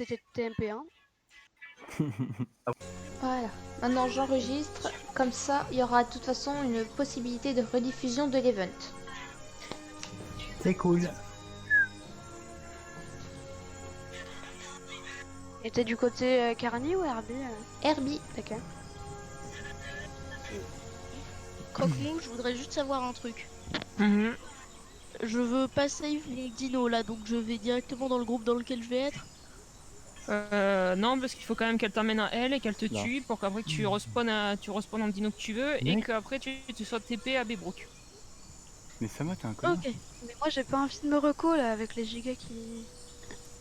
C'était TMP1. Voilà. Maintenant j'enregistre. Comme ça, il y aura de toute façon une possibilité de rediffusion de l'event. C'est cool. Et t'es du côté Carani ou Herbie Herbie. D'accord. Croque-mou, je voudrais juste savoir un truc. Mhm. Je veux pas save mon dino là, donc je vais directement dans le groupe dans lequel je vais être. Non, parce qu'il faut quand même qu'elle t'emmène à elle et qu'elle te Là. tue pour qu'après tu respawns dans le dino que tu veux et Mec. qu'après tu sois TP à Bébrook. Mais ça m'a, t'es un connard. Ok. Mais moi j'ai pas envie de me reco là avec les gigas qui...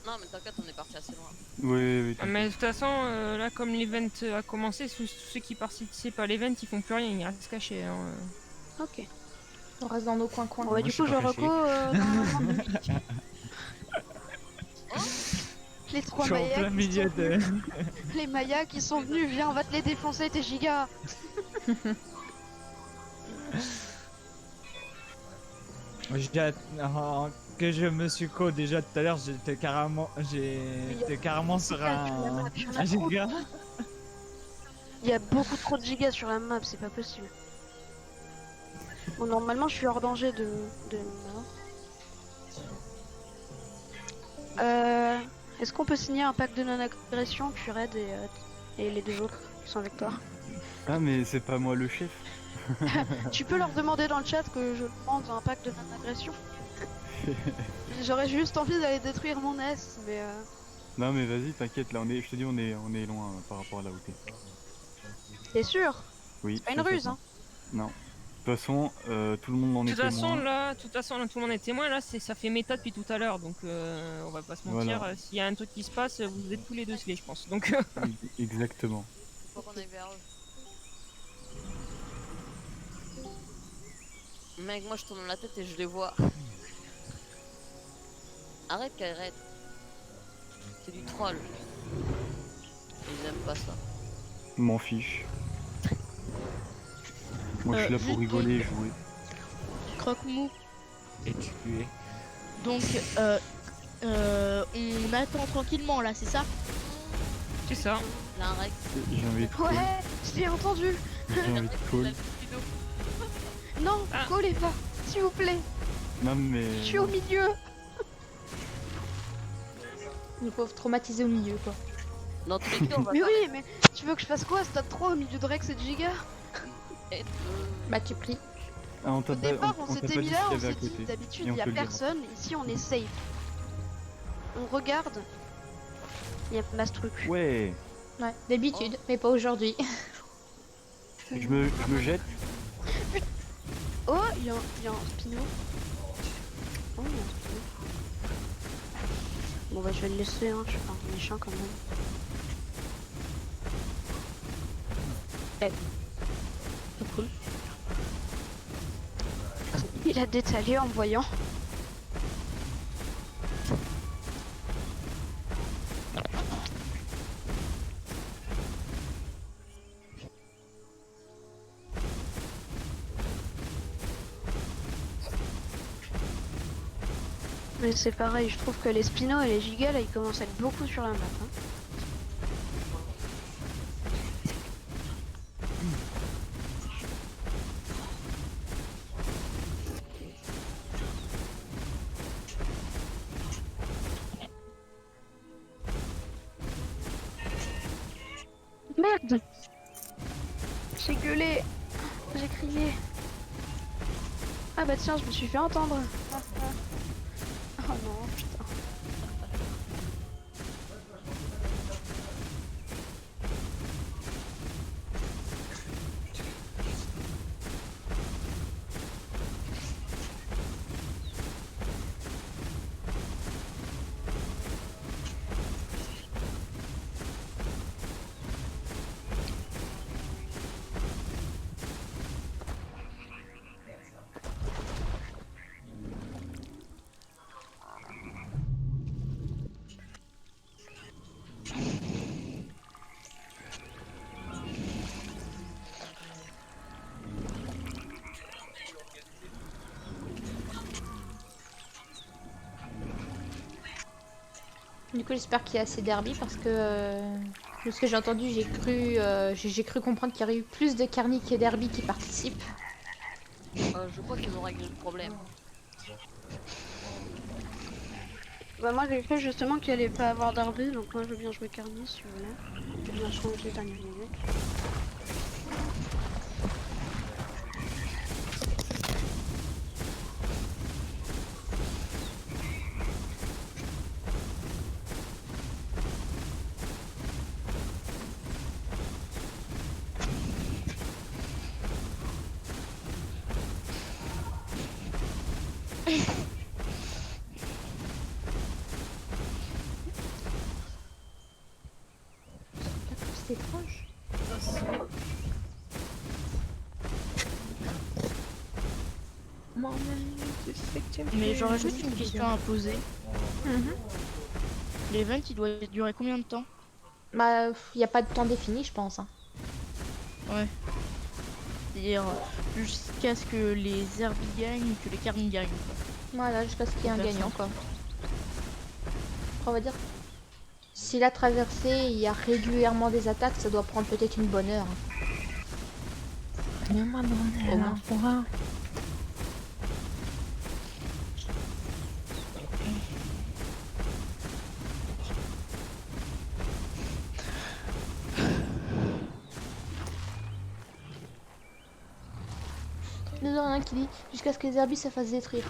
Non mais t'inquiète, on est parti assez loin. Oui, Mais de toute façon, là comme l'event a commencé, tous ceux qui participent à l'event ils font plus rien, ils restent cachés. Hein. Ok. On reste dans nos coins. Bon bah du je suis coup je pas reco les trois Je suis en Mayas plein qui milieu sont de... venus. Les Mayas qui sont venus, viens on va te les défoncer tes gigas. Que je me suis co déjà tout à l'heure, j'étais carrément sur un giga. Il y a beaucoup trop de gigas sur la map, c'est pas possible. Bon normalement je suis hors danger de mort. Est-ce qu'on peut signer un pacte de non-agression, puis Red et les deux autres qui sont avec toi? Ah mais c'est pas moi le chef. Tu peux leur demander dans le chat que je demande un pacte de non-agression. J'aurais juste envie d'aller détruire mon S, mais Non mais vas-y, t'inquiète, là je te dis on est loin par rapport à là où t'es. t'es sûr? Oui. C'est pas une ruse, hein. Non. De toute façon, tout le monde en De est toute façon, témoin. là, tout le monde est témoin. Là, ça fait méta depuis tout à l'heure, donc on va pas se mentir. Voilà. S'il y a un truc qui se passe, vous êtes tous les deux slés, je pense. Donc Exactement. Faut qu'on aille vers eux. Mec, moi je tourne la tête et je les vois. Arrête Kairet. C'est du troll. Ils aiment pas ça. M'en fiche. Moi je suis là pour juste rigoler et jouer. Croque-mou. Et tuer. Donc, on attend tranquillement là, c'est ça? c'est ça. Là un rec. J'ai envie de call. Ouais, je l'ai entendu. J'ai envie de call. Non, Ah. collez pas, s'il vous plaît. Non mais... Je suis au milieu. Les pauvres traumatisés au milieu, quoi. Dans tous les cas, on va Mais faire oui, mais tu veux que je fasse quoi? Stade 3 au milieu de Rex et de Giga? les- Bah tu pries. Ah, on t'a Au pas, départ, on on t'a s'était pas mis dit là, ce qu'il y on avait à s'est dit côté. d'habitude Et on il y a te le dira. personne, ici on est safe. On regarde, il y a pas ce truc. Ouais. Ouais, d'habitude, mais pas aujourd'hui. Je me jette. Oh, il y a un Spino. Oh, il y a un Spino. Bon bah je vais le laisser, hein, je suis pas un méchant quand même. C'est cool. Il a détalé en me voyant. Mais c'est pareil, je trouve que les Spinos et les Gigas là ils commencent à être beaucoup sur la map. Hein. Merde! J'ai gueulé! J'ai crié! Ah bah tiens, je me suis fait entendre! Oh non, putain. Du coup, j'espère qu'il y a assez derby parce que de ce que j'ai entendu, j'ai cru comprendre qu'il y aurait eu plus de carnis que derby qui participent. Je crois qu'ils ont réglé le problème. Bah moi j'ai cru justement qu'il allait pas avoir d'arbitre, donc moi je veux bien jouer Carnis si vous voulez. Je vais bien changer dernière minute. C'est étrange. Mais j'aurais juste une question à poser. L'event il doit durer combien de temps? Bah, il n'y a pas de temps défini, je pense. Hein. C'est-à-dire jusqu'à ce que les Herbie gagnent, que les Carni gagnent. Quoi. Voilà, jusqu'à ce qu'il y ait un Personne. gagnant, quoi. Après, on va dire. Si la traversée, il y a régulièrement des attaques, ça doit prendre peut-être une bonne heure. Au moins. Nous avons un qui dit jusqu'à ce que les herbies se fassent détruire.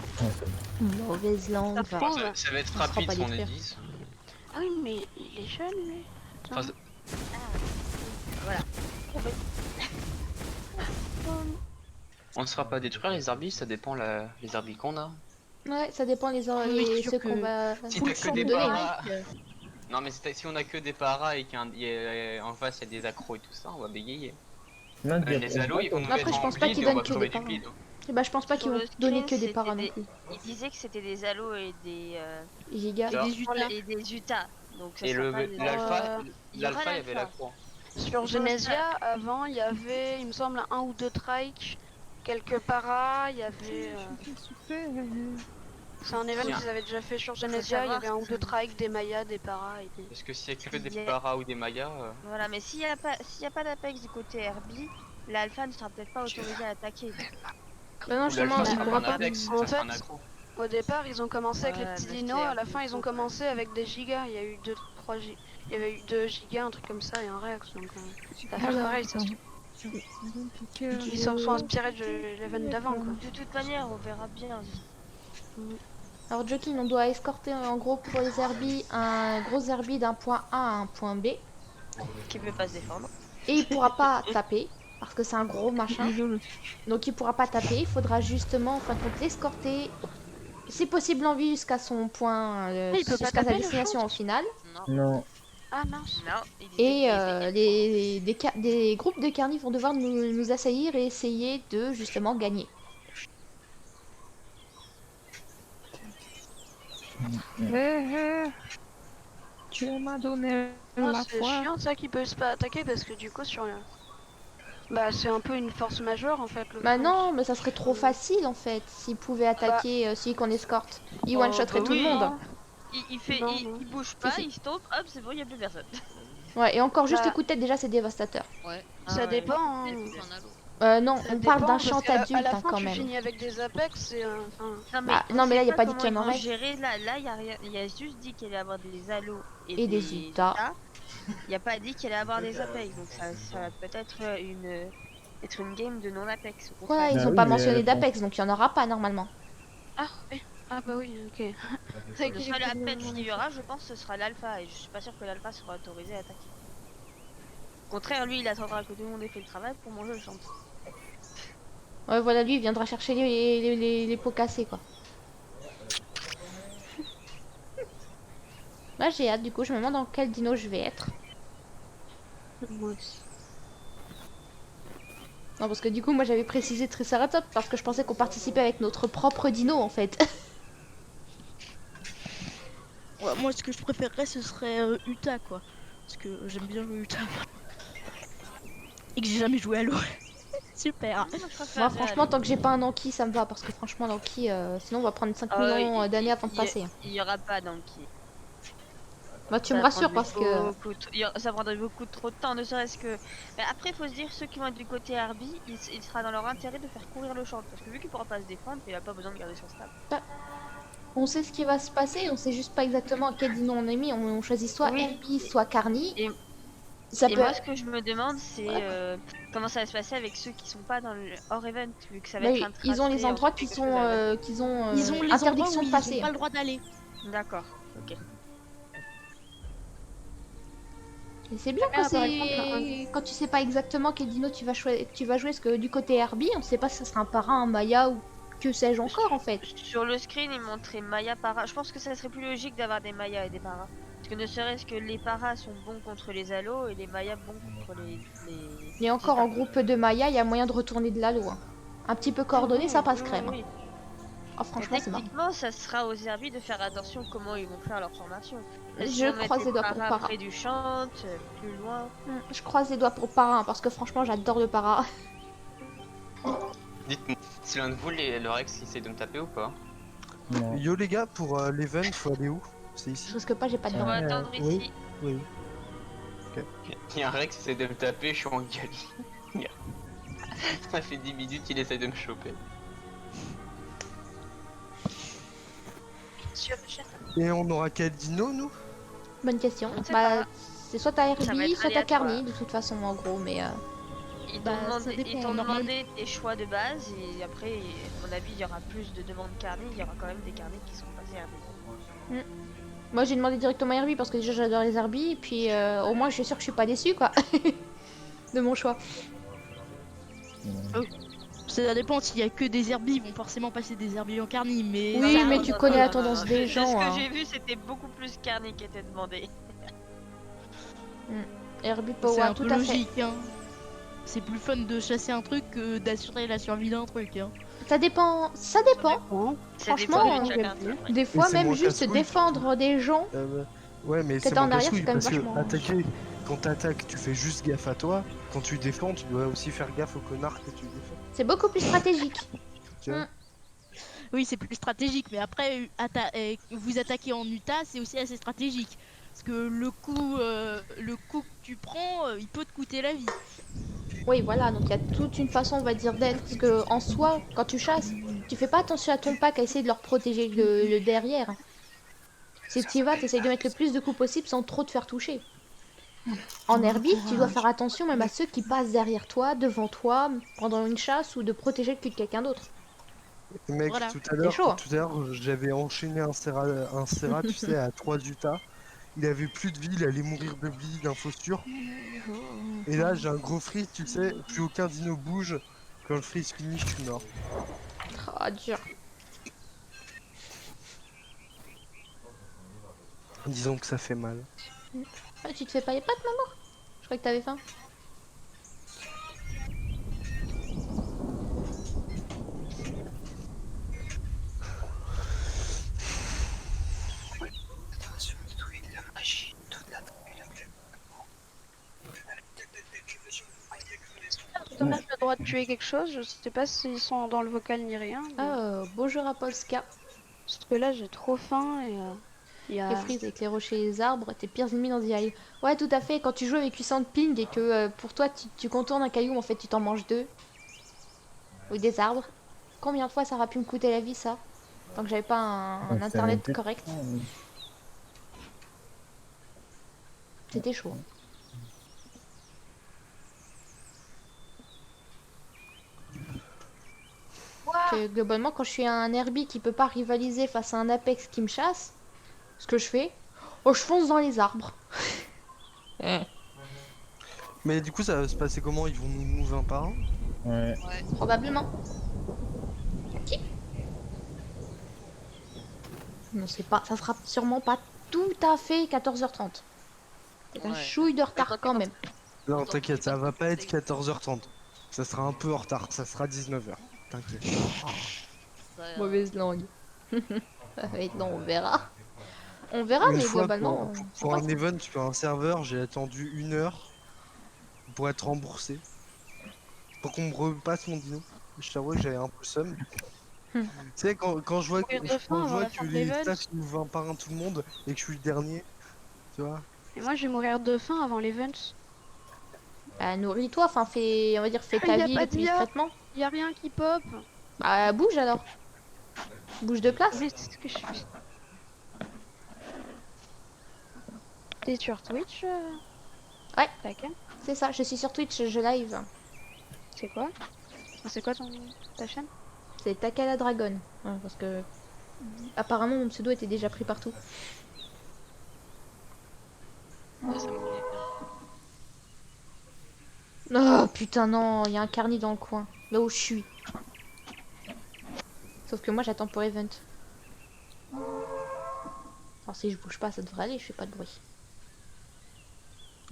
Mauvaise langue. Ça Enfin, prouve. Ça va être On se fera rapide pas si on est détruire. 10. Ah oui mais il est jeune lui. Enfin, on ne sera pas détruire les arbis, ça dépend les arbis qu'on a. Ouais, ça dépend mais sûr ceux que- qu'on va. Si full t'as que champ des de donner, paras, hein. non mais si on a que des paras et qu'en face il y a des accros et tout ça, on va bégayer. Les allos ils vont nous Après, mettre je en pense pas bleed qu'ils et on donnent va que des crever du paras. bleed. Et bah, je pense pas qu'ils Sur vont le donner screen, que des paras c'était non plus. Il disait que c'était des halos et des Giga. Alors, et des Utah. Donc ça Et sera pas des- l'alpha, il y aura l'alpha il y avait la l'alpha. croix. Sur Genesia avant il y avait il me semble un ou deux trikes, quelques paras, il y avait c'est un event Tiens. qu'ils avaient déjà fait sur Genesia, il y avait un ou deux trikes, des mayas, des paras et des... Parce que s'il y a que Il y des a- paras ou des mayas, Voilà, mais s'il y a pas d'Apex du côté Herbie, l'alpha ne sera peut-être pas autorisé à attaquer. Bah non, ou justement, l'alpha il sera pourra pas un pas. apex, En ça sera un fait, accro. Au départ, ils ont commencé avec les Ouais, petits mais dinos, c'est à la un fin, peu ils ont trop. commencé avec des gigas. Il y a eu 2-3 gigas. Il y avait eu 2 gigas, un truc comme ça, et un Rex. Donc, ça va faire pareil. Ça se... Ils s'en sont inspirés de l'event d'avant, quoi. De toute manière, on verra bien. Alors, Jokin, on doit escorter en gros pour les herbies un gros herbie d'un point A à un point B. Qui peut pas se défendre. Et il pourra pas taper parce que c'est un gros machin. Donc il pourra pas taper. Il faudra justement, en fin de compte, l'escorter, si possible en vie jusqu'à son point, il peut pas jusqu'à sa taper, le destination chant au final. Non. Non. Ah mince. Non. Il disait Et qu'il essayait. des groupes de carnis vont devoir nous assaillir et essayer de justement gagner. Tu m'as donné Non, la c'est foi. chiant ça qu'ils peuvent pas attaquer parce que du coup, sur le. Bah, c'est un peu une force majeure en fait. Le Bah front. non, mais ça serait trop facile en fait s'ils pouvaient attaquer celui qu'on escorte. Ils Oh, one-shotteraient bah tout oui. le monde. Il Non. bouge pas, Si. il stomp, hop, c'est bon, il y a plus personne. Ouais, et encore juste Bah. le coup de tête déjà c'est dévastateur. Ouais. Ça dépend. Hein. Non, Ça on dépend, parle d'un parce chant qu'à la- adulte à la hein, fin, quand tu même. finis avec des apex et enfin. Non, mais là, on y a sait pas dit qu'il y en comment ils vont aurait. gérer. Là, il y a rien. Il y a juste dit qu'il allait avoir des halos Et des Utah. Il y a pas dit qu'il allait avoir des apex, donc ça va peut-être être une game de non apex. au contraire. Ouais, ils Bah ont oui, pas mais mentionné elle pense- d'Apex, donc il y en aura pas normalement. Ah, oui. Ah bah oui, ok. Le seul apex qu'il y aura, je pense, ce sera l'alpha, et je suis pas sûr que l'alpha sera autorisé à attaquer. Au contraire, lui, il attendra que tout le monde ait fait le travail pour manger le champ. Ouais, voilà, lui, il viendra chercher les pots cassés, quoi. Là, j'ai hâte, du coup, je me demande dans quel dino je vais être. Moi aussi. Non, parce que du coup, moi, j'avais précisé Triceratops, parce que je pensais qu'on participait avec notre propre dino, en fait. Ouais, moi, ce que je préférerais, ce serait Utah, quoi. Parce que j'aime bien jouer Utah. Et que j'ai jamais joué à l'eau. Super. Moi, franchement, tant que j'ai pas un Anki, ça me va, parce que franchement, l'Anki, sinon, on va prendre 5000 ans d'années avant de passer. Il y aura pas d'Anki. Bah, tu Ça me rassures prendrait parce que. ça prendrait beaucoup trop de temps, ne serait-ce que. Mais après, faut se dire, ceux qui vont être du côté Herbie, il sera dans leur intérêt de faire courir le champ. Parce que vu qu'il pourra pas se défendre, il a pas besoin de garder son stable. On sait ce qui va se passer, on sait juste pas exactement quel dino on a mis. On choisit soit Oui. Herbie, soit Carny. Et- Ça Et peut. moi, ce que je me demande, c'est Ouais. comment ça va se passer avec ceux qui sont pas dans le hors event, vu que ça va Bah, être un ils ont les tracé endroits entre qui quelque sont, chose à event. qu'ils ont, Ils ont les endroits interdiction où de ils passer. ont pas le droit d'aller. D'accord, ok. Et c'est bien quand, Par exemple, quand tu sais pas exactement quel dino tu vas jouer, parce que du côté Herbie, on sait pas si ça sera un parrain, un Maya ou que sais-je encore en fait. Sur le screen, il montrait Maya para. Je pense que ça serait plus logique d'avoir des Mayas et des paras. Parce que ne serait-ce que les paras sont bons contre les halos et les Mayas bons contre les. Et encore en groupe de Maya, il y a moyen de retourner de la loi. Un petit peu coordonné, ça passe crème. Oui. Oh, franchement, c'est marrant. Techniquement, ça sera aux Herbie de faire attention comment ils vont faire leur formation. Je croise les doigts pour paras para. près du champ, plus loin. Je croise les doigts pour parrain parce que franchement, j'adore le para. Dites-moi, si l'un de vous, le Rex, il essaie de me taper ou pas? Yo les gars, pour l'event, faut aller où? C'est ici? Je risque pas, j'ai pas de On dents. va attendre oui. ici. Oui. Il y a un Rex qui essaie de me taper, je suis en gali. Ça fait 10 minutes qu'il essaie de me choper. Et on aura quel dino, nous? Bonne question. Je sais Bah, pas. c'est soit t'as Ça va Herbie, être soit t'as aléatoire. Carny, de toute façon, en gros, mais. Ils Bah, t'ont ça demandé, dépend, ils t'ont normalement. demandé tes choix de base et après, à mon avis, il y aura plus de demandes carnés. Il y aura quand même des carnés qui seront passés Herbie. Moi, j'ai demandé directement Herbie parce que déjà, j'adore les Herbie, et puis au moins, je suis sûre que je suis pas déçue, quoi. De mon choix. Ça dépend, s'il y a que des herbies, ils vont forcément passer des herbies en carni, mais... Oui, ça- mais tu connais la tendance des De gens. ce que Hein. j'ai vu, c'était beaucoup plus carné qui était demandé. Herbie C'est Power, un tout peu à logique, hein. C'est plus fun de chasser un truc que d'assurer la survie d'un truc, hein. fait. Ça dépend. Ça dépend. Ça Franchement, dépend de chacun. Des fois, c'est même moins juste casse-couille, défendre des gens. Ouais, mais Que c'est t'es en mon arrière, casse-couille c'est quand même parce que vachement- attaquer, quand t'attaques, tu fais juste gaffe à toi. Quand tu défends, tu dois aussi faire gaffe aux connards que tu défends. C'est beaucoup plus stratégique. Tu vois. Oui, c'est plus stratégique, mais après, vous attaquer en Utah, c'est aussi assez stratégique. Parce que le coup que tu prends, il peut te coûter la vie. Oui, voilà, donc il y a toute une façon, on va dire, d'être. Parce que en soi, quand tu chasses, tu fais pas attention à ton pack à essayer de leur protéger le derrière. Si tu y vas, t'essayes de mettre le plus de coups possible sans trop te faire toucher. En Herbie, tu dois faire attention même à ceux qui passent derrière toi, devant toi, pendant une chasse ou de protéger le cul de quelqu'un d'autre. Mec, Voilà. tout C'est chaud, hein. à l'heure, j'avais enchaîné un Serra, tu sais, à 3 Utah. Il avait plus de vie, il allait mourir de bleed, d'info sûr. Et là, j'ai un gros freeze, tu sais, plus aucun dino bouge. Quand le freeze finit, je suis mort. Ah, dur. Disons que ça fait mal. Ah, tu te fais pas les pattes, maman? Je croyais que t'avais faim. On a le droit de tuer quelque chose, je sais pas s'ils sont dans le vocal ni rien. mais- Bonjour à Polska. Parce que là j'ai trop faim et il y a... Les frises avec les rochers et les arbres, tes pires ennemis dans The Isle. Ouais, tout à fait. Quand tu joues avec 800 de ping et que pour toi tu contournes un caillou, en fait tu t'en manges deux. Ou des arbres. Combien de fois ça aura pu me coûter la vie ça? Tant que j'avais pas un internet correct. C'était chaud. Que, globalement, quand je suis un Herbie qui peut pas rivaliser face à un Apex qui me chasse, ce que je fais, oh, je fonce dans les arbres. Mais du coup, ça va se passer comment? Ils vont nous move un par un? Ouais. Probablement. Qui? Non, c'est pas, ça sera sûrement pas tout à fait 14h30. C'est un Ouais. chouille de retard quand même. Non, t'inquiète, ça va pas être 14h30. Ça sera un peu en retard, ça sera 19h. T'inquiète. Mauvaise langue. Mais non, on verra. On verra, Une mais fois, globalement. pour un event sur un serveur, j'ai attendu 1 heure pour être remboursé. Pour qu'on me repasse mon dino. Je t'avoue que j'avais un peu seum. Tu sais, quand je vois, Combien de quand fois je vois avant la que fin de les l'event staffs ils nous un par un tout le monde et que je suis le dernier, tu vois. Et moi, je vais mourir de faim avant l'event. Bah, nourris-toi, enfin, fais, on va dire, fais ta Y a vie pas le plus d'IA. discrètement. Y a rien qui pop. Bah, bouge alors. Bouge de place. Mais c'est ce que je fais. T'es sur Twitch Ouais. Ta cam C'est ça, je suis sur Twitch, je live. C'est quoi? C'est quoi ta chaîne? C'est Takala Dragon. Ouais, parce que apparemment mon pseudo était déjà pris partout. Oh putain non, il y a un carni dans le coin, là où je suis. Sauf que moi j'attends pour event. Alors si je bouge pas, ça devrait aller, je fais pas de bruit.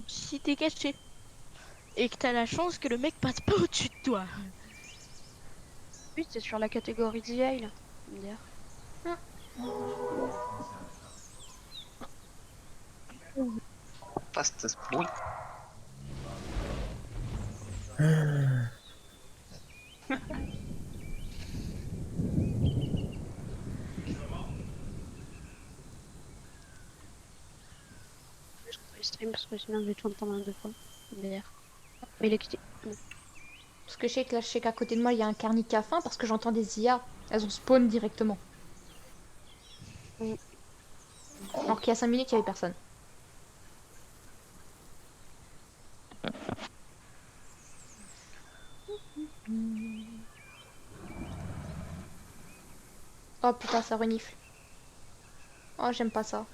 Si t'es caché et que t'as la chance que le mec passe pas au-dessus de toi. Oui, c'est sur la catégorie d'IA là. Fast as bruit. Je stream parce que sinon je vais tout entendre deux fois. D'ailleurs. Mais il est quitté. Parce que je sais que là, je sais qu'à côté de moi, il y a un carni qui a faim parce que j'entends des IA. Elles ont spawn directement. Alors qu'il y a 5 minutes, il y avait personne. Oh putain, ça renifle. Oh, j'aime pas ça.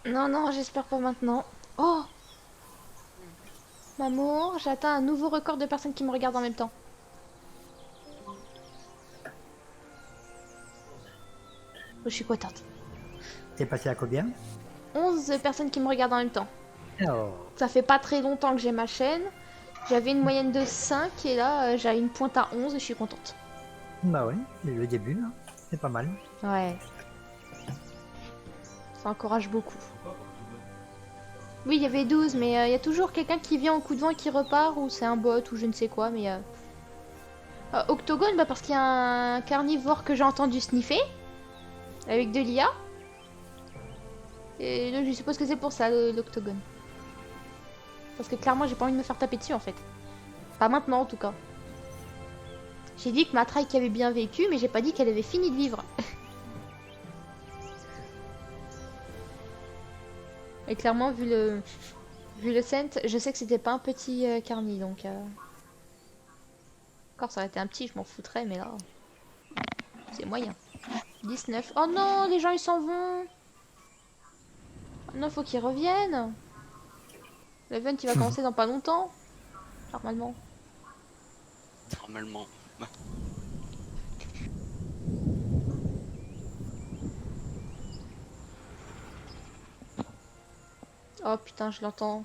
Non, non, j'espère pas maintenant. Oh! Maman, j'atteins un nouveau record de personnes qui me regardent en même temps. Je suis contente. T'es passé à combien? 11 personnes qui me regardent en même temps. Oh. Ça fait pas très longtemps que j'ai ma chaîne. J'avais une moyenne de 5 et là j'ai une pointe à 11 et je suis contente. Bah ouais, le début, hein. C'est pas mal. Ouais. Ça encourage beaucoup. Oui, il y avait 12, mais il y a toujours quelqu'un qui vient au coup de vent et qui repart, ou c'est un bot, ou je ne sais quoi, mais... Octogone, bah parce qu'il y a un carnivore que j'ai entendu sniffer, avec de l'IA. Et là, je suppose que c'est pour ça, l'octogone. Parce que clairement, j'ai pas envie de me faire taper dessus, en fait. Pas maintenant, en tout cas. J'ai dit que ma trike avait bien vécu, mais j'ai pas dit qu'elle avait fini de vivre. Et clairement, vu le scent, je sais que c'était pas un petit carni, donc... Encore, ça aurait été un petit, je m'en foutrais, mais là... C'est moyen. 19. Oh non, les gens, ils s'en vont. Oh non, faut qu'ils reviennent. L'event, il va commencer dans pas longtemps. Normalement. Normalement. Oh putain, je l'entends.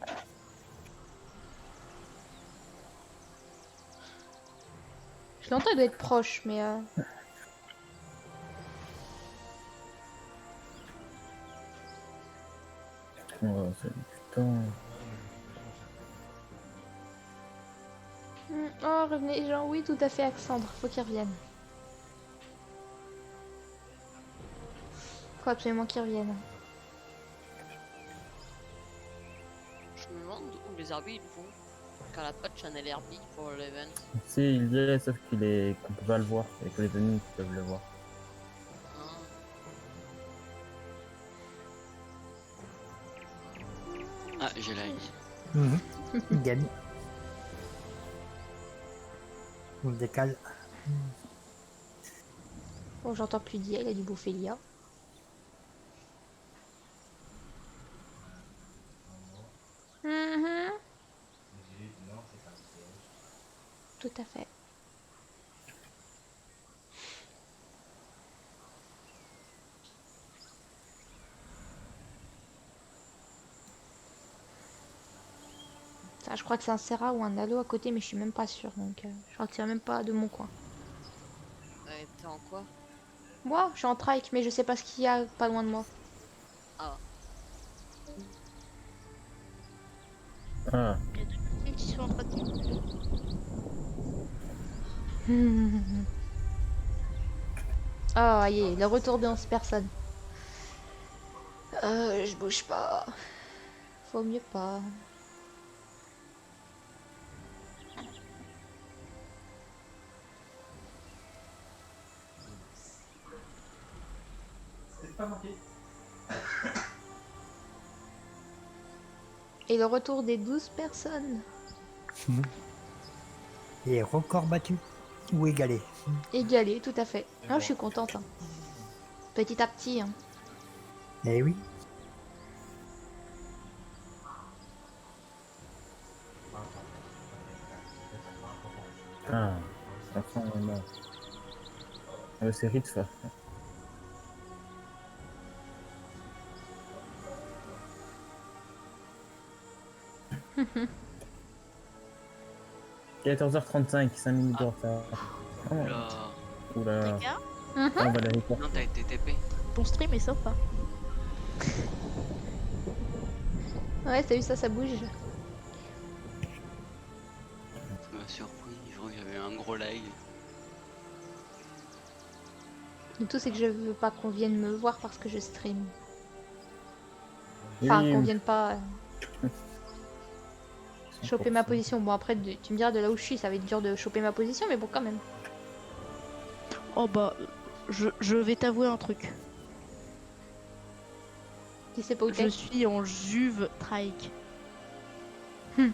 Je l'entends, il doit être proche, mais... Oh, c'est du temps. Oh, revenez les gens, oui, tout à fait, Alexandre, faut qu'ils reviennent. Faut absolument qu'ils reviennent. Je me demande où les arbitres ils vont. Quand la patch un LRB pour l'event. Si, il y est, sauf qu'on peut pas le voir, et que les ennemis peuvent le voir. Ah, j'ai la Il gagne. On le décale. Bon, j'entends plus d'IA, il a dû bouffer l'IA. à fait. Ça, je crois que c'est un Serra ou un Halo à côté, mais je suis même pas sûre, donc je retire même pas de mon coin. Ouais, t'es en quoi? Moi, je suis en trike, mais je sais pas ce qu'il y a pas loin de moi. Ah. Ah. Il y a deux personnes qui sont en train de... Oh, aïe, le retour de 11 personnes. Je bouge pas. Faut mieux pas. Et le retour des 12 personnes. Et record battu ou égalé. Égalé, tout à fait. Ah, je suis contente. Hein. Petit à petit. Hein. Eh oui. Ah, enfin, on est mort. C'est Ritz, ça. « 14h35, 5 minutes de retard. Oh. Oula. D'accord. On va la reporter. Non, t'as été TP. Ton stream est sympa. Ouais, t'as vu ça, ça bouge. Ça m'a surpris, je crois qu'il y avait un gros lag. Le tout, c'est que je veux pas qu'on vienne me voir parce que je stream. Enfin, qu'on vienne pas choper ma position. Bon, après, tu me diras de là où je suis, ça va être dur de choper ma position, mais bon, quand même. Oh bah, je vais t'avouer un truc. Qui sait pas où Je t'es? suis en Juve Trike. Oh.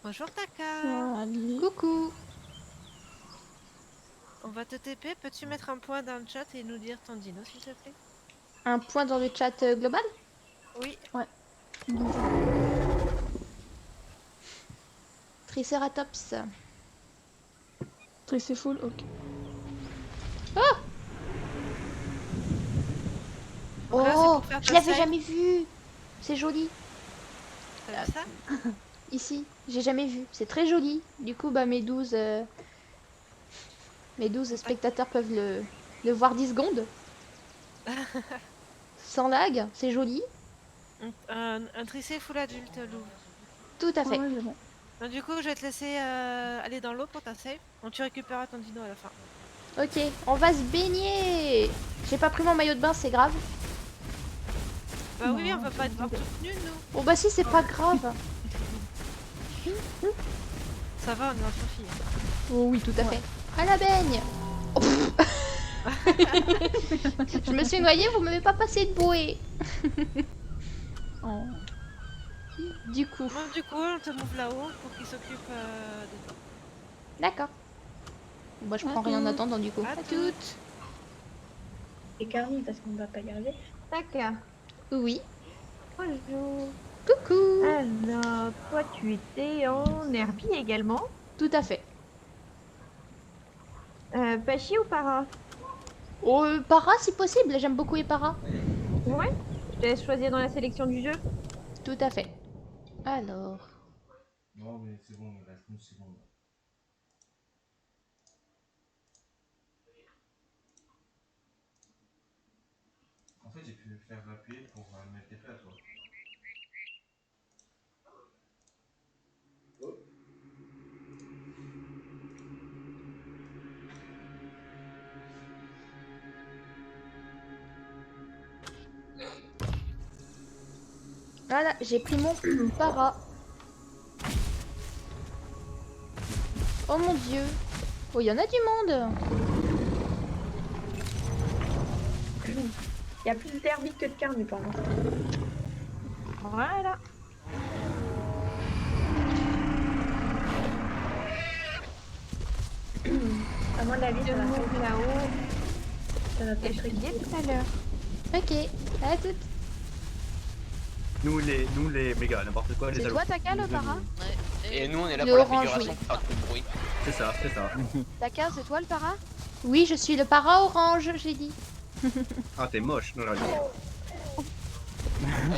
Bonjour Taka. Coucou. On va te TP, peux-tu mettre un point dans le chat et nous dire ton dino s'il te plaît? Un point dans le chat global? Oui. Ouais. Triceratops. Tricéfull, ok. Oh, Voilà, c'est oh, pour faire je ta l'avais save. jamais vu. C'est joli. T'as vu ça? Ici, j'ai jamais vu. C'est très joli. Du coup, bah mes 12 spectateurs peuvent le voir 10 secondes. Sans lag, c'est joli. Un tricé full adulte, Lou. Tout à fait. Ouais, c'est bon. Donc, du coup, je vais te laisser aller dans l'eau pour ta save. Donc, tu récupéreras ton dino à la fin. Ok, on va se baigner. J'ai pas pris mon maillot de bain, c'est grave. Bah oui, on va pas être voir toute nue, nous. Bon bah si, c'est pas grave. Ça va, on est entre filles. Oh oui, tout à fait. À la baigne. Oh, je me suis noyée, vous m'avez pas passé de bouée. Oh. Du coup. Bon, du coup, on te move là-haut pour qu'il s'occupe de toi. D'accord. Moi, je prends rien en attendant du coup. À toutes. Et Carly, parce qu'on va pas y arriver. D'accord. Oui. Bonjour. Coucou. Alors, toi, tu étais en Herbie également. Tout à fait. Pachi ou Para? Oh, para si possible, j'aime beaucoup les paras. Ouais. Je te laisse choisir dans la sélection du jeu. Tout à fait. Alors. Non, mais c'est bon, il reste une seconde. En fait, j'ai pu le faire appuyer pour mettre tes plats, toi. Voilà, j'ai pris mon para. Oh mon dieu. Oh, il y en a du monde. Il y a plus d'Herbie que de Carly, par contre. Voilà. À mon avis, ça va monter faire là-haut. Ça va Et peut-être je te dis récupérer. tout à l'heure. Ok, à toutes. Nous les méga, n'importe quoi, les C'est allos. toi Taka le para? Et nous on est là Le pour la orange, figuration oui. pour faire trop de bruit. C'est ça, c'est ça. Taka, c'est toi le para? Oui, je suis le para orange, j'ai dit. Ah, t'es moche, non,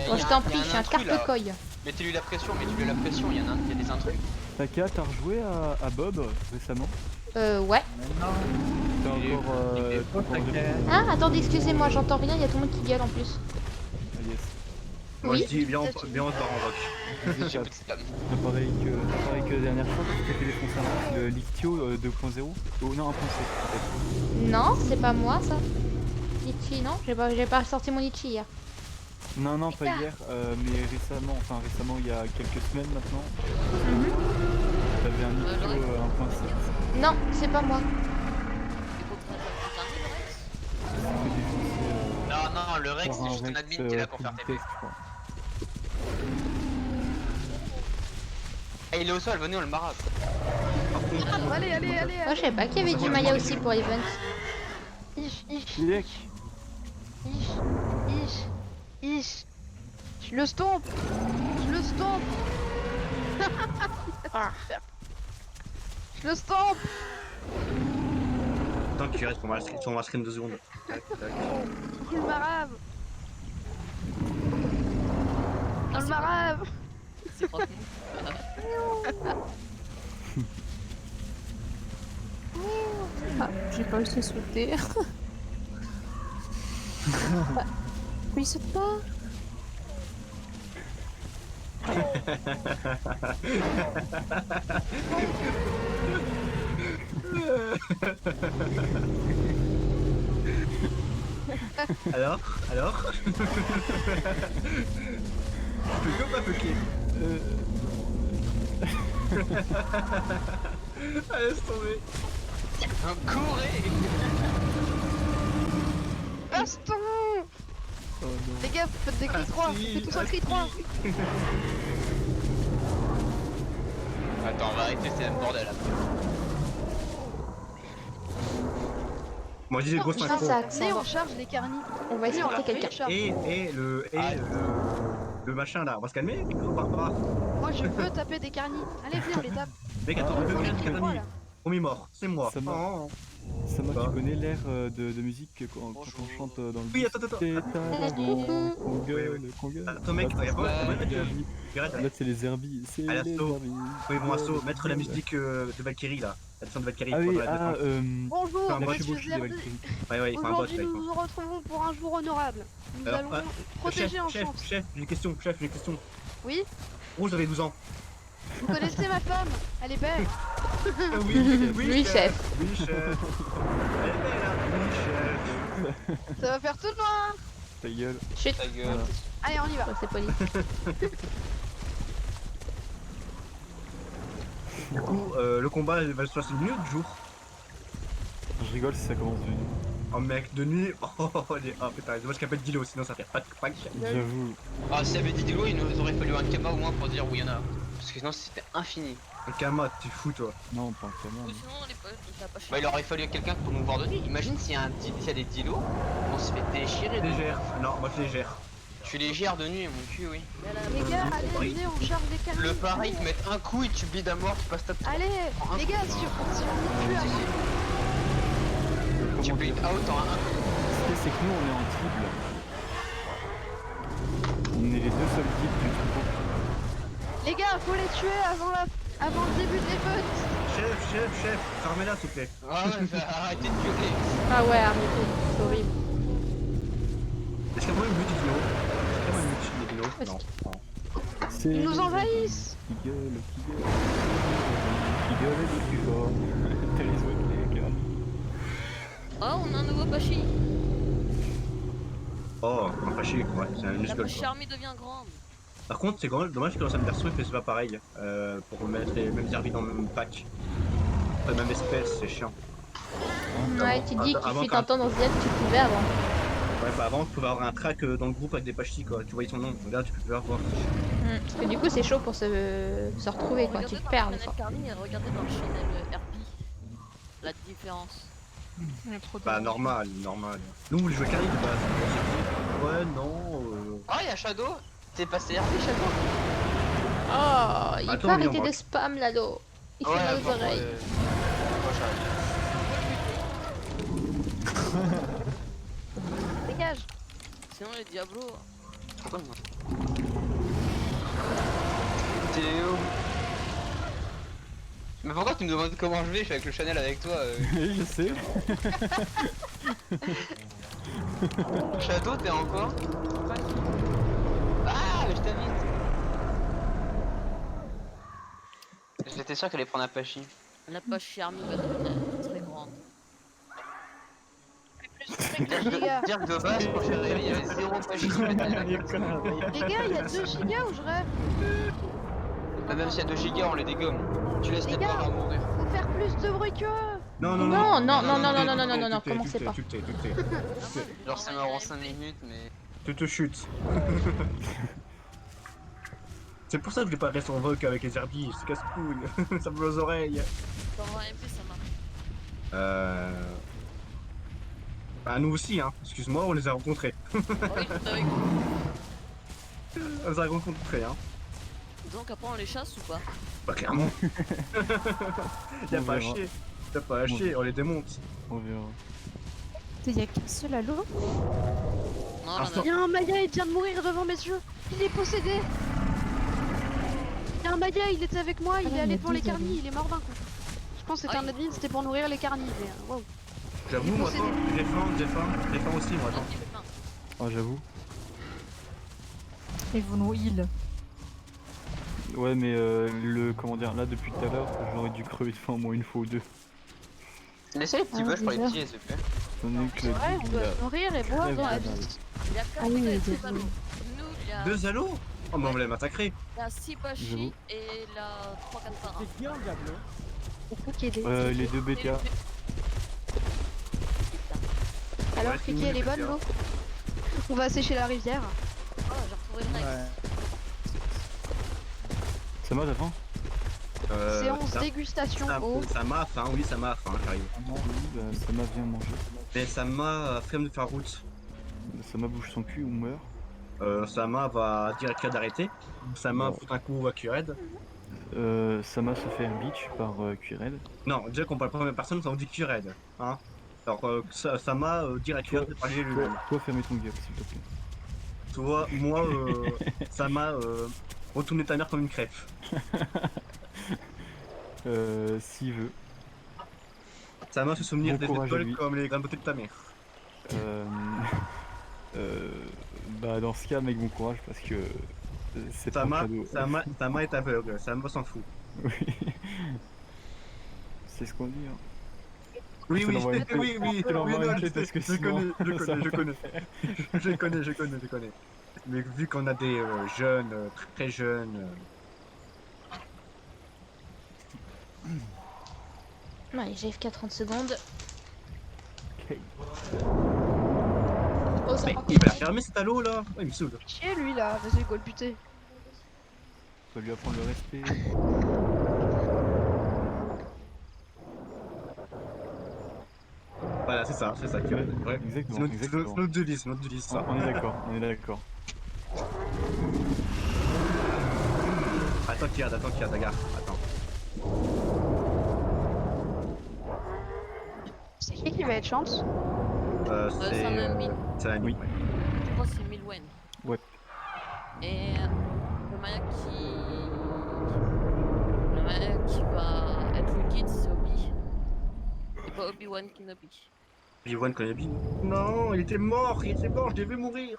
Bon, je t'en prie, je suis un carpe-coille. Mettez-lui la pression, mettez-lui la pression, il y a des intrus. Taka, t'as rejoué à Bob récemment? Ouais. T'as encore. Ah, attendez, excusez-moi, j'entends rien, il y a tout le monde qui gueule en plus. Yes. Moi Oui. je dis, viens on se barre en rock. Pareil que la dernière fois, quand tu t'es fait défoncer le Lictio 2.0. Oh non, 1.7 peut-être. Non, c'est pas moi ça. Litchi, non, j'ai pas sorti mon Litchi hier. Non, pas hier, mais récemment, il y a quelques semaines maintenant. T'avais un Lictio 1.7. Non, c'est pas moi. Non, le Rex c'est juste un admin qui est là pour faire TP. Eh, il est au sol, venez on le marave. Allez. Moi je savais pas qu'il y avait du Maya aussi pour Event. Ich. Yek. Ich. Je le stompe. Je le stompe. Tant que tu restes, on va stream 2 secondes. Tac, tac. Je le marave. On le marave. C'est trop Ah, j'ai pas osé sauter. Mais il saute pas. Alors Fucké ou pas fucké Allez, laisse tomber. Courez. Baston. Les gars, faites des cris 3. Faites tous un cri 3. Attends, on va arrêter, c'est un bordel après. Moi je dis gros ça, synchro. ça Venez, on charge les carnis. On va essayer de Venez, quelqu'un. charge. Et le machin là, on va se calmer les copains. Moi je veux taper des carnis. Allez, viens, on les tape. Mec, attends, Ah, deux minutes, ouais, Catani. là. Premier mort, c'est moi. Ça Oh. tu connais l'air de musique quand on chante dans le. Oui, attends. Qu'on gueule. Attends, mec, y'a pas Là, c'est les herbies. C'est à les l'assaut. herbies. Oui, bon assaut, mettre la musique de Valkyrie là. La descente de Valkyrie. Ah pour oui, la défense. Bonjour, Enfin, moi, monsieur je suis Zerbi. Ouais, il faut un bot. Aujourd'hui, nous nous retrouvons pour un jour honorable. Nous Alors, allons protéger un champ. Chef, j'ai une question. Oui, Rouge avait 12 ans. vous connaissez ma femme. Elle est belle. Oui, chef. Oui, chef. Elle est belle, hein. Oui, chef. Ça va faire tout noir. Ta gueule. Chut. Ta gueule. Allez, on y va. C'est poli. Du coup, le combat va se passer de nuit ou de jour? Je rigole si ça commence de nuit. Oh mec, de nuit. Oh putain, c'est dommage qu'il n'y a pas de Dilo, sinon ça fait pas de J'avoue. Ah, s'il y avait des Dilo, il nous aurait fallu un Kama au moins pour dire où il y en a. Parce que sinon c'était infini. Un Kama, t'es fou toi. Non, pas un Kama. Ou sinon, on est pas, ça a pas Bah, il aurait fallu quelqu'un pour nous voir de nuit. Imagine s'il y a des Dilo, on se fait déchirer. de nuit. Légère. Non, moi je les gère. Je suis légère de nuit, mon cul, oui. Les gars, allez, venez, on charge les carnis. Le pareil, ils te mettent un coup et tu bides à mort, tu passes ta. Allez, les gars, si on tue à mort. Tu bleed out en un. Ce qui est, c'est que nous, on est en triple. On est les deux seuls types du troupeau. Les gars, faut les tuer avant le début des feux. Chef, fermez-la s'il vous plaît. Ah ouais, bah, arrêtez de gueuler. Ah ouais, arrêtez, c'est horrible. Est-ce qu'il y a vraiment une butte du Dilo? Non. Ils nous envahissent. Qui gueule et dit plus fort. T'as les autres, les gars. Oh, on a un nouveau Pachi. Oh, un Pachi, ouais, c'est un La muscle. Pachi armée devient grande. Par contre, c'est quand même dommage que dans cette version il fait pas pareil. Pour mettre les mêmes herbies dans le même pack. Pas la même espèce, c'est chiant. Ouais, tu dis qu'il Avant, fut quand- un temps dans Z, tu pouvais avant. Ouais, Bah avant, tu pouvais avoir un track dans le groupe avec des pachis quoi. Tu voyais son nom. Regarde, tu peux plus voir. Parce que du coup, c'est chaud pour se retrouver quoi. Tu te perds des fois. Carly et regardez dans le channel RP la différence. Bah normal. Nous, on voulait jouer Carly de base. Ouais, non. Oh, y'a Shadow. T'es passé RP, Shadow. Oh, il Attends, peut mais on arrêter va- de spam Lalo. Il fait Ouais, mal aux bon, oreilles. Moi, j'arrive. Dégage. Sinon les Diablos. Pourquoi non? Théo. Mais pourquoi tu me demandes comment je vais? Je suis avec le Chanel avec toi. Je sais. Shadow, t'es en quoi? Ah, mais je t'invite. J'étais sûr qu'elle allait prendre Apache. La poche Army va être très grande. Dire que de base, quand je suis arrivé, il y avait 0 Apache qui mettait la Les gars, il y a 2 gigas ou je rêve? Même s'il y a 2 gigas, on les dégomme. Tu laisses les bras mourir. Faut faire plus de bruit que eux. Non, commencez pas. Genre, c'est mort en 5 minutes, mais. Tu te chutes. C'est pour ça que je l'ai pas resté en vogue avec les herbiers, c'est casse-couille. Ça me aux oreilles. Dans un MP ça marche. Bah nous aussi hein, excuse-moi, on les a rencontrés. Oui, j'étais avec vous. On les a rencontrés hein. Donc après on les chasse ou pas? Bah clairement. Y'a On pas à verra. chier. Y'a pas à chier, on les démonte. On verra. Il y a qu'un seul Halo? Non, Ah, Il y a un Maya, il vient de mourir devant mes yeux. Il est possédé. Il y a un Maya, il était avec moi, il est allé devant les carnis, il est mort d'un coup. Je pense que c'était un admin, c'était pour nourrir les carnis. Mais wow. J'avoue moi attends, j'ai faim aussi moi attends. Ah, j'avoue. Et vous nous heal. Ouais, mais comment dire, là depuis tout à l'heure, j'aurais dû crever de faim au moins une fois ou deux. Laissez les petits bugs pour les petits, s'il te plaît. J'en ai que C'est vrai, on doit se nourrir et boire dans la vie. Il y a 4 oui, et oui, 2 Halos. Nous, il y a 2 halos? Oh mais on va les massacrer. 6 Pachi et la 3-4 par 1. C'est qui en Diablo? les 2 BK. Alors, Ouais, Kiki, elle est bonne l'eau? On va sécher la rivière. Oh, j'ai retrouvé le Rex. Ça m'a, t'as faim? Séance dégustation eau. Ça m'a faim, oui ça m'a faim, j'arrive. Oui, bah, ça m'a bien mangé. Mais ça m'a flemme de faire route. Ça m'a bouge son cul ou meurt. Sama va direct d'arrêter. Sama fout un coup à Q-Red. Sama se fait un beach par Q-Red. Non, déjà qu'on parle pas de la même personne, ça on dit Q-Red. Hein. Alors Sama direct Q-Red parler lui-même. Toi, fermez ton gueule, s'il te plaît. Toi, moi, Sama, retourner ta mère comme une crêpe. S'il veut. Sama se souvenir Bon des courage à étoiles lui. comme les graines beauté de ta mère. Bah dans ce cas, mec, bon courage parce que c'est pas un Sama, cadeau. Sama est aveugle, Sama s'en fout. Oui. C'est ce qu'on dit. Hein. Oui, Je te oui, l'envoie une oui, clé. Je te l'envoie non, une clé parce que sinon, ça je va connais. pas Je connais. Mais vu qu'on a des jeunes, très jeunes. Ouais, j'ai FK 30 secondes. Ok. Oh, ça Mais part il va la fermer cet halo là. Ouais, il me saoule. Chier lui là, vas-y, go le buter. Faut lui apprendre le respect. Voilà, c'est ça Q-Red. Ouais. Exactement. C'est notre devise, ça. On est d'accord, on est d'accord. Attends, Q-Red, regarde. Attends. C'est qui va être chance? C'est ça m'a mis. C'est la nuit. Je crois que c'est Milwen. Ouais. Et le Maya qui va être le guide, c'est Obi. Et pas Obi-Wan Kenobi. Obi-Wan Kenobi. Non, il était mort, je l'ai vu mourir.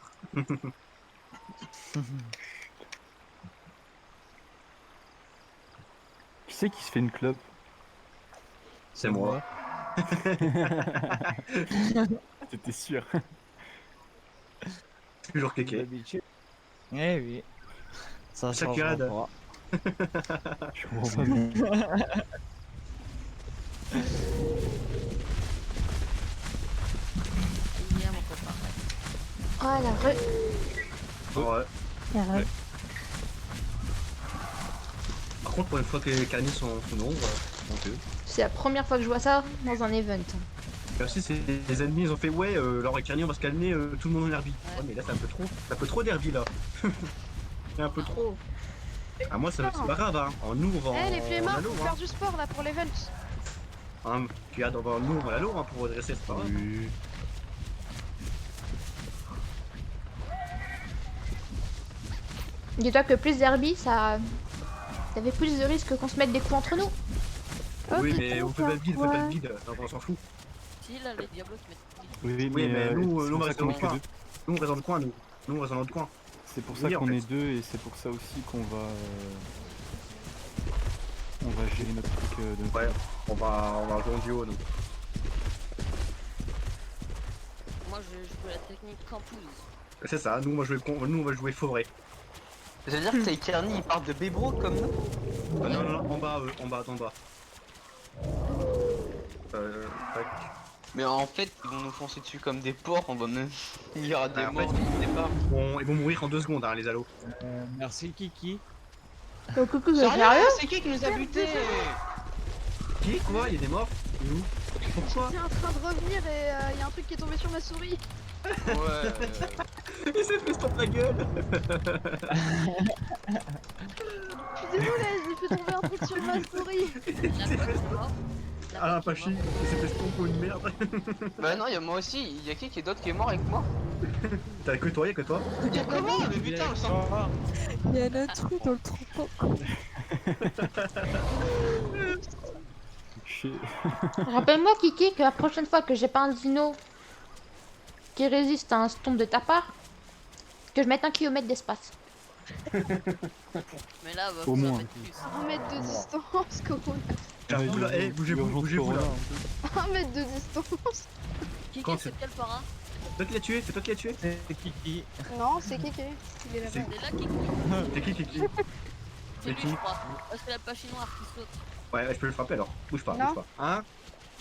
Qui c'est qui se fait une clope? C'est moi. T'étais sûr? Toujours kéké. Eh oui. Ça changera Q-Red. pas. Je comprends pas bien. Il y a mon copain. la re. Ouais. La re. Par contre, pour une fois que les carnets sont nombreux, mon dieu. C'est la première fois que je vois ça dans un event. Et aussi, c'est les ennemis, ils ont fait ouais, leur carnet, on va se calmer, tout le monde en herbi. Ouais, mais là, c'est un peu trop. C'est un peu trop d'herbi là. C'est un peu trop. Ah, moi, c'est pas grave, hein. En Nour, en. Eh les flemmards, Halo, faut hein. faire du sport là pour l'event. Hein, tu as dans Nour, en Halo, hein, pour redresser, c'est pas grave. Dis-toi que plus d'herbies, ça avait plus de risques qu'on se mette des coups entre nous. Oui, mais on fait pas le vide, on fait pas le vide, non, on s'en fout. Si, là, les diablos qui mettent. Oui, Oui, mais nous, c'est on pour ça reste qu'on dans est le que coin. deux. Nous, on reste dans le coin, nous. Nous, on reste dans notre coin. C'est pour Je ça veux dire, qu'on en est fait. deux et c'est pour ça aussi qu'on va gérer notre truc de notre Ouais, on va jouer en duo, nous. Moi, je joue la technique campouille. C'est ça, nous, on va jouer forêt. Ça veut dire que tes carnis ils partent de Bébro comme nous? Ah, non, non, en bas, en bas. Tac. Mais en fait, ils vont nous foncer dessus comme des porcs, on va même. Il y aura des en morts fait, dès le départ. Ils vont mourir en 2 secondes, hein, les halos. Merci Kiki. Coucou, Sérieux? C'est qui nous a buté? Qui? Quoi? Il y a des morts? Où? Pourquoi? J'étais en train de revenir et il y a un truc qui est tombé sur ma souris. Ouais. Il s'est fait stop la gueule. Je suis désolée, j'ai fait tomber un truc sur ma souris. Il s'est fait stop. Ah, pas chier, il s'est fait stop pour une merde. Bah non, y'a moi aussi, y'a qui est d'autre qui est mort avec moi? T'as que toi, y'a que toi? Y'a comment? Mais putain, le sang. Il y a un trou dans le troupeau. Rappelle-moi, Kiki, que la prochaine fois que j'ai pas un dino qui résiste à un stomp de ta part, que je mette 1 kilomètre d'espace. Mais là, va Au vous en moins. mettre plus. 1 mètre de distance, Corona. J'avoue là, bougez-vous là. 1 mètre de distance. Kiki, Quand c'est quel parrain? C'est toi qui l'as tué, c'est toi qui l'as tué? C'est Kiki. Non, c'est Kéké. Il est là-bas. C'est là Kiki. C'est qui? C'est lui, je crois. Parce que la pachinoire qui saute. Ouais, je peux le frapper alors. Bouge pas, Non. bouge pas. 1,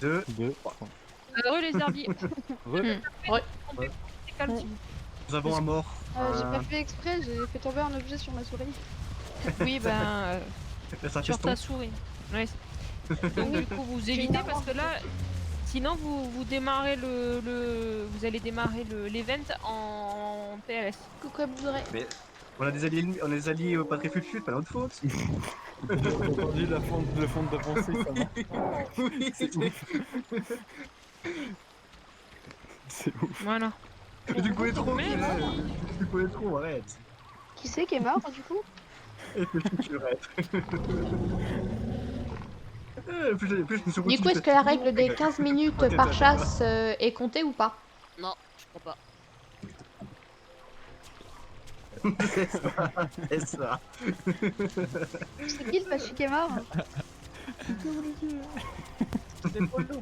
2, 3. Heureux les herbiers. Ouais. Nous avons un mort. J'ai pas fait exprès, j'ai fait tomber un objet sur ma souris. Oui, ben. Ça Sur feston. ta souris. Ouais. Donc du coup vous évitez parce que là, sinon vous démarrez vous allez démarrer l'event en PLS. Coucou Abdouré. Mais on a des alliés pas très fut pas notre faute. J'ai entendu le fond de ta pensée, ça va. Oui, C'est ouf. C'est ouf. Voilà. Mais tu connais trop, Mais tu connais trop, arrête. Qui c'est qui est mort du coup? Et puis tu arrêtes. Plus je me suis Du coup, est-ce que la règle des 15 minutes par chasse est comptée ou pas? Non, je crois pas. C'est ça. C'est qui le pachu qui est mort? C'est Polo.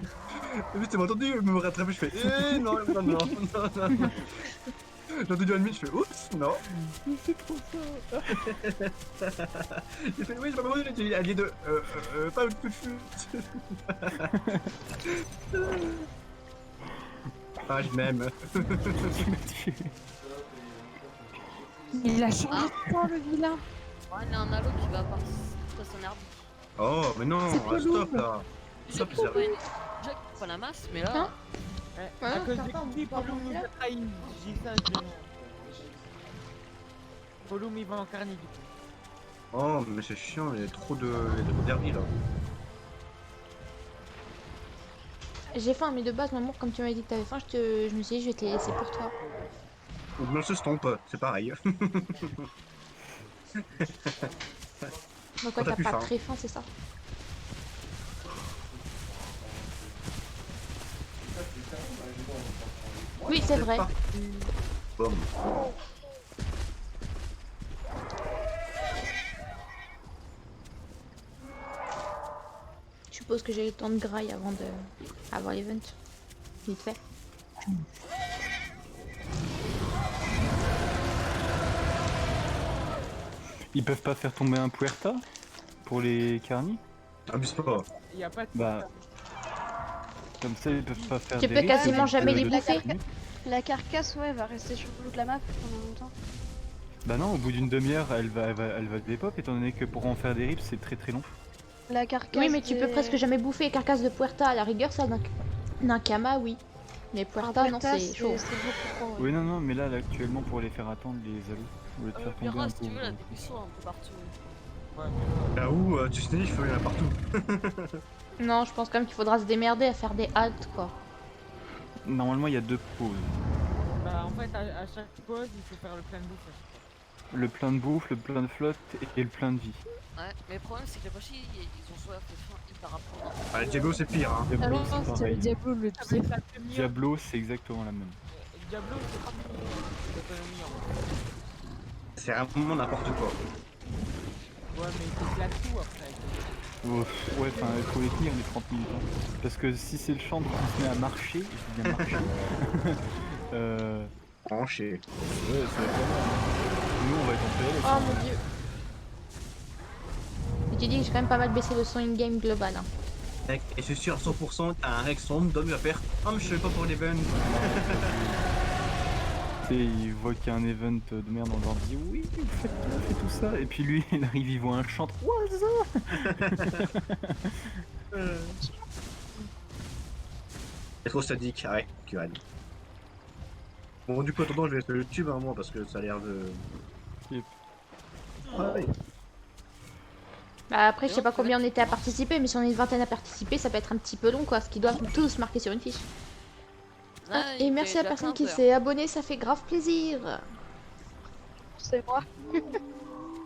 Mais tu m'as entendu me rattraper, je fais non. J'ai entendu un demi, je fais oups, non. C'est trop ça. Il fait oui, j'ai pas entendu, j'ai dit allié de pas de fut. Ah, je m'aime. Il a changé de temps, le vilain. Ouais, il y a un halo qui va partir son herbe. Oh, mais non, stop là. Je Stop, comprends pas la masse, mais là. À cause de qui Polo nous a trahi? J'ai ça, je l'ai. Polo il va en carni du coup. Oh, mais c'est chiant, il y a trop d'herbies là. J'ai faim, mais de base, maman, comme tu m'avais dit que t'avais faim, je me suis dit, je vais te les laisser pour toi. Ou bien se stompe, c'est pareil. Donc, quoi, T'as t'as plus pas faim. très faim, c'est ça? Oui, c'est vrai. Boum. Je suppose que j'ai le temps de graille avant avoir l'event. Vite fait. Ils peuvent pas faire tomber un puerta pour les carnis? Abuse pas. Il y a pas de. Bah. Comme ça, ils peuvent pas faire Tu des peux risques quasiment de- jamais de- les de- bouffer. La carcasse, ouais, va rester sur le bout de la map pendant longtemps. Bah non, au bout d'une demi-heure, elle va dépop, étant donné que pour en faire des rips, c'est très très long. La carcasse. Oui, mais tu peux presque jamais bouffer les carcasses de Puerta. À la rigueur, ça d'un Kama, oui. Mais Puerta, non, c'est chaud. Oui, non, mais là, actuellement, pour les faire attendre les allos, au lieu de faire tomber un si tu veux, pauvre- la démission un peu partout. Là où tu sniffes, il y en a partout. Non, je pense quand même qu'il faudra se démerder à faire des haltes, quoi. Normalement, il y a 2 pauses. Bah en fait à chaque pause il faut faire le plein de bouffe. Le plein de bouffe, le plein de flotte et le plein de vie. Ouais, mais le problème c'est que les Bashi ils ont soif de faim hyper rapidement. Ah, le Diablo c'est pire. Hein. Diablo, Ah non, c'est c'est le pareil. Diablo le pire. Diablo, c'est exactement la même. Diablo c'est pas d'autonomie en fait. C'est vraiment n'importe quoi. Ouais mais il t'éclate tout après. Ouais, enfin, il faut les tenir les 30 minutes. Hein. Parce que si c'est le chantre qui se met à marcher, je dis bien marcher. Marcher. Ouais, ça va être pas mal. Nous, on va être en PL. Oh mon dieu. Mais tu dis que j'ai quand même pas mal baissé le son in-game global. Hein. Mec, et c'est sûr à 100%, t'as un Rex random, il va faire « Ah mais je savais pas pour l'event !» Tu sais, il voit qu'il y a un event de merde, on leur dit oui, faites tout ça, et puis lui il arrive, il voit un chantre, C'est trop sadique, ouais, Kuan. Bon du coup attendant je vais sur YouTube hein, moi parce que ça a l'air de... Ouais. Bah après, je sais pas combien on était à participer, mais si on est une vingtaine à participer, ça peut être un petit peu long, quoi. Ce qui doit tous marquer sur une fiche. Ah, et merci à la personne qui s'est abonnée, ça fait grave plaisir. C'est moi.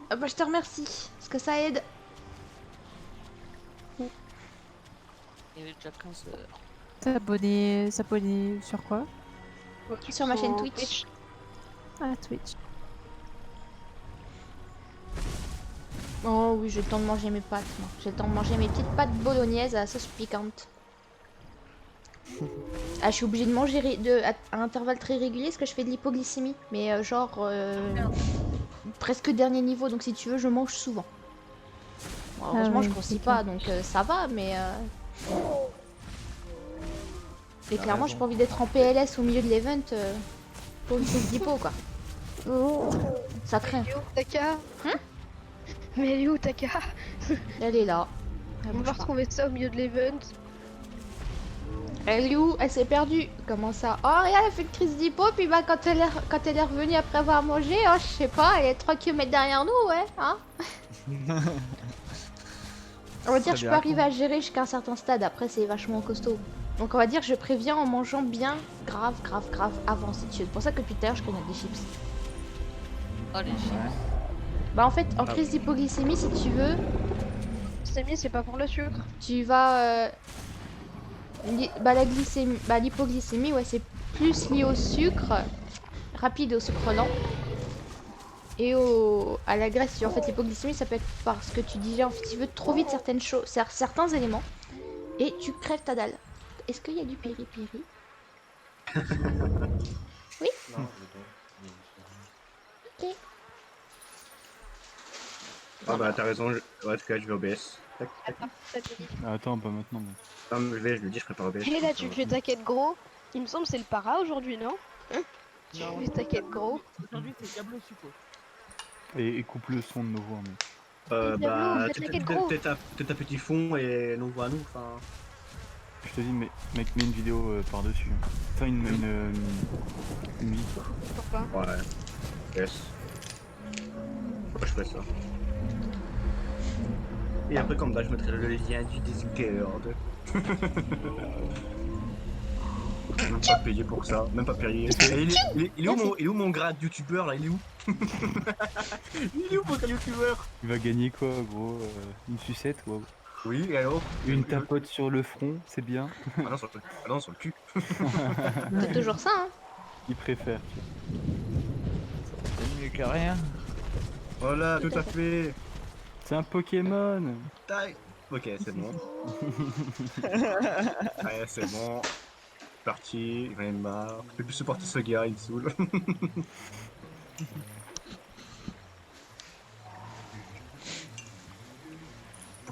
Ah bah je te remercie, parce que ça aide. Il y avait déjà 15 heures. S'abonner sur quoi? Sur ma chaîne Twitch. Ah Twitch. Oh oui, j'ai le temps de manger mes pâtes, moi. J'ai le temps de manger mes petites pâtes bolognaises à la sauce piquante. Ah, je suis obligée de manger à intervalles très réguliers parce que je fais de l'hypoglycémie. Mais presque dernier niveau, donc si tu veux, je mange souvent. Bon, heureusement, je grossis pas, donc ça va, mais... Et clairement, j'ai pas envie d'être en PLS au milieu de l'event pour une crise d'hypo, quoi. Ça craint. Taka. Mais elle est où Taka? Elle est là. On va retrouver ça au milieu de l'event. Elle est où? Elle s'est perdue. Comment ça? Oh regarde, elle fait une crise d'hypo, puis bah quand elle est revenue après avoir mangé, oh je sais pas, elle est 3 km derrière nous, ouais, hein. On va dire que je peux arriver à gérer jusqu'à un certain stade, après c'est vachement costaud. Donc on va dire que je préviens en mangeant bien grave avant si tu veux. C'est pour ça que depuis tout à l'heure je connais des chips. Oh les chips. Bah en fait, en crise d'hypoglycémie, si tu veux... C'est pas pour le sucre. Tu vas... la glycémie, l'hypoglycémie, ouais, c'est plus lié au sucre rapide et au sucre lent. Et à la graisse. En fait, l'hypoglycémie, ça peut être parce que tu digères, en fait, tu veux trop vite certaines choses, certains éléments, et tu crèves ta dalle. Est-ce qu'il y a du piri-piri? Oui. Ok. Ah bah t'as raison, ouais, en tout cas je vais OBS. Tac, tac. Attends, pas maintenant. Mais... Non mais je le dis, je ferai pas OBS. Et là, tu fais ta quête gros. Il me semble que c'est le para aujourd'hui, non? Tu fais ta quête gros. Aujourd'hui c'est Diablo Suco. Et coupe le son de nos voix, mais... Bah, peut-être un petit fond et nous voit à nous, enfin... Je te dis, mec, mets une vidéo par-dessus. Hein. Enfin, une vie. Pourquoi? Ouais. Yes. Pourquoi je ferais ça? Et après, comme ça, je mettrai le lien du Discord. Même pas payé pour ça, même pas payé. Il est où mon grade youtubeur là? Il est où? Il est où mon grade youtubeur? Il va gagner quoi, gros? Une sucette, wow. Oui, alors? Une tapote sur le front, c'est bien. Ah non, sur le cul. C'est toujours ça, hein. Il préfère. C'est mieux que rien. Voilà, tout à fait. C'est un Pokémon. Ok, c'est bon. Ouais, c'est bon. Parti, j'en ai marre. Je peux plus supporter ce gars, il me saoule.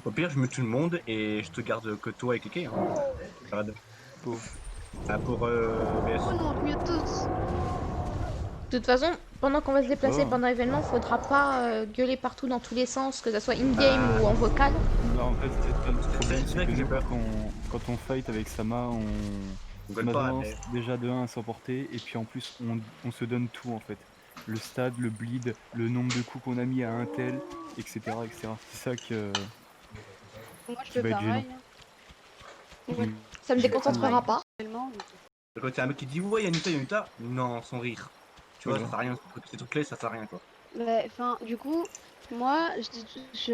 Au pire, je mets tout le monde et je te garde que toi et Kéké. Hein. Regarde. Pauvre. Ah, pour BS. Oh non, mieux tous. De toute façon, pendant qu'on va se déplacer Oh. pendant l'événement, faudra pas gueuler partout dans tous les sens, que ça soit in-game ou en vocal. Non, en fait, c'est pas le problème, c'est c'est vrai que que j'ai nous, peur. quand on fight avec Sama, on gueule pas, avance mais- déjà de 1 à s'emporter, et puis en plus, on se donne tout en fait. Le stade, le bleed, le nombre de coups qu'on a mis à un tel, etc. etc. C'est ça que. Moi, je qui fais va être pareil. gênant. Ouais. Ça me déconcentrera pas. Quand il y a un mec qui dit ouais, il y a Nita, non, sans rire. Tu vois, Ouais. ça sert à rien. Ces trucs-là, ça sert à rien quoi. Enfin, du coup, moi, je suis,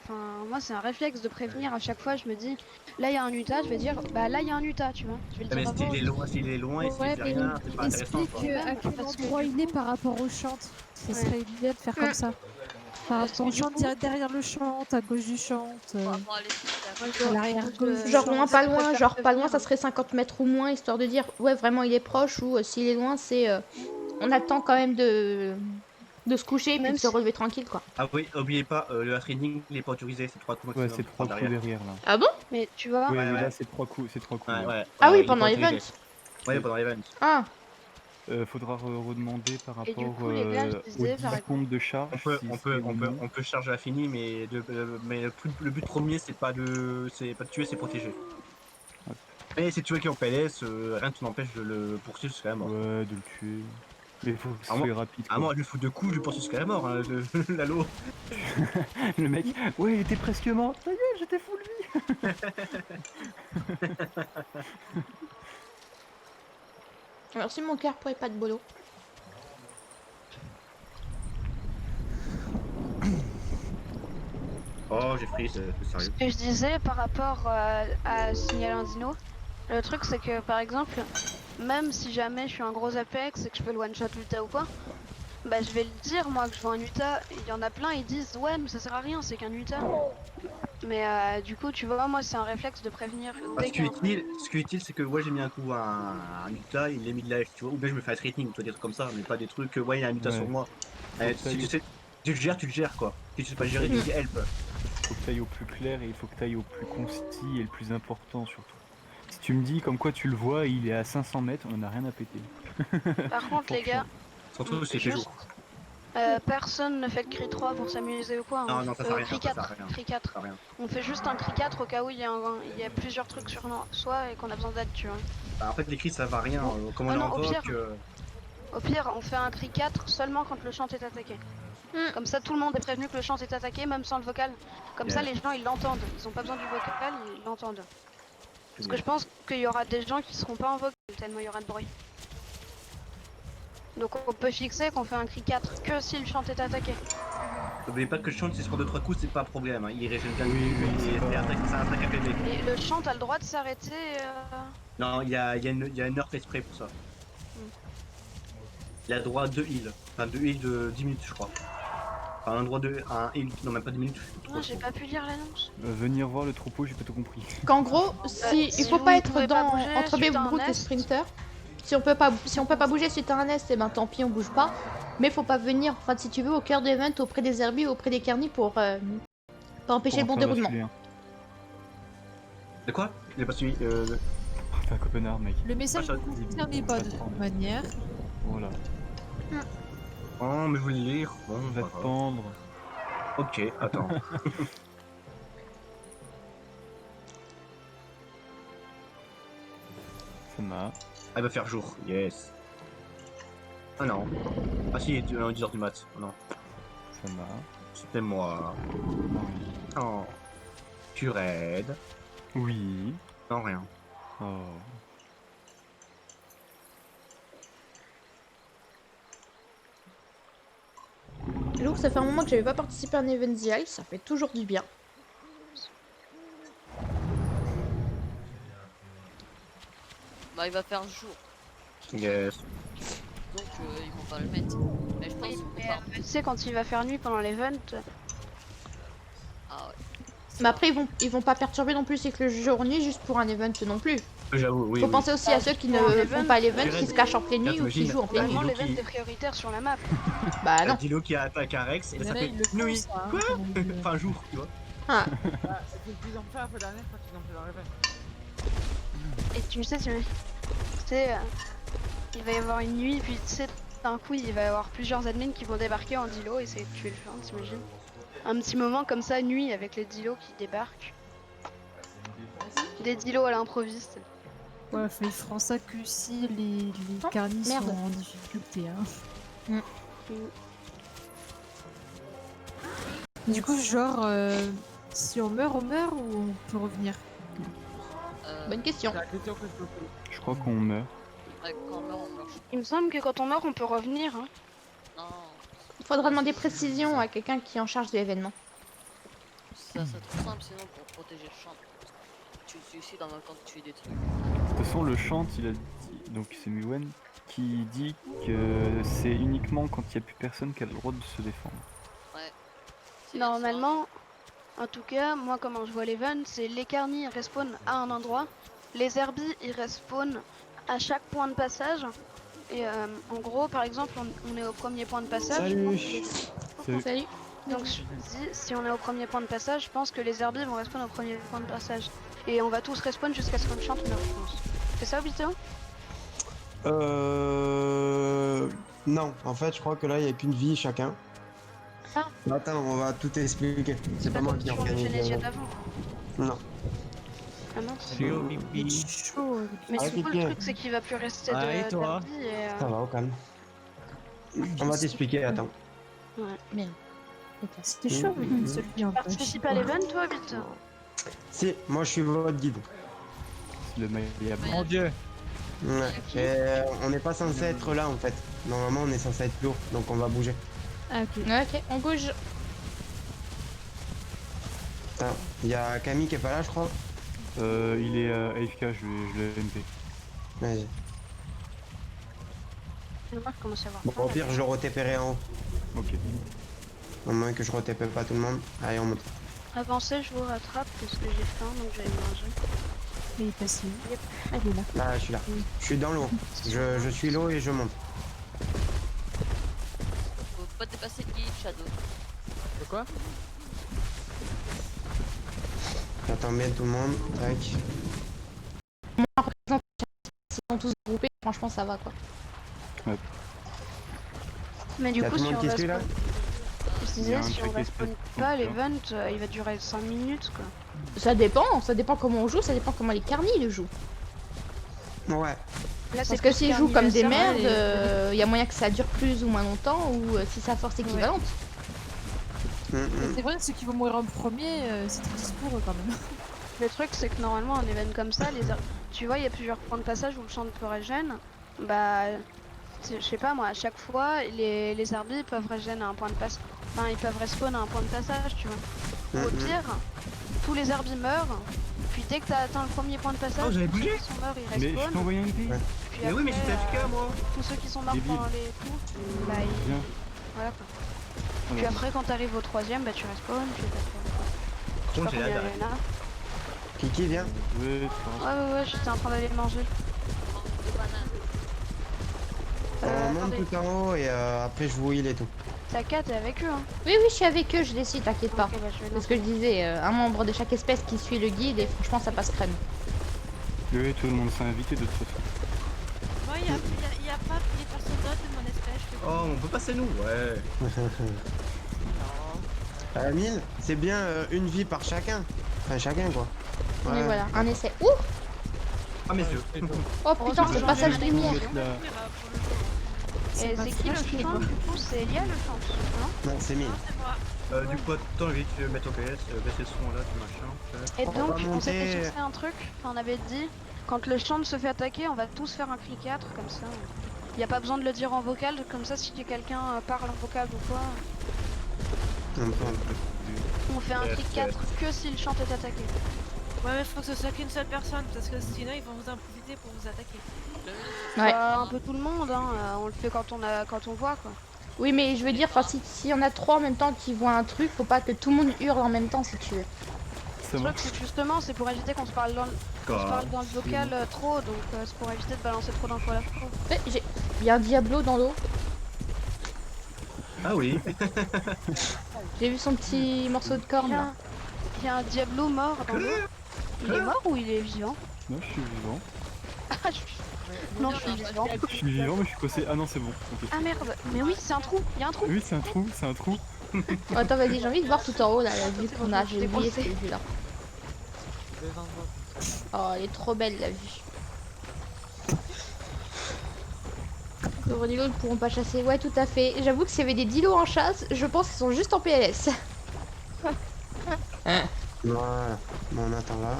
enfin, moi, c'est un réflexe de prévenir à chaque fois. Je me dis, là, il y a un Utah, je vais dire, bah là, il y a un Utah, tu vois. Je vais le Ah, mais dire s'il avant. est loin, s'il est loin et s'il Ouais, fait mais rien, c'est pas intéressant explique quoi. à quel Parce que endroit du il est par rapport au chant. Ce serait bien de faire comme ça. Par Parce rapport au que du chant, coup- derrière le chant, à gauche du chant, à l'arrière-gauche. Genre loin, pas loin, préfère genre pas loin, prévenir. ça serait 50 mètres ou moins, histoire de dire, ouais, vraiment il est proche, ou s'il est loin, c'est. On a le temps quand même de se coucher et puis de se relever tranquille, quoi. Ah oui, oubliez pas, le training il est pas autorisé, c'est 3 coups Ouais, maximum. c'est 3 coups derrière là. Ah bon? Mais tu vois. Oui, Ouais, oui, ouais. là c'est 3 coups, c'est 3 coups. Ouais, ouais. Ah oui, il est pendant pas l'event. autorisé. Ouais, pendant l'event. Ah. Faudra redemander par Et du rapport coup, les gars, je aux disais, par 10 pompes de charge. On peut charger à fini, mais le but premier c'est pas de tuer, c'est protéger. Mais si tu veux qu'il en PLS, rien ne t'empêche de le poursuivre jusqu'à la mort. Ouais, de le tuer. Mais faut que ce Ah, soit moi- rapide. Ah, Quoi. moi je lui fous 2 coups, je lui poursuis jusqu'à la mort, hein, Lalo. Le mec, ouais, il était presque mort. Ça y est, j'étais full vie. Merci mon cœur pour les pattes bolo. Oh, j'ai pris, c'est Ce sérieux. que je disais par rapport à signaler un dino, le truc c'est que par exemple, même si jamais je suis un gros Apex et que je fais le one shot Utah ou quoi, bah je vais le dire moi que je vois un Utah, il y en a plein ils disent ouais mais ça sert à rien c'est qu'un Utah. Mais du coup tu vois moi c'est un réflexe de prévenir Ah, dès ce qui qu'il est y a un truc. utile, c'est que ouais, j'ai mis un coup à un Utah, il est mis de live, tu vois, ou bien je me fais un rating, tu vois, des trucs comme ça, mais pas des trucs, ouais, il y a un Utah Ouais. sur moi. Faut que Si tu le gères quoi. Si tu sais pas gérer, tu dis help. Faut que tu ailles au plus clair et il faut que tu ailles au plus concis et le plus important surtout. Si tu me dis comme quoi tu le vois, il est à 500 mètres, on n'a rien à péter. Par contre les gars, Surtout si c'est juste, jour. personne ne fait de cri 3 pour s'amuser ou quoi. Non, non, ça sert à rien, Cri ça sert à 4, rien. cri 4. Ça sert à rien. On fait juste un cri 4 au cas où il y a plusieurs trucs sur soi et qu'on a besoin d'aide tu vois. Bah, en fait, les cris ça va rien, comme on Ah non, au invoque. pire. Au pire, on fait un cri 4 seulement quand le chant est attaqué. Comme ça, tout le monde est prévenu que le chant est attaqué, même sans le vocal. Comme ça, les gens ils l'entendent. Ils ont pas besoin du vocal, ils l'entendent. Parce que je pense qu'il y aura des gens qui seront pas en vocal tellement il y aura de bruit. Donc on peut fixer qu'on fait un cri 4 que si le chant est attaqué. N'oubliez pas que le chant, si c'est sur 2-3 coups, c'est pas un problème. Hein. Il régène bien c'est un attaque APB. Et le chant a le droit de s'arrêter. Non, il y a une heure exprès pour ça. Il a le droit à 2 heals. Enfin, 2 heals de 10 minutes, je crois. Enfin, un droit de. Un heal. Non, même pas 10 minutes. Non, j'ai pas pu lire l'annonce. Venir voir le troupeau, j'ai pas tout compris. Qu'en gros, si il faut vous pas ne être pouvez pas dans bouger entre suite à un Brute et nest. Sprinter. Si on peut pas bouger suite à un nest, et ben tant pis, on bouge pas. Mais faut pas venir, enfin si tu veux, au cœur d'event, auprès des herbiers, auprès des carnis pour empêcher le bon déroulement. De quoi? Il est pas suivi. T'es un connard, mec. Le message ne vous concerne pas de toute manière. Voilà. Oh, mais vous voulez lire? Bon, Va te pendre. Ok, attends. Ça m'a. Ah, il va faire jour, yes. Ah non. Ah si, il est 10h du mat. Oh, non. Ça m'a. C'était moi. Oh. Tu raides. Oui. Non, rien. Oh. Lourd, ça fait un moment que j'avais pas participé à un event The Ice, ça fait toujours du bien. Bah, il va faire jour. Yes. Donc, ils vont pas le mettre. Mais je pense Oui, qu'on mais part. tu sais, quand il va faire nuit pendant l'event, Ah ouais. Mais après, ils vont pas perturber non plus c'est que le jour-nuit juste pour un event non plus. J'avoue, oui. Faut oui. penser aussi à ceux qui ne font pas l'event, qui se cachent en pleine nuit ou qui jouent en pleine nuit. normalement l'event est prioritaire sur la map. Bah non. Dilo qui attaque un Rex, et là, ça fait nuit. Quoi? Enfin, jour, tu vois. Ah. C'était ce qu'ils ont fait un peu dernière quand ils ont fait leur event. Et tu sais, sais, il va y avoir une nuit, puis tu sais, d'un coup, il va y avoir plusieurs admins qui vont débarquer en dilo et essayer de tuer le fan, t'imagines? Un petit moment comme ça, nuit, avec les dilos qui débarquent. Des dilos à l'improviste. Ouais, ils feront ça que si les carnis merde. sont en difficulté. Hein. Du coup, genre, si on meurt ou on peut revenir? Bonne question. Je crois qu'on meurt. Ouais, quand on meurt, on meurt. Il me semble que quand on meurt, on peut revenir. Hein. Non, Il faudra demander précision à quelqu'un qui est en charge de l'événement. ça c'est trop simple sinon pour protéger le champ. Tu te suicides en même temps que tu détruis. De toute façon, le chant, il a dit, donc c'est Muwen, qui dit que c'est uniquement quand il n'y a plus personne qui a le droit de se défendre. Ouais. Normalement, en tout cas, moi comment je vois l'event, c'est les carnis respawn à un endroit, les herbies ils respawn à chaque point de passage. Et en gros, par exemple, on est au premier point de passage. Salut. Salut. Donc si on est au premier point de passage, je pense que les herbies vont respawn au premier point de passage. Et on va tous respawn jusqu'à ce qu'on chante meurt, je pense. C'est ça, Obito? Non, en fait, je crois que là, il n'y a qu'une vie chacun. Ah. Attends, on va tout expliquer. C'est pas moi qui organise. Non. Ah mince. Salut, au pipi. Mais Ah, du coup, pipi. le truc, c'est qu'il va plus rester Ah, et de toi d'herbies et, Ça va, au calme. On va t'expliquer, attends. Ouais. Merde. C'était chaud, celui en Participe à l'event, toi, Obito? Si, moi je suis votre guide. Le meilleur. Mon dieu. Ouais. Et on n'est pas censé être là en fait. Normalement, on est censé être lourd, donc on va bouger. Ah, ok. Ok, on bouge. Attends, il y a Camille qui est pas là, je crois. Il est AFK, je l'ai MP. Vas-y. Je vais voir comment ça va. Bon, au pire, je le retépérai en haut. Ok. Au moins que je retépé pas tout le monde. Allez, on monte. Avancez, je vous rattrape parce que j'ai faim, donc j'allais manger. Mais il est passé. Ah, il est là. Là, je suis là. Je suis dans l'eau. Je suis l'eau et je monte. Faut pas dépasser le guide, Shadow. De quoi? J'attends bien tout le monde. Tac. Moi, par exemple, si on tous groupés, franchement, ça va quoi. Ouais. Mais du Y'a coup, tout le si monde on qui suit là? respawn... Je Il y a disais, un si on truc respawn espèce pas, de l'event, il va durer 5 minutes, quoi. Ça dépend comment on joue, ça dépend comment les carnis le jouent. Ouais. Là, Parce c'est que plus s'ils jouent comme des anniversaire, merdes, il y a moyen que ça dure plus ou moins longtemps, ou si sa force équivalente. Mais c'est vrai, ceux qui vont mourir en premier, c'est triste pour eux quand même. Le truc, c'est que normalement, un event comme ça, tu vois, il y a plusieurs points de passage où le champ peut régène. Bah, je sais pas moi, à chaque fois, les herbies peuvent régène à un point de passage. Enfin, ils peuvent respawn à un point de passage, tu vois. Ou au pire, tous les herbies meurent. Puis dès que t'as atteint le premier point de passage, Oh, j'avais tous ceux bougé. qui sont morts, ils Mais je respawnent. t'ai envoyé un MP. Puis Mais oui, mais après, j'étais AFK, moi. tous ceux qui sont morts Débile. pendant les coups, bah ils... Viens. Voilà quoi. Puis Alors. après, quand t'arrives au troisième, bah tu respawns, puis Par contre, j'ai la dalle. là. Kiki, viens. Ouais, Ouais, j'étais en train d'aller manger. On monte attendez. tout en haut et après je vous heal et tout. Ta cat est avec eux, hein. Oui, je suis avec eux, je les suis, t'inquiète pas. Ok, bah, je vais C'est ce que je disais, un membre de chaque espèce qui suit le guide, et franchement, ça passe crème. Oui, tout le monde s'est invité de toute façon. Moi, il y a pas les personnes d'autres de mon espèce. Je fais Oh, on peut passer nous, ouais. 1000, c'est bien une vie par chacun. Enfin, chacun quoi. Mais Ouais. voilà, un essai. Ouh Ah, mes yeux. Oh putain, c'est le passage de lumière. Et c'est qui le chant du coup? C'est Elia le chant, Non, c'est 1000. Du coup, attends, je vais te mettre au PS, baisser le son là, tout machin. Et On donc, va on s'était monter. fixé un truc, on avait dit, quand le chant se fait attaquer, on va tous faire un clic 4, comme ça. Y a pas besoin de le dire en vocal, comme ça si quelqu'un parle en vocal ou quoi, on fait un clic 4 que si le chant est attaqué. Ouais, mais faut que ce soit qu'une seule personne, parce que sinon ils vont vous en profiter pour vous attaquer. Ouais. Bah, un peu tout le monde, hein, on le fait quand on voit quoi. Oui, mais je veux dire, si y en a trois en même temps qui voient un truc, faut pas que tout le monde hurle en même temps si tu veux. Le truc c'est que justement c'est pour éviter qu'on se parle dans le vocal trop, donc c'est pour éviter de balancer trop d'infos à la fois. Il y a un Diablo dans l'eau. Ah oui. J'ai vu son petit morceau de corne là. Il y a un Diablo mort dans l'eau. Il est mort ou il est vivant? Non, je suis vivant. Ah, je Non, je suis vivant. Je suis vivant, mais je suis coincé. Ah non, c'est bon. Ok. Ah merde, mais oui, c'est un trou, il y a un trou. Oui, c'est un trou, c'est un trou. Attends, vas-y, j'ai envie de voir tout en haut là, la vue qu'on a. J'ai oublié cette vue là. Oh, elle est trop belle la vue. Les gros dilos ne pourront pas chasser. Ouais, tout à fait. J'avoue que s'il y avait des dilos en chasse, je pense qu'ils sont juste en PLS. Voilà, bon, on attend là.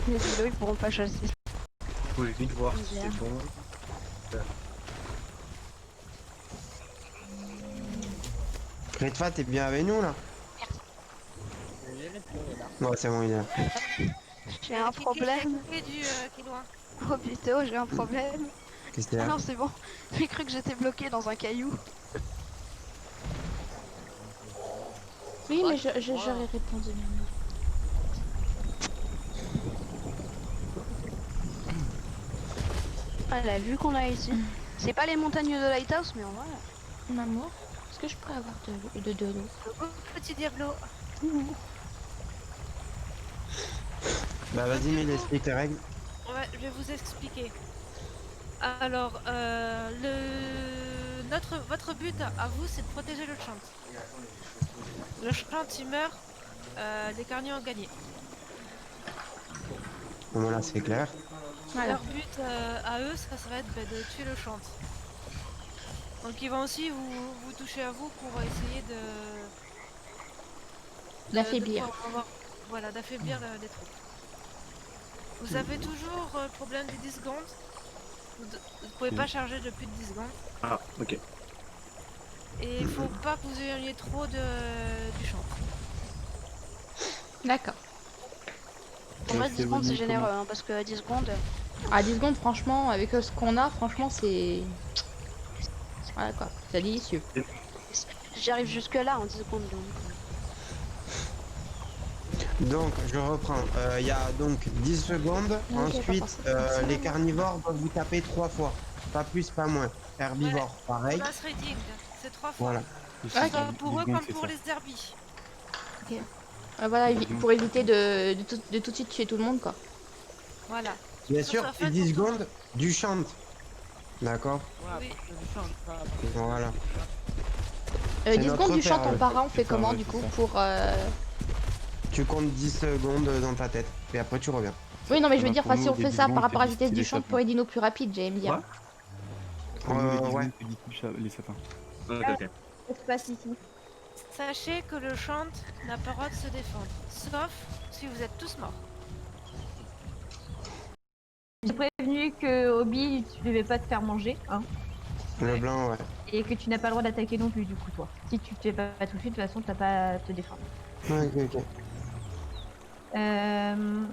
Les dilos, ils pourront pas chasser. Faut vite voir si Bien. c'est bon. Redfa, t'es bien avec nous là? Ouais, c'est bon, il est là. J'ai un problème. Oh putain, j'ai un problème. Qu'est-ce qu'il y Ah a? non, c'est bon. J'ai cru que j'étais bloqué dans un caillou. Oui, mais j'aurais répondu. Ah, la vue qu'on a ici. C'est pas les montagnes de Lighthouse, mais en vrai. Maman, est-ce que je pourrais avoir de l'eau? Petit Diablo. Bah vas-y, mais explique les règles. Ouais, je vais vous expliquer. Alors, votre but à vous, c'est de protéger le champ. Le champ, il meurt, les carniers ont gagné. Bon, là, c'est clair. Leur but à eux, ça va être de tuer le champ. Donc ils vont aussi vous toucher à vous pour essayer D'affaiblir. Voilà, d'affaiblir les troupes. Vous avez toujours problème des 10 secondes. Vous pouvez pas charger de plus de 10 secondes. Ah, ok. Et il faut pas que vous éloigniez trop du champ. D'accord. En vrai, 10 secondes, c'est généreux, hein, parce que 10 secondes. À 10 secondes, franchement, avec ce qu'on a, franchement, c'est. Voilà quoi, c'est délicieux. J'arrive jusque là en 10 secondes. Donc, je reprends. Il y a donc 10 secondes. Ensuite, les carnivores doivent vous taper 3 fois. Pas plus, pas moins. Herbivores, pareil. Mass raiding, c'est 3 fois. Voilà. Pour eux comme pour les herbies. Ok. Voilà, pour éviter de tout de suite tuer tout le monde quoi. Voilà. Bien sûr, c'est 10 secondes du chant. D'accord? Oui. Voilà. 10 secondes du chant en para, on fait comment du coup pour. Tu comptes 10 secondes dans ta tête. Et après, tu reviens. Oui, non, mais je veux dire, si on fait ça par rapport à la vitesse du chant pour les dinos plus rapides, j'allais me dire. Ouais. Les sapins. Ok. Ça se passe ici. Sachez que le chant n'a pas le droit de se défendre. Sauf si vous êtes tous morts. J'ai prévenu que Obi, tu devais pas te faire manger, hein. Le blanc, ouais. Et que tu n'as pas le droit d'attaquer non plus, du coup, toi. Si tu te fais pas tout de suite, de toute façon, t'as pas à te défendre. Ouais, ok.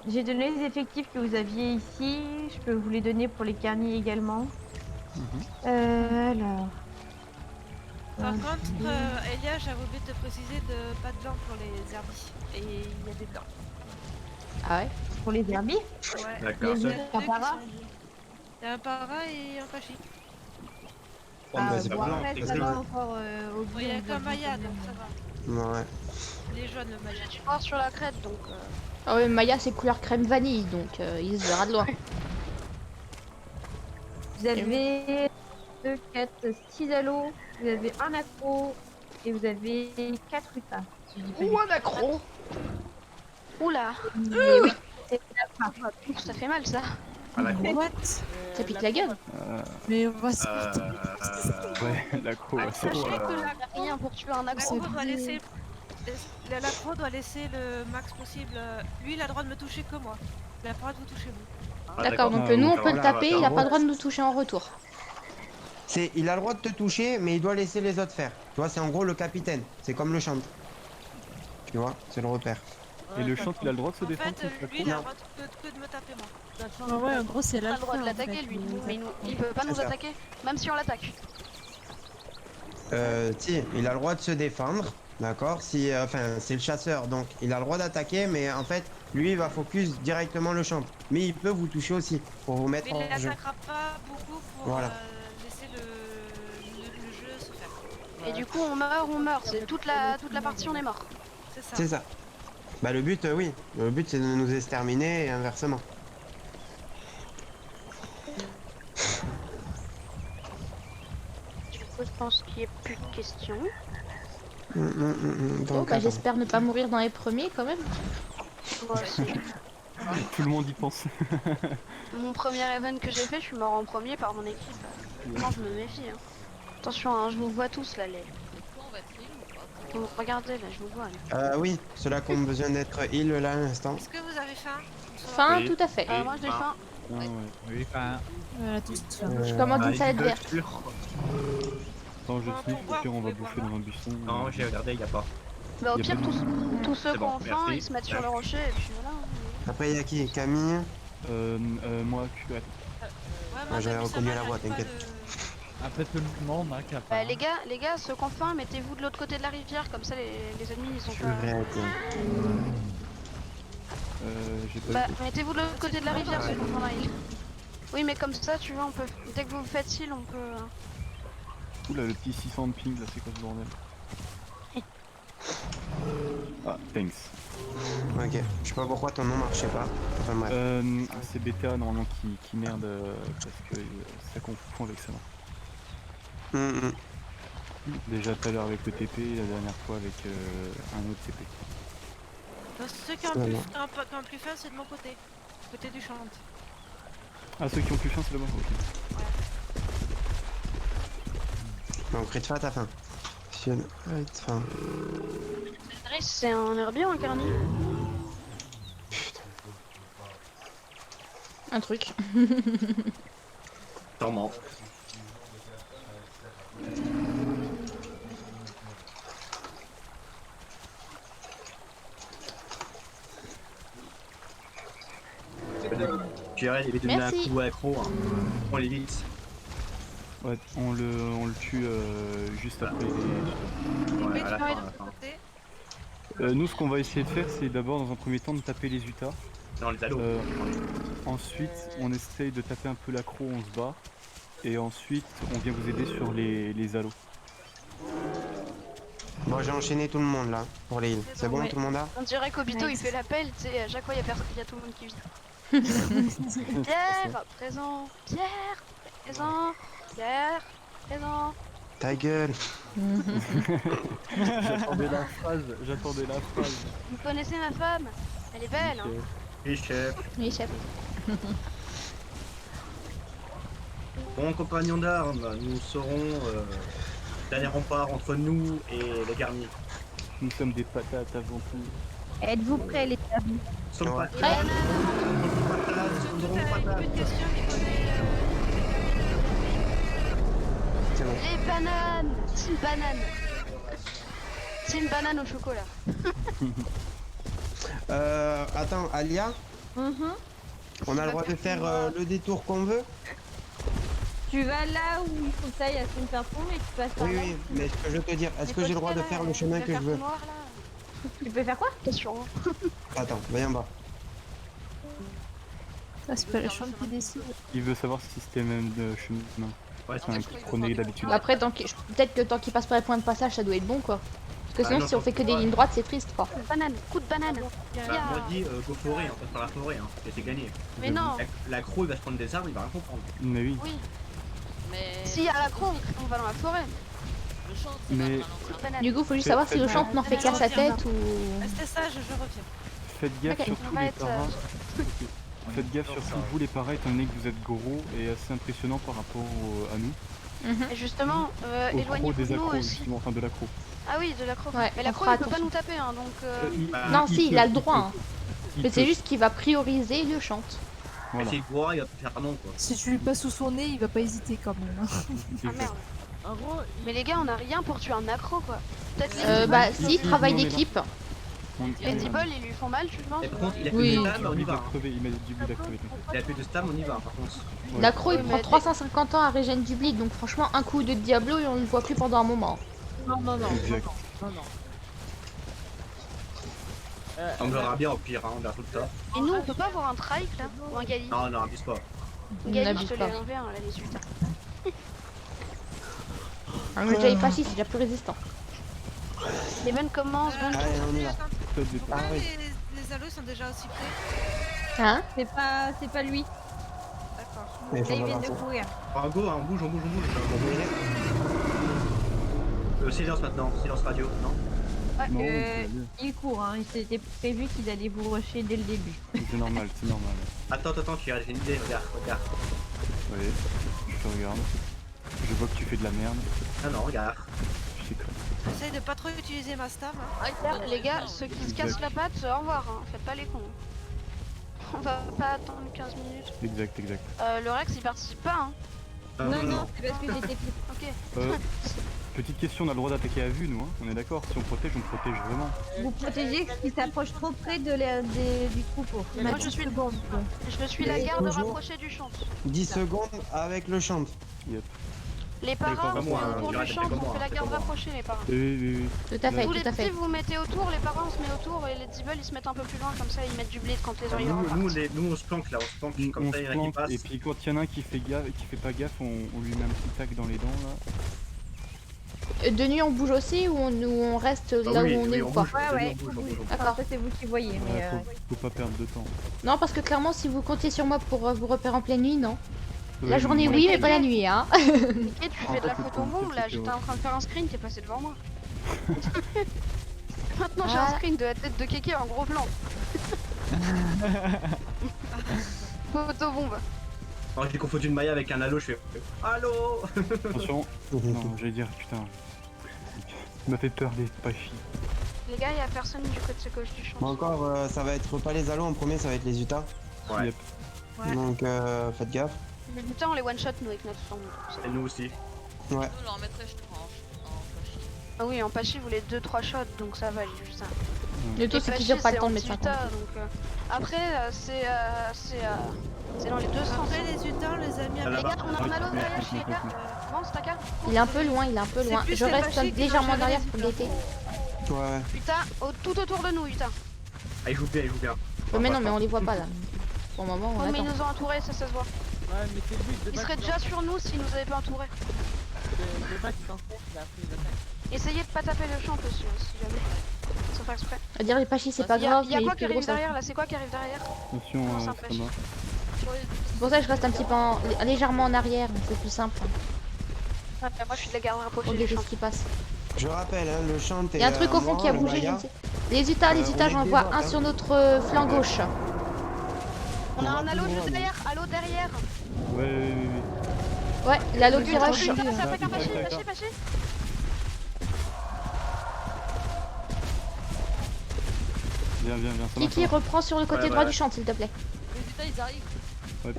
J'ai donné les effectifs que vous aviez ici. Je peux vous les donner pour les carniers également. Alors. Par contre, Elia, j'avais oublié de te préciser de pas de blanc pour les herbies. Et il y a des blancs. Ah ouais? Pour les herbies? Ouais. D'accord. Il y a Un deux para? qui sont- Il y a un para et un fachi. Oh, bah, c'est pas blanc. Après, ça va encore au Il y a qu'un Maya, donc ça va. Ouais. Les jaunes, le Maya. Tu pars sur la crête, donc. Ah ouais, Maya c'est couleur crème vanille, donc il se verra de loin. Vous avez 2, 4, 6 halos, vous avez un accro et vous avez 4 UTA. Si je dis pas Ou un accro. Oula. Mais oui, c'est Ça fait mal ça. À la con. What? Ça pique la gueule. Mais on va se Ouais, l'accro, ouais, c'est Sachez bon. que là, y a rien pour tuer un accro. L'accro doit laisser... L'accro doit laisser le max possible. Lui, il a le droit de me toucher que moi. Il a pas le droit de vous toucher vous. D'accord, donc nous on peut le taper, il a pas le droit de nous toucher en retour. Il a le droit de te toucher, mais il doit laisser les autres faire. Tu vois, c'est en gros le capitaine. C'est comme le chant. Tu vois, c'est le repère. Et le chant, il a le droit de se En défendre fait, contre lui, il a le l'accro? droit que de me taper moi. Ah ouais, en gros, c'est Il a là. le droit de l'attaquer lui, mais il peut pas C'est nous ça. attaquer, même si on l'attaque. Si, il a le droit de se défendre. D'accord? Si, enfin, c'est le chasseur, donc il a le droit d'attaquer, mais en fait, lui, il va focus directement le champ. Mais il peut vous toucher aussi, pour vous mettre Mais il en jeu. n'attaquera pas beaucoup pour Voilà. laisser le jeu se faire. Et du coup, on meurt, c'est toute la partie, on est mort. C'est ça. C'est ça. Bah le but, oui. Le but c'est de nous exterminer et inversement. Du coup, je pense qu'il n'y a plus de questions. Bon, Donc, bah, attends. j'espère ne pas mourir dans les premiers quand même. Moi aussi. Tout le monde y pense. Mon premier event que j'ai fait, je suis mort en premier par mon équipe. Non, je me méfie. Hein. Attention, hein, je vous vois tous là. Donc, regardez, là, je vous vois. Là. Oui, ceux-là qui ont besoin d'être heal là à l'instant. Est-ce que vous avez faim? Faim, Oui. tout à fait. Moi, j'ai faim. Ah, ouais. Oui, enfin. Voilà, tout de suite. Je commande une salade verte. Attends, je sniffe, au pire on va bouffer dans un buisson. Non, j'ai regardé, il a pas. Bah, au Y a pire, pas de- tous ceux C'est qui bon, ont faim, merci. ils se mettent sur le rocher et puis voilà. Après, il y a qui? Camille? Moi, QL. Ah, j'avais reconnu la voix, t'inquiète. Après tout le monde, hein, qui a Bah, les gars, ceux qui ont faim, mettez-vous de l'autre côté de la rivière, comme ça les ennemis ils sont pas. J'ai pas Bah, vu. mettez-vous de l'autre côté de la rivière, ceux qui ont faim là. Oui, mais comme ça, tu vois, on peut. Dès que vous faites heal, on peut. Oula, le petit 600 de ping là, c'est quoi ce bordel? Ah, thanks. Ok, je sais pas pourquoi ton nom marchait pas. Enfin bref. C'est BTA normalement qui merde parce que ça confond avec ça. Déjà tout à l'heure avec le TP, la dernière fois avec un autre TP. Donc, ceux qui ont plus faim, c'est de mon côté. Côté du champ. Ah, ceux qui ont plus faim, c'est là-bas. Ok. Donc, Ritfa, t'as faim. Ritfa. C'est un herbier ou un carni? Un truc. Sûrement. J'irai les donner un Merci. coup accro. Hein. On les vite. Ouais, on le tue juste après les... Ouais, à la fin, à la fin. nous, ce qu'on va essayer de faire, c'est d'abord, dans un premier temps, de taper les Utah. Non, les alos. Ensuite, on essaye de taper un peu l'accro, on se bat. Et ensuite, on vient vous aider sur les alos. Bon, j'ai enchaîné tout le monde là pour les heals. C'est bon, Ouais. tout le monde a? On dirait qu'Obito il fait l'appel, tu sais, à chaque fois il y a tout le monde qui vient. Pierre, présent. Pierre, présent. Pierre, présent. Ta gueule. J'attendais la phrase. Vous connaissez ma femme? Elle est belle, hein. Oui, chef. Oui, chef. Bon, compagnons d'armes, nous serons dernier rempart entre nous et les garnis. Nous sommes des patates avant tout. Êtes-vous prêts, les amis? Nous sommes pas Prêt. Les bananes. Team banane. Team banane au chocolat. Attends, Alia, on a le droit de faire le détour qu'on veut? Tu vas là où il faut que ça aille à son carton et tu passes par Oui, là. oui, mais ce que je veux te dire, est-ce que j'ai le droit de faire le chemin que je veux? Tu peux faire quoi? Question. Attends, viens en bas. Ça, c'est pas la chambre qui décide. Il veut savoir si c'était même de chemin. Ouais, c'est un qui prenait d'habitude. Après, peut-être que tant qu'il passe par les points de passage, ça doit être bon quoi. Parce que Ah sinon, non, si on fait que des lignes droites, c'est triste quoi. Banane, coup de banane. Bah, moi je dis go forêt, on passe par la forêt, hein, et c'est gagné. Mais non. L'accro il va se prendre des arbres, il va rien comprendre. Mais oui. Oui. Mais. Si à la cron, on va dans la forêt. Le champ, Mais Du coup, faut juste savoir si le champ n'en fait qu'à sa tête ou. Restez sage, je reviens. faites gaffe Ok, surtout on va les être, paras. Faites gaffe surtout vous les paras étant donné que vous êtes gros et assez impressionnant par rapport à nous. Et justement, Au éloignez-vous gros de des nous accros aussi. justement, enfin de l'accro. Ah oui, de l'accro. Ouais, Mais on l'accro fera il peut pas attention. nous taper, hein, donc. Non, si, il a le droit. Hein. Il Mais c'est peut. juste qu'il va prioriser le chante. Voilà. C'est quoi, il va faire non quoi. Si tu lui passes sous son nez, il va pas hésiter quand même. hein. Ah merde. En gros, mais les gars, on a rien pour tuer un accro quoi. Peut-être les Bah, Deebles, si, travail d'équipe. Les Deebles, ils lui font mal, tu penses? Et par contre, il a Oui. plus de stam, on y Il va. a crevé, il met du but à crever. Il a plus de stam, on y va par contre. Ouais. L'accro, il Oui, prend mais 350 ans à régène du bleed, donc franchement, un coup de Diablo et on le voit plus pendant un moment. Non, non, non. Exact. Non, non. On verra bien au pire, hein, on verra tout le temps. Et nous, on peut pas avoir un trike là? Ou un Gali? Non, non, abuse pas. Gali, je n'abuse te pas. l'ai enlevé, hein, là, les ultas. Un Jai Pachi, c'est déjà plus résistant. L'event commence, bonne Allez, on y va. Pourquoi Ah oui. les allos sont déjà aussi prêts? Hein? C'est pas lui. D'accord. Mais Là, faut il pas vient de voir ça. courir. Ah, go, hein, on bouge. Silence maintenant, silence radio, non? Ouais, Non, c'est bien. il court, hein. Il s'était prévu qu'il allait vous rusher dès le début. C'est normal, c'est normal. Attends, tu j'ai une idée, regarde. Oui, je te regarde. Je vois que tu fais de la merde. Ah non, regarde. Je sais quoi. J'essaye de pas trop utiliser ma stab. Hein. Les gars, ceux qui se cassent la patte, au revoir, hein. Faites pas les cons. On va pas attendre 15 minutes. Exact. Le Rex il participe pas, hein. Non, c'est parce que j'étais pire. Ok. Petite question, on a le droit d'attaquer à vue, nous, hein. On est d'accord? Si on protège vraiment. Vous protégez ce qui s'approche trop près du troupeau. Moi je suis la Et garde toujours rapprochée du champ. 10 secondes avec le champ. Yep. Les parrains, pas c'est moi, hein, autour je du reste champ, avec on moi, fait la c'est garde pas moi. rapprochée, les parrains. Oui. Tout à fait, Tous les tout à petits, fait. vous mettez autour, les parrains on se met autour, et les Dibbles ils se mettent un peu plus loin, comme ça ils mettent du blé quand les oreilles repartent. Nous on se planque là, comme On ça se il y en a qui plante, passent. et puis quand il y en a un qui fait pas gaffe, on lui met un petit tac dans les dents là. De nuit, on bouge aussi ou on reste là où on est ou pas? Ouais. D'accord. Ça, c'est vous qui voyez. Mais Ouais, faut pas perdre de temps. Non, parce que clairement, si vous comptiez sur moi pour vous repérer en pleine nuit, non. La Ouais, journée, moi, oui, je- mais pas la nuit, hein. Et tu fais de la fait, photo bombe là, c'est j'étais en train de faire un screen, t'es passé devant moi. Maintenant j'ai Ah. un screen de la tête de Kéké en gros plan. Photo bombe. Alors j'ai confondu une Maya avec un halo, je fais Allô. Attention. Non, j'allais dire, putain. Il m'a fait peur des pachis. Les gars, y'a personne du côté gauche du champ. Bon, encore, ça va être pas les allos en premier, ça va être les Utah. Ouais. Yep. Ouais. Donc faites gaffe. Mais du temps on les one shot nous avec notre forme. Et nous aussi. Ouais. Je leur mettrais, je tranche. Ah oui, en Pachi vous les 2-3 shots donc ça va, il est juste ça. Le tout, c'est qu'ils ont pas le temps de mettre 50. Après, c'est dans les deux sens. Après les Utahs, les amis. Les gars, on a un halo derrière chez les gars. Bon, Staka. Il est un peu loin, plus Je les reste Pachis qui légèrement vont gérer derrière les pour Utahs. l'été. Ouais. Utah, tout autour de nous, Utah. Ah, il joue bien. Mais non, mais on les voit pas là. Pour le moment, on Oh, mais ils attend. nous ont entourés, ça se voit. Ouais, mais c'est le but de Ils seraient déjà sur nous s'ils nous avaient pas entourés. de battre dans il a pris les attaques. Essayez de pas taper le champ aussi, hein, si jamais. Sans faire exprès. À dire les pachis, c'est pas Y a grave, mais quoi les qui plus gros, arrive ça. derrière là? C'est quoi qui arrive derrière? Attention, Non, c'est un ça Pachi. marche. C'est pour ça que je reste un petit peu légèrement en arrière, c'est plus simple. Ouais, moi je suis de la garde rapprochée Pour du guetter champ. ce qui passe. Je rappelle, hein, le chant est. Il y a un truc au fond qui a le bougé, je Maya. ne sais. Les Utahs, on j'en est vois des un votes, sur hein. notre flanc gauche. On a un halo juste derrière, halo derrière. Ouais. Ouais, l'halo qui rush. Ça attaque un Pachi, Pachi. Viens, ça marche. Kiki, reprend sur le côté Ouais, droit ouais. du champ, s'il te plaît. Les Utahs, ils arrivent. Ouais.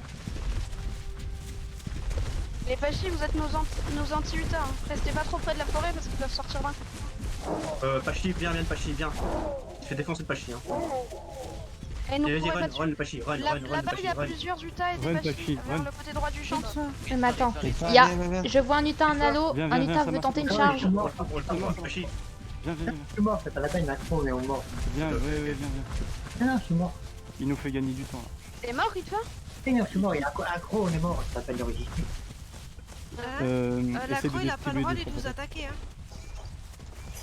Les Pachi, vous êtes nos anti-Utah. Hein. Restez pas trop près de la forêt parce qu'ils peuvent sortir d'un. Pachi, viens, Pachi, viens. Tu fais défoncer le Pachi, hein. Et nous Vas-y, pourrez pas run, dessus. le Pachi, run, Là-bas, il y a run. plusieurs Utah et des Run, Pachi Pachi, vers run. le côté droit du champ. Mais attends, Viens, il y a... viens. je vois un Utah, un halo. Viens, Un viens, Utah ça veut marche. tenter une Ouais, charge. je suis Pachi. Viens. Je suis mort, c'est pas la peine, Macron, on est mort. Viens. Non, je suis mort. Il nous fait gagner du temps là. T'es mort, Utah? Non, je suis mort, il y a un croc, on est mort, ça s'appelle l'origine. L'agro il a pas le droit de nous attaquer. Hein.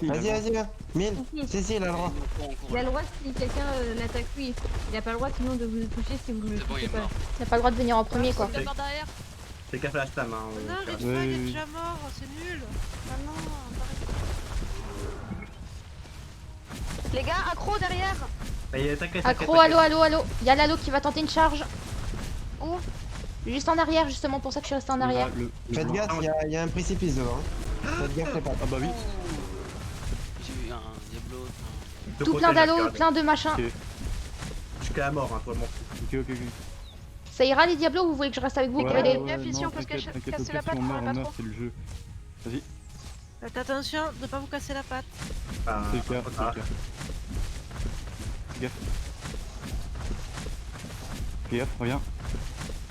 Vas-y, viens. 1000. Si, il a le droit. Il a le droit si quelqu'un l'attaque lui. Il a pas le droit sinon de vous toucher si vous le touchez pas. T'as pas le droit de venir en premier, quoi. Par derrière. C'est qu'à faire la stam, hein. Non, Ridfall il est déjà mort, c'est nul. Ah non, les gars, accro derrière. Accro, halo. Il y a l'halo qui va tenter une charge. Où? Juste en arrière, justement, pour ça que je suis resté en arrière. Faites gaffe, il y a un précipice devant. Faites gaffe, les pattes. Ah bah oui. J'ai eu un Diablo. Tout plein d'halos, plein de machins. Jusqu'à la mort, hein, pour le moment. Ok. Ça ira les diablos ou vous voulez que je reste avec vous pour aider? ici, on peut se casser la patte, on faudrait pas meurt, trop. c'est le jeu. Vas-y. Faites attention de pas vous casser la patte. C'est le cas. Fais gaffe, reviens.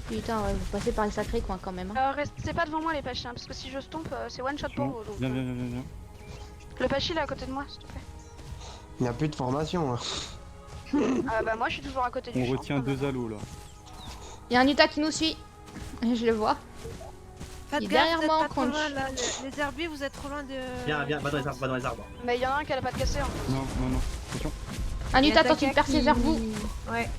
Putain, ouais, vous passez par les sacrés coins quand même. Hein. Restez pas devant moi les Pachis, hein, parce que si je stomp, c'est one shot pour vous. Donc, Viens. Le Pachi là à côté de moi, s'il te plaît. Il n'y a plus de formation. Hein. Ah bah moi je suis toujours à côté du On champ. retient deux halos là. Il y a un Utah qui nous suit. Je le vois. Faites Il est gaffe, derrière vous êtes moi en pas trop crunch. loin, là. Les herbiers, vous êtes trop loin de... Viens, viens, va dans les arbres, va dans les arbres. Mais il y en a un qui a la patte cassée en fait. Non, non, non. Attention. Un Il y a Utah tente Taka une percée qui- vers vous. Ouais.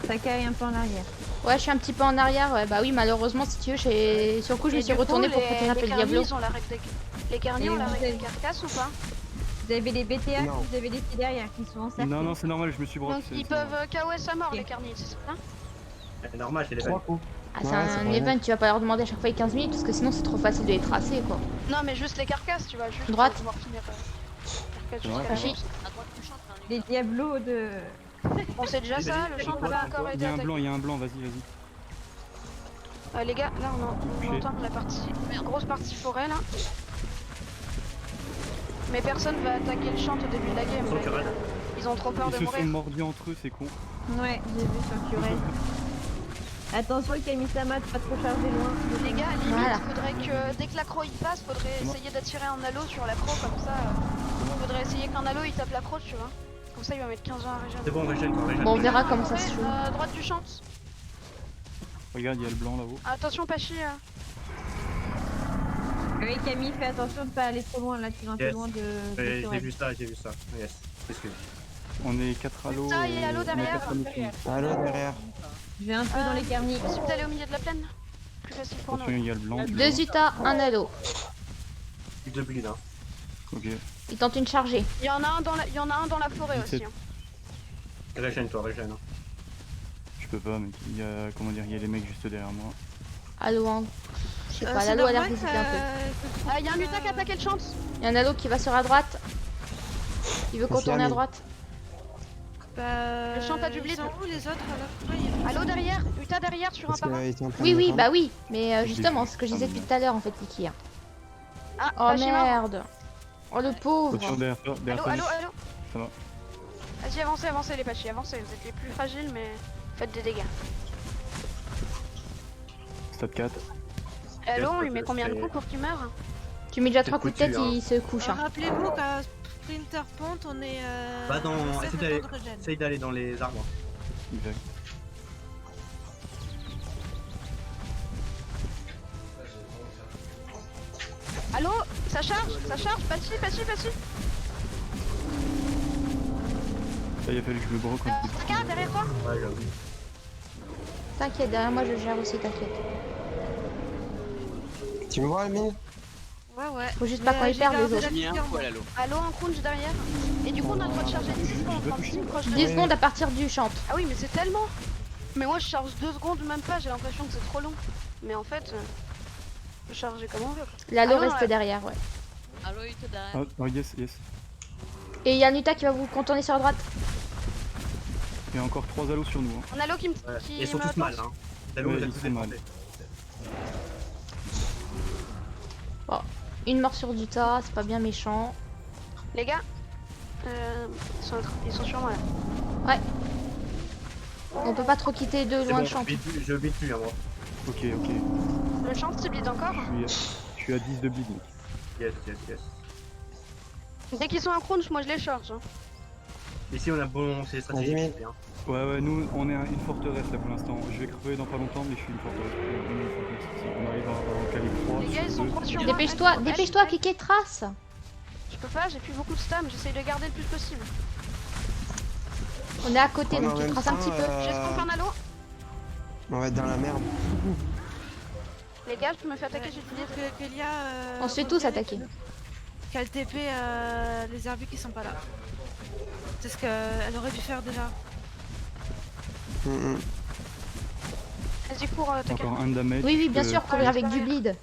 Taka est un peu en arrière. Ouais, je suis un petit peu en arrière. Ouais, bah oui, malheureusement, si tu veux, sur le coup, je Et me suis du coup, retournée pour les- protéger un peu les le carnies, Diablo. ils ont la règle des... Les carnies Et ont la vous règle avez- des carcasses ou pas? Vous avez les BTA, Non. vous avez les filles derrière qui sont encerclés. Non, non, c'est normal, je me suis broqué. Donc ils peuvent KOS à mort les carnies, c'est ça? C'est normal, c'est les 3 coups. Ah, c'est Ouais, un pas event, grave. tu vas pas leur demander à chaque fois les 15 minutes parce que sinon c'est trop facile de les tracer quoi. Non mais juste les carcasses, tu vois, juste Droite. pour pouvoir finir carcasse Ouais, jusqu'à la Fâché. fin. Les diablos de... Bon c'est déjà ça, le champ peut pas encore Il été y a un attaqué. blanc, il y a un blanc, vas-y, vas-y. Les gars, là on entend la partie, grosse partie forêt là. Mais personne va attaquer le champ au début de la game. Sans là. querelle. Ils ont trop peur Ils de se sont mourir. mordus entre eux, c'est con. Ouais, j'ai vu sur Curel. Attention, Kamisama, de pas trop charger loin. Les gars, limite, Voilà. faudrait que dès que l'accro il passe, faudrait essayer d'attirer un halo sur l'accro comme ça. Faudrait essayer qu'un halo il tape l'accro, tu vois. Comme ça il va mettre 15 ans à régénérer. C'est bon, régène toi, régène. Bon, on verra comment ça se joue. Droite du champ. Regarde, il y a le blanc là-haut. Attention Pachi. Oui, Camille, fais attention de pas aller trop loin là, tu vas un peu Yes. loin de J'ai Curel. vu ça, j'ai vu ça. Yes, excuse. On est 4 halos. Ça, il y a halo on est derrière. quatre halos dessus. Allô derrière. Je vais un peu dans les carnies. Possible d'aller au milieu de la plaine. Plus facile pour Attention, nous. il y a le blanc. Deux Utah, un halo. Plus de bleed, hein. Ok. Ils tentent une chargée. Il y en a un dans la forêt 17. aussi. Hein. Régène toi, régène. Hein. Je peux pas, mec. Il y a, comment dire, il y a les mecs juste derrière moi. Halo, hein. Je sais pas, c'est l'halo a l'air normal d'hésiter un peu. Ah, il y a un Utah qui a attaqué le champ. Il y a un halo qui va sur la droite. Il veut contourner à droite. Bah, Le champ a du bleed. ils sont où les autres alors? Halo derrière, Utah derrière sur un Parce parent. qu'ils sont en train Oui, de oui, m'entendre. bah oui. Mais justement, c'est ce que je disais depuis tout à l'heure en fait, Kiki. Ah, Oh Pachi mort. merde. Oh le pauvre. Attention derrière toi, derrière toi. Allo. Ça va. Vas-y, avancez les Pachi, avancez. Vous êtes les plus fragiles, mais faites des dégâts. Stade 4. Allo, on lui met combien de coups pour qu'il meure? Tu mets déjà C'est 3 coups de tête, foutu, hein. il se couche. Hein. Rappelez-vous qu'à Splinter Pont, on est... Va dans. sept Essaye temps de régène. d'aller dans les arbres. Exact. Allo, ça charge, Pachi. Là, il a fallu que je me broque au début. Taka, derrière toi. Ouais, j'avoue. T'inquiète, derrière moi je gère aussi, t'inquiète. Tu me vois, Amine? Ouais. Faut juste pas qu'on les j'ai perde les gardé autres. la J'ai mis un lumière, coup à moi. l'alo. Allo en crunch derrière. Et du coup, on a le droit de charger 10 secondes. Enfin, si, proche de 10 secondes à partir du chante. Ah oui, mais c'est tellement. Mais moi, je charge 2 secondes, même pas. J'ai l'impression que c'est trop long. Mais en fait, je peux charger comme on veut. L'halo Ah non, reste ouais. derrière, ouais. Allo, il te derrière. Ah, oh, yes, yes. Et il y a un Utah qui va vous contourner sur la droite. Il y a encore 3 halos sur nous. Hein. On a Allo qui me. Ouais. Qui Ils sont me tous mal, pense. hein. T'as vu, Ouais, vous êtes ils tous sont mal. défoncés. Bon, une mort sur Utah, c'est pas bien méchant. Les gars, ils sont sur moi là. Ouais. On peut pas trop quitter de C'est loin bon, le champ. je bite plus, hein, moi. Ok, ok. Le champ se bleed encore. Je suis à 10 de bleed. Yes. Dès qu'ils sont en crunch, moi je les charge. Hein. Ici, on a bon, c'est stratégique. Vas-y, c'est bien. Ouais, nous on est une forteresse là pour l'instant. Je vais crever dans pas longtemps, mais je suis une forteresse. On arrive en calibre 3. Les gars, ils sont 3 sur 1. Dépêche-toi, dépêche-toi, Kiki, trace. Je peux pas, j'ai plus beaucoup de stam. J'essaye de garder le plus possible. On est à côté, Ouais, donc en tu même traces un temps, petit peu. J'ai spawn un halo. On va être dans la merde. Les gars, je me fais attaquer, j'ai fini. Kélia, On se fait tous attaquer. Qu'elle TP les herbiers qui sont pas là. C'est ce qu'elle aurait dû faire déjà. Vas-y, cours, Taka. Encore un damage. Oui, bien sûr, courir avec du bleed.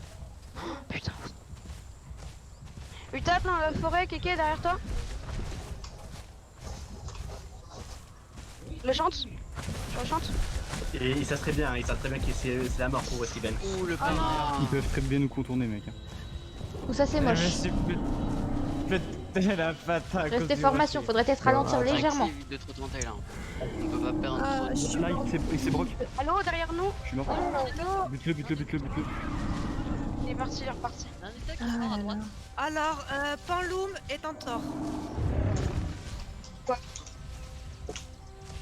Putain. Utah dans la forêt, Kéké derrière toi. Le chante. Je rechante. Et ils savent très bien que c'est la mort pour Steven. Ouh, le Oh non. Ils peuvent très bien nous contourner, mec. Ou ça c'est Je me moche. suis pété la patte à cause Restez du formation, rocher. faudrait peut-être ralentir légèrement. Évite de trop tenter là. On peut pas perdre Ah, trop de Là, il s'est broc. Allo, derrière nous. Je suis mort. Bute-le. Il est parti, il est reparti. Un Utah qui sort à droite. Alors, Panloum est en tort.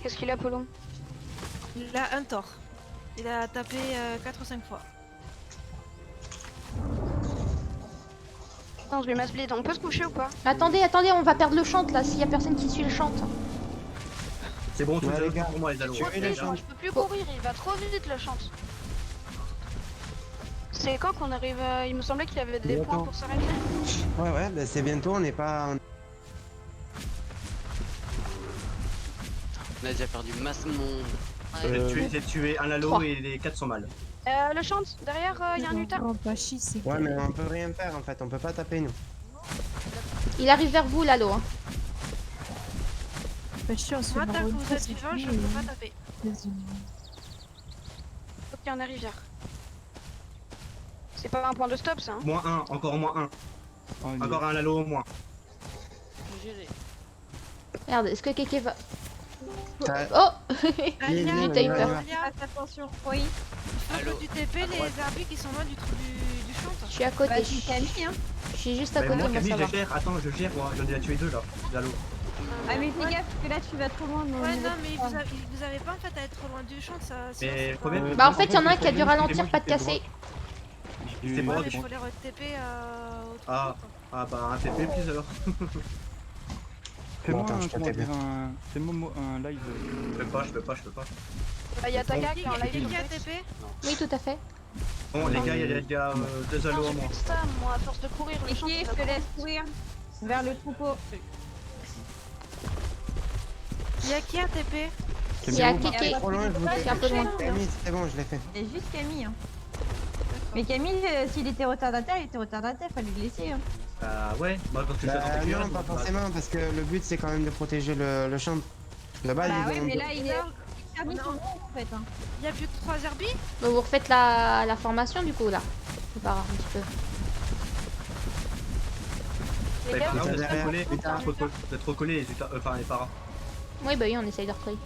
Qu'est-ce qu'il a, Polo? Il a un tort. Il a tapé 4 ou 5 fois. je lui masse bleed. On peut se coucher ou pas? Attendez, on va perdre le chante là, s'il y a personne qui suit le chante. C'est bon, tout Ouais, est les gars, pour moi les allos. Trop vite, moi je peux plus courir, il va trop vite le chante. C'est quand qu'on arrive Il me semblait qu'il y avait des Bientôt. points pour s'arrêter. Ouais, bah c'est bientôt, on n'est pas... On a déjà perdu masse monde. J'ai tué un allo 3. et les 4 sont mal. Le chante, derrière, il y a un Utah. Oh, pas chi, c'est Ouais, mais on peut rien faire en fait, on peut pas taper nous. Il arrive vers vous, Lalo. Hein. pas chi, on se Moi, fait tant que marrer vous une êtes fois, vivant, c'est je fini, peux pas taper. Désolé. Faut qu'il y en a rivière. C'est pas un point de stop ça. Hein. Moins 1, encore moins 1. Encore un allo au moins. Merde, est-ce que Keke va... T'as- Oh Alia, T'as eu peur. Faites attention. Oui. Il faut du TP les arbis qui sont loin du champ. Je suis à côté. Bah, tu Camille, hein. Je suis juste à Mais côté, moi, moi Camille, ça je va. gère. Attends, je gère, moi. J'en ai déjà tué 2 là, d'allo. Ah, mais fais gaffe, parce que là, tu vas trop loin. Ouais, non, mais vous avez pas en fait à être trop loin du champ, ça. Mais le problème. Bah en fait, il y en a un qui a dû ralentir, pas de casser. C'est bon, Ouais, mais c'est il bon. faut les re-TP au truc. Ah bah un TP plus alors. Fais-moi Bon, attends, un, je comment peux dire, fais-moi un live. Je peux pas. Bah, il y a Taga qui est en live. Qui a TP? Oui, tout à fait. Bon les gars, il y a déjà 2 allos en J'ai moins. plus de stam, moi, à force de courir, le champ. Ici, je te laisse courir vers le troupeau. Il y a qui a TP? Il y a Camille, Keke. trop loin, je vous C'est un peu loin. Camille, c'est bon, je l'ai fait. C'est juste Camille. Hein. Mais Camille, s'il était retardataire, il était retardataire, fallait le laisser. Hein. Bah ouais, moi quand je suis Bah, sorti non, pas forcément, parce que le but c'est quand même de protéger le champ. Là-bas, Bah ils ouais, ont- mais là, il est. Camille, sont bons, en fait. Hein. Il y a plus que 3 arbis? Bah, vous refaites la formation du coup là. C'est pas grave un petit peu. Vous êtes derrière, trop collés, putain. vous êtes trop collés les Utah, enfin les paras. Oui, bah oui, on essaye de retraiter.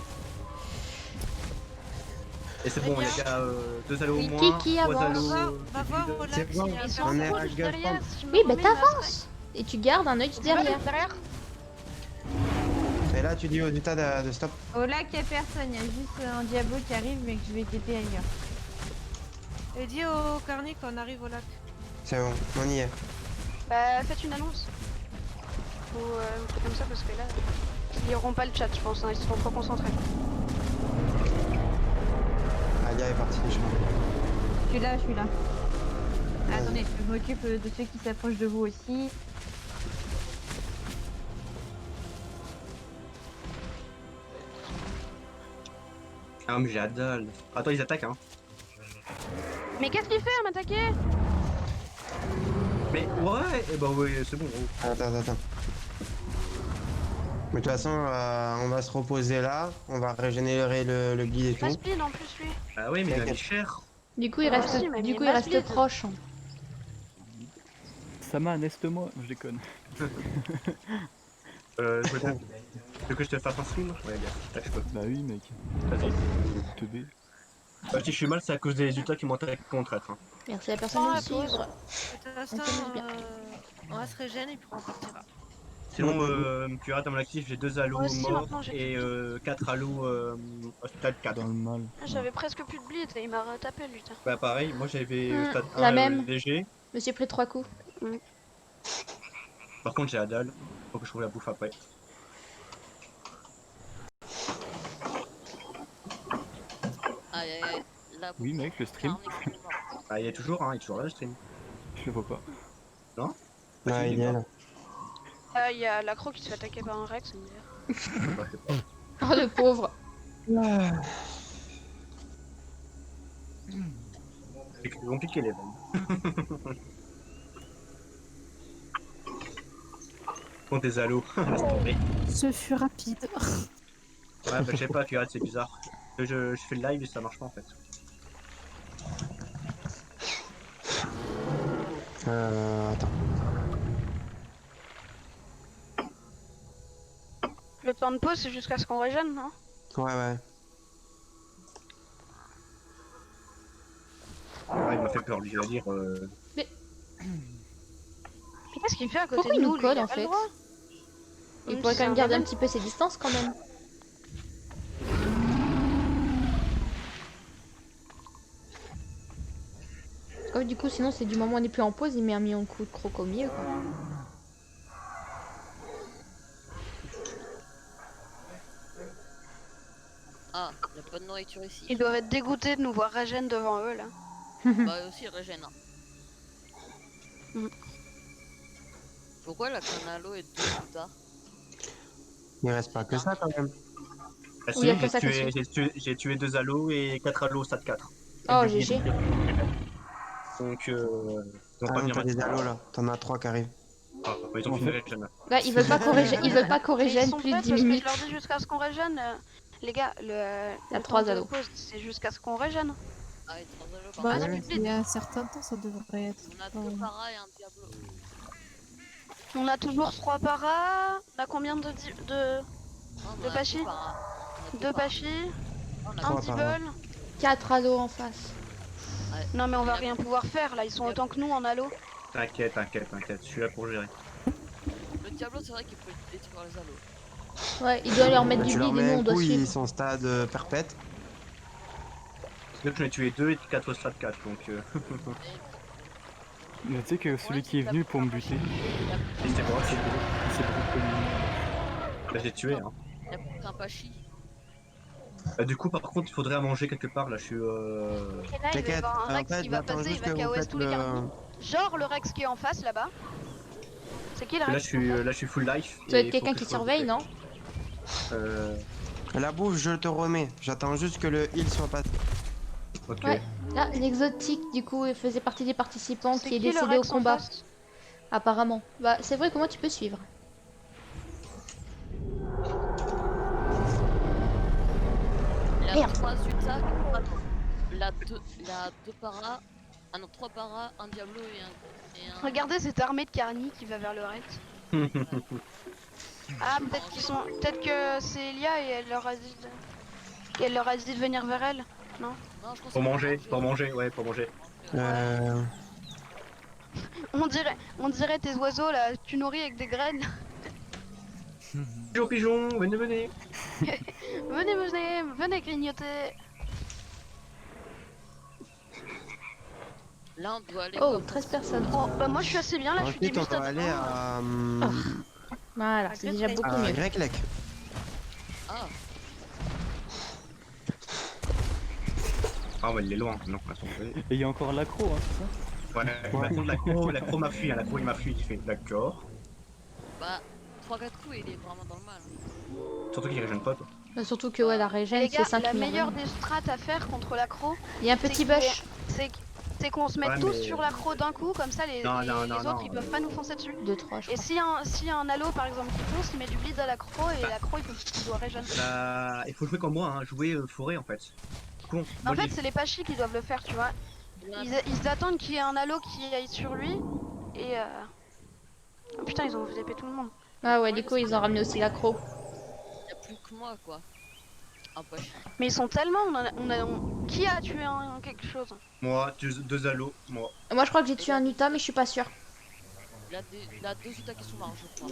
Et c'est bon, il y a 2 allos au Oui, moins, qui 3 avance allos. Va voir au lac s'il y a Ils sont On est en à rouge Gulf derrière. Point. si je me Oui, bah remets, t'avances. Et tu gardes un œil derrière. Derrière. Et là, tu dis aux Utah de stop. Au lac, il n'y a personne, il y a juste un diablo qui arrive, mais que je vais TP ailleurs. Et dis au carnet qu'on arrive au lac. C'est bon, on y est. Bah, faites une annonce. Ou un truc comme ça, parce que là, ils liront pas le chat, je pense, hein, ils seront trop concentrés. Alia est partie, je crois. Je suis là. Attendez, je m'occupe de ceux qui s'approchent de vous aussi. Ah mais j'ai la dalle. Attends, ils attaquent hein. Mais qu'est-ce qu'il fait à m'attaquer? Mais ouais, et bah ouais, c'est bon. Attends. Mais de toute façon, on va se reposer là, on va régénérer le bleed et Il tout. va speed en plus, lui. Ah oui, mais il a mis cher. Du coup, il Ah, reste, si, mais du il coup, il masse reste vide. proche. Sama, neste-moi, je déconne. Je veux bien. Tu veux que je te fasse un stream? Ouais, gars, là je peux. Bah oui, mec. Vas-y. Te B. Si je suis mal, c'est à cause des résultats qui m'attaquent contre être. Hein. Merci à la personne de suivre. De toute façon, on va se régénérer et puis on partira. Sinon, tu regardes dans mon actif, j'ai 2 allos Moi aussi, morts maintenant, j'ai et 4 allos stade 4. Dans le mal. J'avais presque plus de bleed et il m'a retapé, lui. tiens. Bah pareil, moi j'avais stade 1 la même. léger. Je me suis pris 3 coups. Par contre j'ai la dalle, faut que je trouve la bouffe après. Aïe aïe aïe. Là, Oui, mec, le stream. Bah il est toujours là le stream. Je le vois pas. Non? Ouais, il est là. Il y a l'accro qui se fait attaquer par un Rex, ça me dit. Oh le pauvre. C'est compliqué les vannes. Prends tes allos, laisse tomber. Ce fut rapide. Ouais bah je sais pas, tu regardes, c'est bizarre. Je fais le live et ça marche pas en fait. Attends. Le temps de pause, c'est jusqu'à ce qu'on régène, non? Ouais. Ouais, il m'a fait peur lui, je vais dire. Mais qu'est-ce qu'il fait à côté Pourquoi de il nous, nous lui, colle il a en pas le fait? droit. Il Même pourrait si quand même c'est garder un rebelle. petit peu ses distances quand même. Comme du coup, sinon, c'est du moment où on n'est plus en pause, il met un million de coups de croc au milieu, quoi. Ah, il n'y a pas de nourriture ici. Ils doivent être dégoûtés de nous voir régène devant eux là. Bah aussi régène. Mm. Pourquoi la canalo est 2 plus tard? Il reste pas que ça quand même. Ah Oui, il y a si, que ça qui j'ai tué 2 halos et 4 halos stade 4. Oh, GG. Donc, ils ont Ah pas non, bien t'as des mal. halos là, t'en as 3 qui arrivent. Ah, bah, ils ont fini régène. Là, ils veulent pas corriger, ils veulent pas Ils corriger sont plus de prêts 10 parce que minutes. je leur dis jusqu'à ce qu'on régène. Les gars, Il y a le 3 temps de alos. pause, c'est jusqu'à ce qu'on régène. Ah, et 3 halos, Bah, on a plus de il y bleed. a un certain temps, ça devrait être. On a 2 paras et un diablo. On a toujours 3 paras. On a combien de On a pachis? 2 paras. 2 pachis. On a Un 3 paras. Deeble. 4 ados en face. Ouais. Non mais on va rien pouvoir faire là, ils sont autant que nous en halo. T'inquiète, je suis là pour gérer. Le diablo, c'est vrai qu'il peut détruire les halos. Ouais, il doit leur mettre Bah, du tu leur bleed et mets nous, on un doit coup, ils suivre. sont stade perpète. Parce que j'en ai tué 2 et 4 stade 4, donc... Mais tu sais que celui qui est venu pour me buter, Et c'était moi, c'est beaucoup Bah, j'ai tué, hein. Il y a plus qu'un pachi. Du coup, par contre, il faudrait à manger quelque part, là, je suis... Et là, il va y T'inquiète, avoir un en Rex fait, qui va j'attends passer, il juste va que vous KOS faites tous les le... carnivores. Genre le Rex qui est en face là-bas. C'est qui le Là, Rex je suis full life. Tu dois et être faut quelqu'un que qui je sois surveille, occupé. non? La bouffe, je te remets. J'attends juste que le heal soit passé. Ok. Ouais. Là, l'exotique, du coup, il faisait partie des participants C'est qui est qui le décédé au Rex en combat. face? Apparemment. Bah, c'est vrai que moi, tu peux suivre. La Merde. 3 Utah, la 2 paras, ah non 3 paras, un diablo et un... Regardez cette armée de carni qui va vers le Rex. Ah peut-être que c'est Elia et elle leur a dit de venir vers elle. Non? Non, je pense Pour manger, ouais, pour manger. On dirait tes oiseaux là, tu nourris avec des graines. Pigeon, venez. venez grignoter. Là on doit aller... Oh, 13 personnes. Oh, bah moi je suis assez bien là, je suis Ensuite, on début doit stade aller 1. à... Voilà, c'est déjà beaucoup à mieux. Greklek. Ah, Ah ouais, il est loin. Non, attends. Et il y a encore l'accro, hein, c'est ça? Ouais, par contre, l'accro m'a fui, hein. L'accro il m'a fui, il fait d'accord. bah 3-4 coups et il est vraiment dans le mal. Surtout qu'il régène pas, toi. Bah, surtout que ouais, la régène, Les c'est gars, 5 la millions. meilleure des strats à faire contre l'accro, Il y a un petit bush. c'est qu'on se mette Ouais, tous mais- sur l'accro d'un coup, comme ça les Non, autres ils peuvent pas nous foncer dessus. 2, 3, je Et crois. s'il y a un halo par exemple qui fonce, il met du bleed à l'accro et l'accro il doit régénérer. Il faut jouer comme moi, hein. Jouer forêt en fait. Con. En Moi, fait, j'ai- c'est les pachis qui doivent le faire, tu vois. Ils attendent qu'il y ait un halo qui aille sur lui et oh putain, ils ont zappé tout le monde. Ah ouais, du coup, ils ont ramené aussi l'accro. Il y a plus que moi quoi. Un pachi. Mais ils sont tellement, qui a tué quelque chose? Moi, 2 halos, moi. Moi, je crois que j'ai tué un Utah, mais je suis pas sûre. Il y a 2 Utah qui sont morts je crois.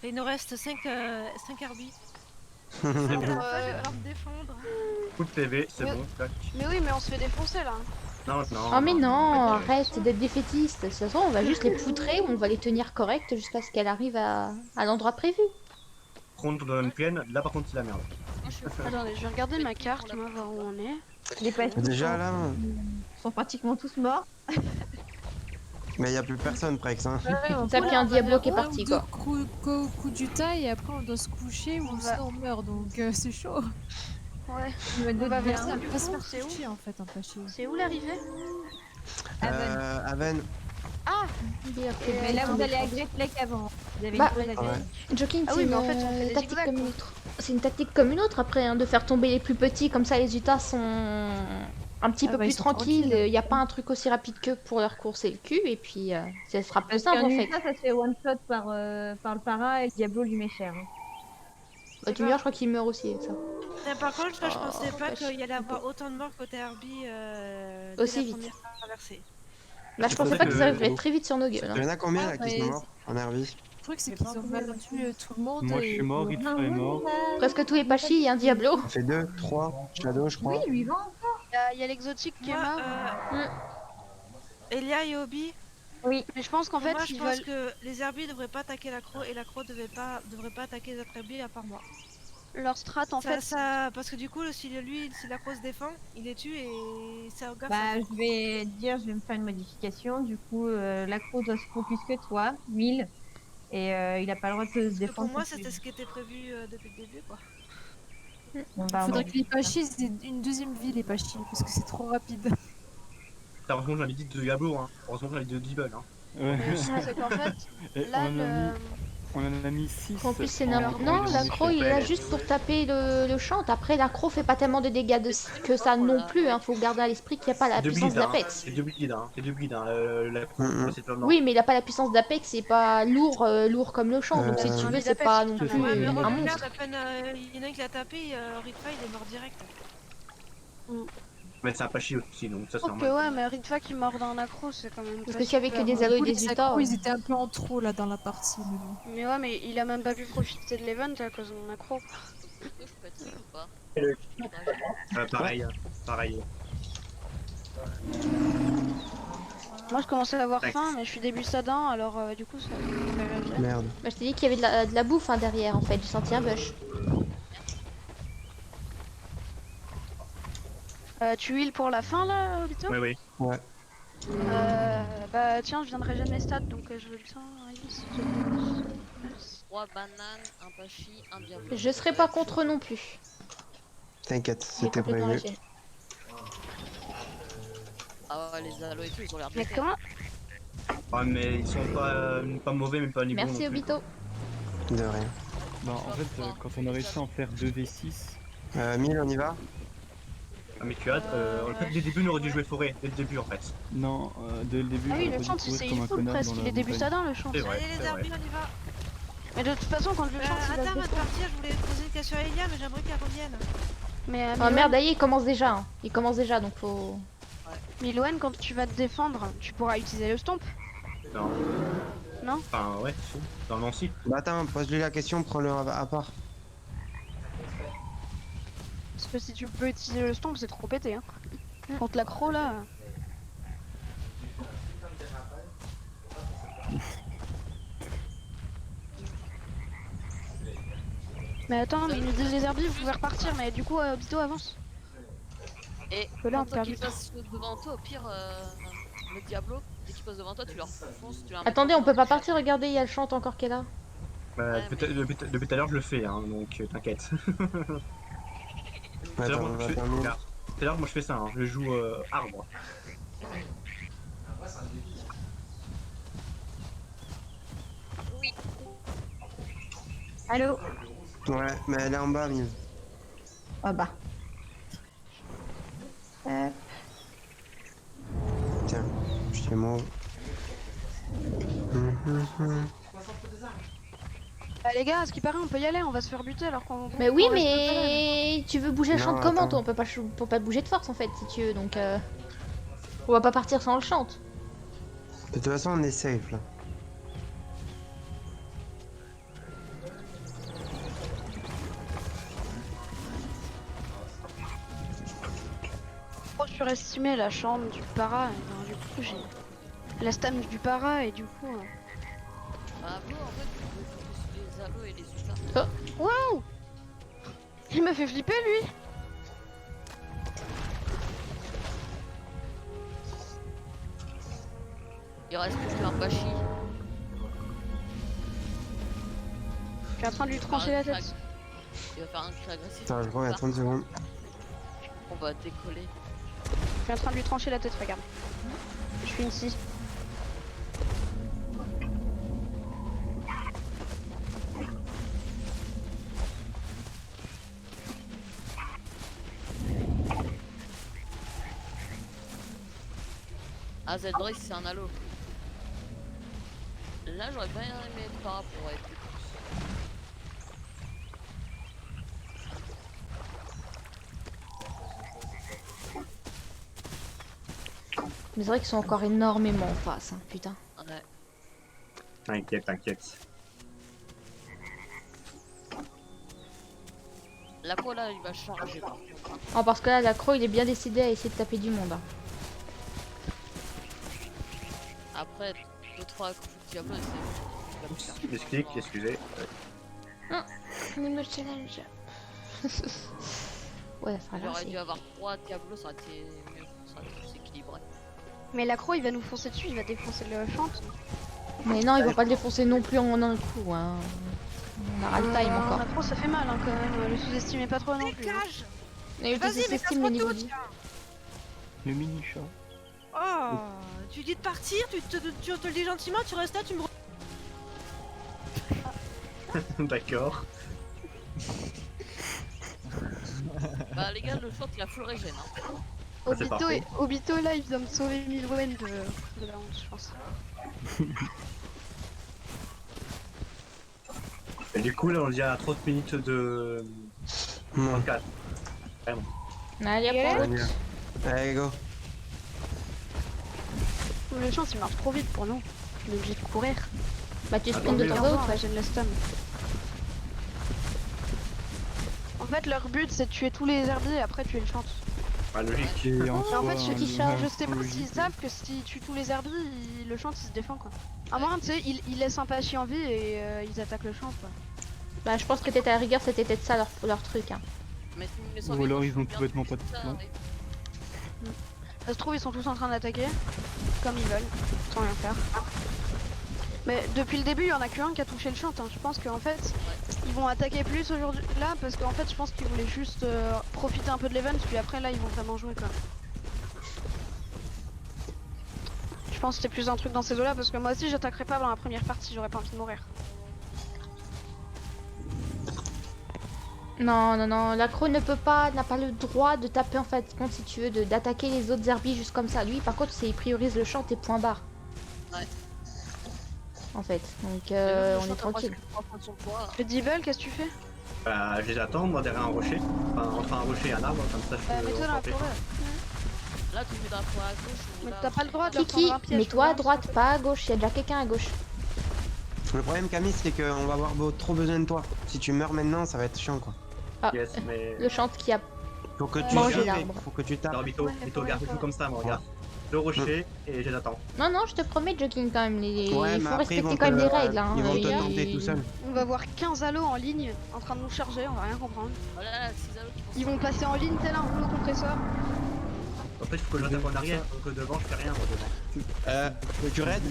Et il nous reste 5 Arby. C'est bon. Je vais me défendre. Coup de PV, c'est Mais- bon. Tac. Mais oui, mais on se fait défoncer là. Non. Oh mais non, arrête d'être défaitiste. De toute façon, on va juste les poutrer ou on va les tenir correctes jusqu'à ce qu'elles arrivent à l'endroit prévu. Prendre dans une plaine, là par contre c'est la merde. Attendez, je vais regarder ma carte, moi, voir où on est. Les pachis Déjà là, sont pratiquement tous morts. mais il y a plus personne Prex. Hein. Ça puis un Diablo qui est parti quoi. Coup du taille et après on doit se coucher ou sinon on meurt donc c'est chaud. Ouais. On va vers ça où, du va se coup, faire c'est où toucher en fait un pachi. C'est où l'arrivée? Aven. Ah Mais là vous allez à Greklek avant. Vous avez Bah, une pause à faire. Joking, Ah c'est oui, une mais en fait, on fait des tactique zigzags, comme quoi. une autre. C'est une tactique comme une autre après, hein, de faire tomber les plus petits, comme ça les Utahs sont un petit peu bah, ils plus sont tranquilles. tranquilles. Il n'y a pas un truc aussi rapide que pour leur courser le cul, et puis ça sera plus Parce simple qu'un en fait. Utah, ça se fait one shot par le para et le Diablo lui met cher. hein. Bah, tu me dis, je crois qu'il meurt aussi avec ça. Mais par contre, je Oh, pensais pas vache. qu'il y allait avoir autant de morts côté Arby dès Aussi la vite. première traversée. Là, je C'est pensais pour pas ça qu'ils que- arriveraient très vite sur nos gueules. Il y en Hein. a combien là Ah, qui ouais. sont morts en Herby? Le truc c'est qu'ils ont battu tout le monde. Moi je et- suis mort, Ritfa est mort. Presque tous les pachis et un Diablo. Ça fait 2, 3, Shadow je crois. Oui, lui va encore. Il y a l'exotique qui est Moi, mort. Elia et Obi. Oui. Mais je pense qu'en fait, moi, je ils pense veulent. que les herbies devraient pas attaquer l'accro et l'accro devrait pas attaquer les autres herbies à part moi. Leur strat en fait. Parce que du coup, si l'accro se défend, il les tue et ça au gaffe. Bah, je vais me faire une modification. Du coup, l'accro doit se focus que toi, Will. Et il a pas le droit de se Parce que défendre. pour moi, contre c'était lui. ce qui était prévu depuis le début, quoi. Bon, Il bah, on faudrait va- que les Pachis aient une deuxième vie, les Pachis, parce que c'est trop rapide. Heureusement, j'avais dit de Diablo, hein. Heureusement, j'avais dit de Debug, hein. Ouais. C'est qu'en fait, Et là, on en a mis 6. En plus, c'est n'importe. Non, l'accro il est là juste pour taper le chant. Après, l'accro fait pas tellement de dégâts que ça non plus. Hein. Faut garder à l'esprit qu'il n'y a pas la puissance d'Apex. C'est deux bleeds, hein. C'est deux bleeds, hein. L'accro, c'est pas Oui, mais il a pas la puissance d'Apex, c'est pas lourd comme le chant. Donc si tu veux, c'est pas non plus Ouais, mais un regarde, monstre. à peine il y en a un qui l'a tapé, Ritfa il est mort direct. Mais ça a pas chier aussi, donc ça c'est Je trouve que normal. ouais, mais Ritfa qui mord un accro, c'est quand même. Parce pas que s'il y avait que super, des alloys et Les des accros, utas. ils étaient un peu en trop là dans la partie. Mais bon. Mais ouais, mais il a même pas pu profiter de l'event à cause de mon accro. Je peux être ou pas Pareil, pareil. Moi je commençais à avoir faim, mais je suis début sadin, alors du coup ça. Merde. Bah, je t'ai dit qu'il y avait de la bouffe hein, derrière en fait. J'ai senti un bush. Tu heal pour la fin là, Obito? Oui, oui. Ouais. Bah tiens, je viens de régénérer mes stats donc je veux bien heal s'il te plaît. 3 bananes, un Pachi, un Diablo. Je serai pas contre non plus. T'inquiète, J'ai c'était complètement prévu. lâché. Ah ouais, les allos et tout, ils ont l'air bien. Mais comment? Ouais, mais ils sont pas mauvais, mais pas niveau. Merci Obito. De rien. Bah, en fait, quand on a réussi à en faire 2v6. 1000, on y va? Ah, mais tu as hâte, en fait, dès le début, on aurait dû jouer forêt, dès le début en fait. Non, dès le début. Ah oui, j'aurais le pas chant dû il courir s'est comme un il full connard presque, dans il la est début montagne. sadin le chant. C'est vrai, Allez les c'est herbies, vrai. on y va. Mais de toute façon, quand le chant il va Adam, se avant de défendre. partir, je voulais te poser une question à Elia, mais j'aimerais qu'elle revienne. Mais Ah merde, Aïe, il commence déjà. Hein. Il commence déjà donc faut. Milouen, quand tu vas te défendre, tu pourras utiliser le stomp. Non. Non? Enfin, ouais, si. Normalement, si. Bah attends, pose-lui la question, prends-le à part. Parce que si tu peux utiliser le stomp, c'est trop pété. Hein. Contre l'accro là. Mais attends, mais ils nous disent les herbiers, vous pouvez repartir, mais du coup, Obito avance. Et Que là, on quand toi perd qui du temps. passe devant toi, au pire, le Diablo, dès qu'il passe devant toi, tu leur fonces, tu leur mets Attendez, ton on peut pas temps. partir. Regardez, il y a le chant encore qui est là. Bah, depuis tout à l'heure, je le fais, hein, donc t'inquiète. Tout à l'heure, Attends, moi, on va je fais- terminer. regarde. Tout à l'heure, moi je fais ça, hein, je joue arbre. Allô? Ouais, mais elle est en bas, Mille. Ah bah. Tiens, je te move. Bah les gars, à ce qui paraît, on peut y aller, on va se faire buter alors qu'on. Mais oui, qu'on reste pas là. mais tu veux bouger le Non, chant comment attends. toi? On peut pas bouger de force en fait si tu veux donc. On va pas partir sans le chant. De toute façon, on est safe là. Trop surestimé la chambre du para, et ben, du coup j'ai la stam du para et du coup. Bah, vous, en fait, vous pouvez tous les allos et les utas. Waouh! Il m'a fait flipper lui! Il reste plus qu'un Pachi. Je suis en train de lui trancher la tête. Il va faire un cri agressif. Attends, je reviens 30 secondes. On va décoller. Je suis en train de lui trancher la tête, regarde. Je suis ici. Ah, Z-Brace, c'est un halo. Là, j'aurais bien aimé être para pour être plus. Mais c'est vrai qu'ils sont encore énormément en face, hein, putain. Ouais. T'inquiète, t'inquiète. L'accro là, il va charger par contre. Oh, parce que là, l'accro, il est bien décidé à essayer de taper du monde. Hein. Après, 2-3 accros de Diablo, c'est. Explique, excusez. Il me challenge. Ouais, ça J'aurais dû avoir 3 Diablo, ça aurait été mieux, ça aurait été plus équilibré. Mais l'accro il va nous foncer dessus, il va défoncer le chante. Mais non, il va pas le défoncer non plus en un coup. Hein. On aura le time encore. L'accro ça fait mal hein, quand même, le sous-estimez pas trop non plus. Hein. Mais tu sous-estimes le niveau de vie. Le mini chat. Oh, tu dis de partir, tu te le dis gentiment, tu restes là, tu me... D'accord. Bah les gars, le short il a full régène. Hein. Obito là il vient me sauver Milwen de la honte je pense. Et du coup là on est déjà à 30 minutes de... 34. Vraiment. Allez, hop. Allez, go. Le chance il marche trop vite pour nous. On est obligé de courir. Bah tu spins de temps à autre. J'ai le stun. En fait leur but c'est de tuer tous les herbiers et après tuer le chante. Pas logique. Et en fait je sais pas s'ils savent que s'ils tuent tous les herbiers, le chante il se défend quoi. À moins tu sais, ils laissent un Pachi en vie et ils attaquent le chante quoi. Bah je pense que t'étais à rigueur, c'était peut-être ça leur truc. Hein. Ou alors ils ont complètement pas de plan. Ça se trouve ils sont tous en train d'attaquer comme ils veulent, sans rien faire. Mais depuis le début il y en a qu'un qui a touché le chant, hein. Je pense qu'en fait ils vont attaquer plus aujourd'hui là parce qu'en fait je pense qu'ils voulaient juste profiter un peu de l'event puis après là ils vont vraiment jouer quoi. Je pense que c'était plus un truc dans ces eaux là parce que moi aussi j'attaquerai pas dans la première partie, j'aurais pas envie de mourir. Non, l'accro n'a pas le droit de taper en fait, compte si tu veux, d'attaquer les autres herbies juste comme ça. Lui par contre c'est il priorise le chant et point barre. Ouais. En fait, donc on est tranquille. Le Devil, qu'est-ce que tu fais? Bah je les attends moi derrière un rocher, enfin entre un rocher et un arbre, comme ça je peux... Mets-toi dans la forêt. Là tu mets dans la forêt à gauche. Mais t'as pas le droit de leur Kiki, prendre un piège. mets-toi à droite, pas à gauche, il y a déjà quelqu'un à gauche. Le problème Camille c'est qu'on va avoir trop besoin de toi. Si tu meurs maintenant ça va être chiant quoi. Ah, Yes, mais... le chant qui a faut que tu mangé tapes, l'arbre. faut que tu tapes. Alors Vito, regarde, tout comme ça moi, regarde. Le rocher et je les attends. Non, je te promets Joking quand même, il faut après, respecter quand même les règles. Hein, ils vont te les gars. tenter tout seul. On va voir 15 halos en ligne en train de nous charger, on va rien comprendre. Voilà, 6 halos qui vont... Ils vont passer en ligne tel un rouleau compresseur. En fait il faut que je tape en arrière, donc devant je fais rien moi devant. Tu raid?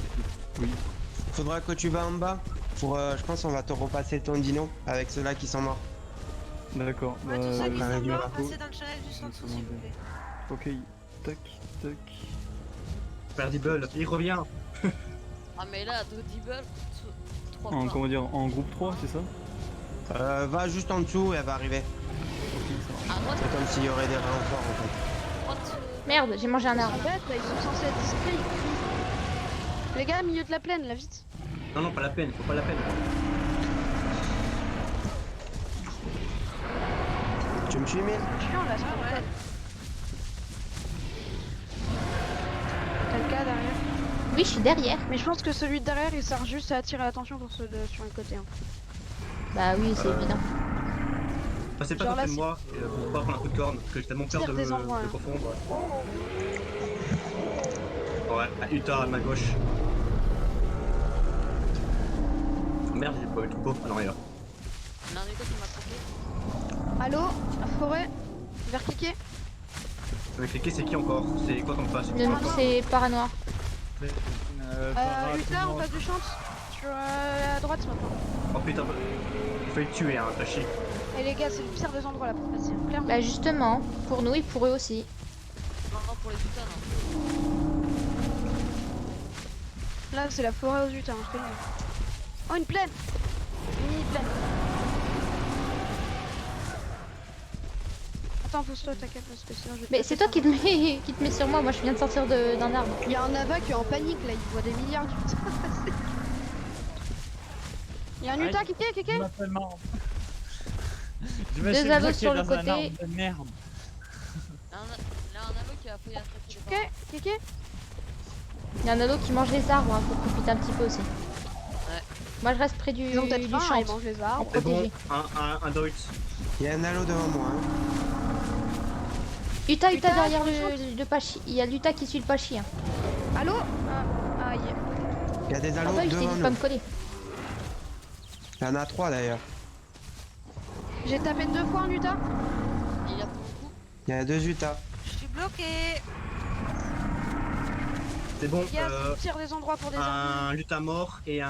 Oui. Faudra que tu vas en bas. Pour, je pense on va te repasser ton dino avec ceux-là qui sont morts. D'accord. Ouais, tous ceux qui sont radio. morts, passez dans le channel juste en dessous s'il vous plaît. Ok, tac, tac. Perdibble, il revient. Ah mais là, Dodibble, 3 En, comment dire, en groupe 3, c'est ça? Va juste en dessous et elle va arriver. C'est comme s'il y aurait des renforts en fait. Merde, j'ai mangé un arbre. En fait, là, ils sont censés être discrets. Les gars, milieu de la plaine, là, vite. Non, pas la peine, faut pas la peine. Tu me suis mis? Chiant là, ça va. T'as le cas derrière? Oui, je suis derrière. Mais je pense que celui de derrière il sert juste à attirer l'attention pour ceux sur le côté. Hein. Bah oui, c'est évident. Passez pas Genre à côté là, de moi pour pas prendre un coup de corne, parce que j'ai tellement peur Tire de des endroits, me hein. confondre. Ouais, Utah à ma gauche. Merde, j'ai pas eu le troupeau. Ah non, il est là. Il y en a un écho qui m'a croqué. Allô? La forêt? Vers cliquer? Mais cliquer, c'est qui encore? C'est quoi comme face? C'est paranoir. Utah, on passe du champ. Sur la droite maintenant. Oh putain, il faut le tuer, hein, Tachi. Et les gars, c'est le pire des endroits là pour passer. Clairement. Bah justement, pour nous et pour eux aussi. Non, pour les Utah, non. Là, c'est la forêt aux Utah, je te le dis. Oh, une plaine! Une mini plaine. Attends, pousse-toi, t'inquiète, parce que sinon je vais. Mais c'est toi qui te mets sur moi, moi je viens de sortir d'un arbre. Il y a un Ava qui est en panique là, il voit des milliards d'Utah passer. Il y a un Utah qui est. Deux halos sur le côté. Merde. Là, un halo qui a failli attraper les Kéké. Il y a un halo qui mange les arbres, hein, faut profiter un petit peu aussi. Ouais. Moi je reste près du, Ils ont peut-être du faim, champ. ils mangent les arbres. C'est bon, Protégé. un Deutz. Il y a un halo devant moi. Hein. Uta Uta, derrière sur le le Pachi. Il y a l'Uta qui suit le Pachi. Hein. Allô? Ah, aïe. Il y a des Ah halos bah je t'ai dit devant de pas nous. me coller. Il y en a 3 d'ailleurs. J'ai tapé 2 fois un Utah. Il y a 2 Utah. Je suis bloqué. C'est bon, Yes, tire des endroits pour des arbres. un lutin mort et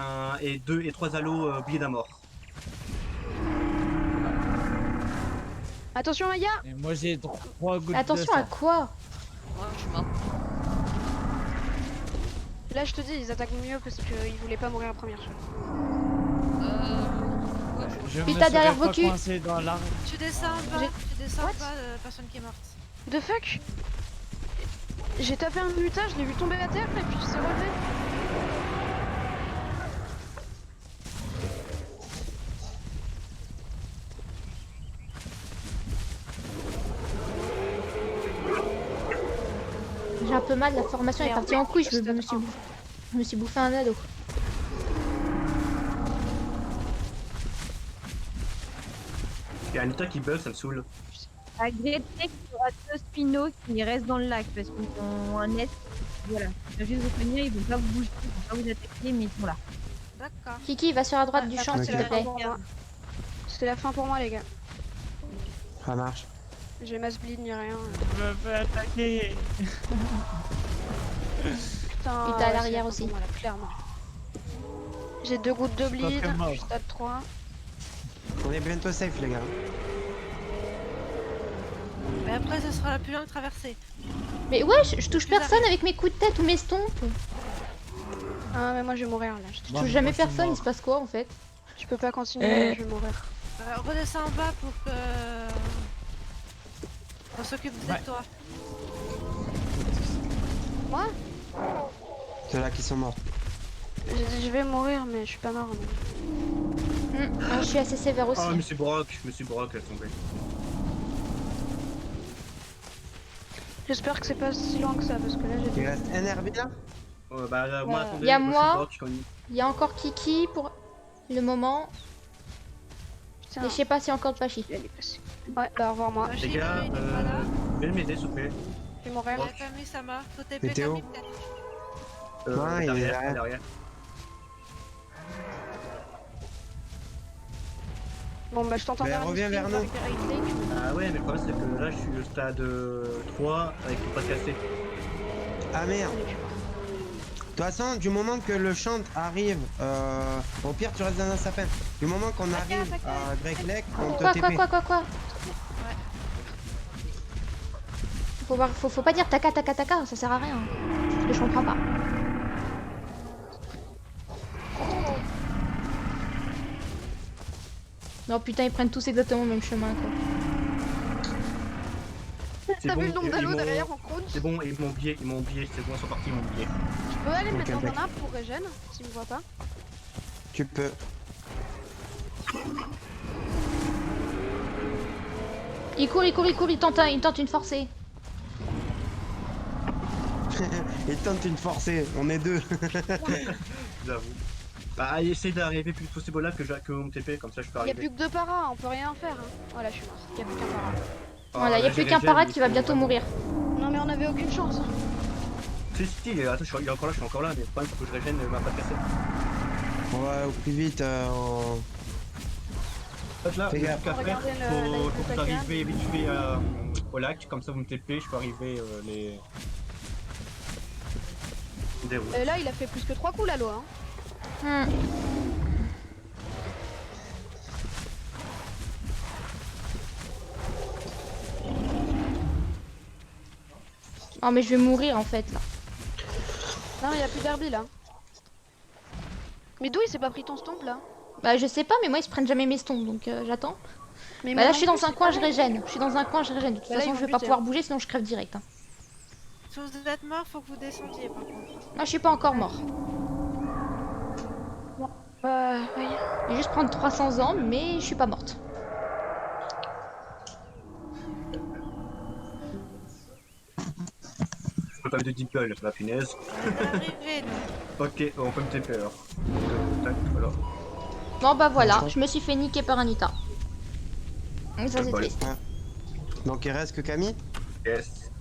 3 halos oubliés d'un mort. Attention, Aya! Et moi j'ai 3 gouttes Attention de à sang. quoi? Ouais, je suis mort. Là, je te dis, ils attaquent mieux parce qu'ils voulaient pas mourir en première. Je me Uta derrière serais vos pas culs. coincé dans l'arbre. Tu descends en bas, tu descends en bas, personne qui est morte. The fuck? J'ai tapé un Utah, je l'ai vu tomber à terre et puis il s'est relevé. J'ai un peu mal, la formation est Merde. partie en couille, je me suis bouffé un ado. Il y a un lutin qui bug, ça me saoule. À Gretek, il y aura 2 spinos qui restent dans le lac parce qu'ils ont un nest. Voilà. Je vais juste vous prévenir, ils vont pas vous bouger, ils vont pas vous attaquer, mais ils sont là. D'accord. Kiki, va sur la droite du champ s'il te plaît. C'était la fin pour moi, les gars. Ça marche. J'ai mass bleed ni rien. Je me fais attaquer. Putain. Uta à ouais, l'arrière c'est aussi. la fin pour moi, là, clairement. J'ai 2 gouttes de bleed, très mort. je suis stade 3. On est bientôt safe les gars. Mais après, ce sera la plus longue traversée. Mais ouais, je touche personne avec mes coups de tête ou mes stompes. Ah, mais moi je vais mourir là. Je touche jamais personne, il se passe quoi en fait? Je peux pas continuer, je vais mourir. Redescends en bas pour que. On s'occupe de toi. Moi? Ceux-là qui sont morts. J'ai dit je vais mourir, mais je suis pas mort. Je suis assez sévère aussi. Oh, Monsieur Brock, elle est tombée. J'espère que c'est pas si loin que ça parce que là j'ai. Il reste un RB là? Bah, moi, attendez, Il y a je suis moi, Brock, je connais. il y a encore Kiki pour le moment. Putain. Et je sais pas s'il y a encore de Pachi. Ouais, bah au revoir moi. Les gars, vous pouvez m'aider s'il vous plaît? Je vais mourir. Camille, ça m'a. Faut TP Météo. Camille peut-être. Ouais, il est derrière. derrière. Bon bah je t'entends bien. reviens vers nous. Ah ouais, mais le problème c'est que là je suis au stade 3 avec tout pas cassé. Ah merde. De toute façon, du moment que le chant arrive, au pire tu restes dans un sapin. Du moment qu'on arrive à Great Lake, on te TP. Quoi Faut pas dire taka, ça sert à rien. Parce que je comprends pas. Non putain, ils prennent tous exactement le même chemin quoi. T'as vu le nombre d'anneaux derrière en crunch? C'est bon, ils m'ont oublié, c'est bon, ils sont partis, ils m'ont oublié. Tu peux aller me mettre Ok, dans un d'accord. arbre pour régène, s'il me voit pas. Tu peux. Il court, il tente une forcée. Il tente une forcée, on est deux. J'avoue. Bah, essaye d'arriver plus vite possible là que mon TP, comme ça je peux Y'a arriver. plus que 2 paras, on peut rien faire. Hein. Voilà, je suis mort. Y'a plus qu'un para. Voilà, y a plus qu'un parade qui va bientôt mourir. Non mais on avait aucune chance. Si, attends, il est encore là, je suis encore là, mais le problème c'est que je régène ma patte cassée. Ouais, au plus vite, on... En fait là, Fais le gaffe. truc à faire, Regardez faut que le t'arrives vite fait au lac, comme ça vous me TP, je peux arriver les... Des routes. Là il a fait plus que 3 coups l'alo hein. Oh mais je vais mourir en fait là. Non y'a plus d'herbi là. Mais d'où il s'est pas pris ton stomp là? Bah je sais pas, mais moi ils se prennent jamais mes stompes donc j'attends. Mais Bah moi là non je suis plus, dans un c'est coin, je pareil. régène. Je suis dans un coin, je régène. De toute Bah là, façon ils je vont vais pas buter, pouvoir hein. bouger sinon je crève direct. Hein. Si vous êtes mort, faut que vous descendiez par contre. Moi je suis pas encore mort. Oui. Je vais juste prendre 300 ans mais je suis pas morte. Je peux pas mettre de deeple, la punaise. On va arriver nous. Ok, on peut me TP alors. Tac, voilà. Bon bah voilà, je me suis fait niquer par un Utah. Ça c'est triste. Ouais. Donc il reste que Camille. Yes.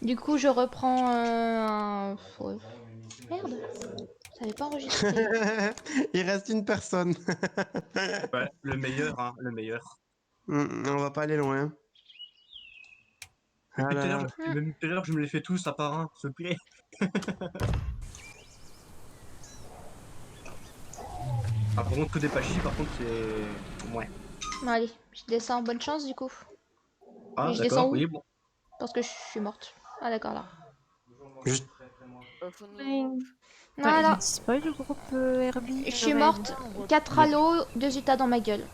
Du coup je reprends un... Ouais. Merde, ça avait pas enregistré. Il reste une personne. Ouais, le meilleur, hein, le meilleur. On va pas aller loin. Depuis Ah là là. tout à l'heure, je me les fais tous un par un, s'il te plaît. Ah, par contre, tout des pachis, par contre, c'est... Ouais. Bon, allez, je descends en bonne chance du coup. Ah, Mais je descends où? oui, bon. Parce que je suis morte. Ah d'accord là. Juste... Voilà. Ils ont disparu du groupe Herbie. Je suis morte, 4 halos, 2 Utah dans ma gueule.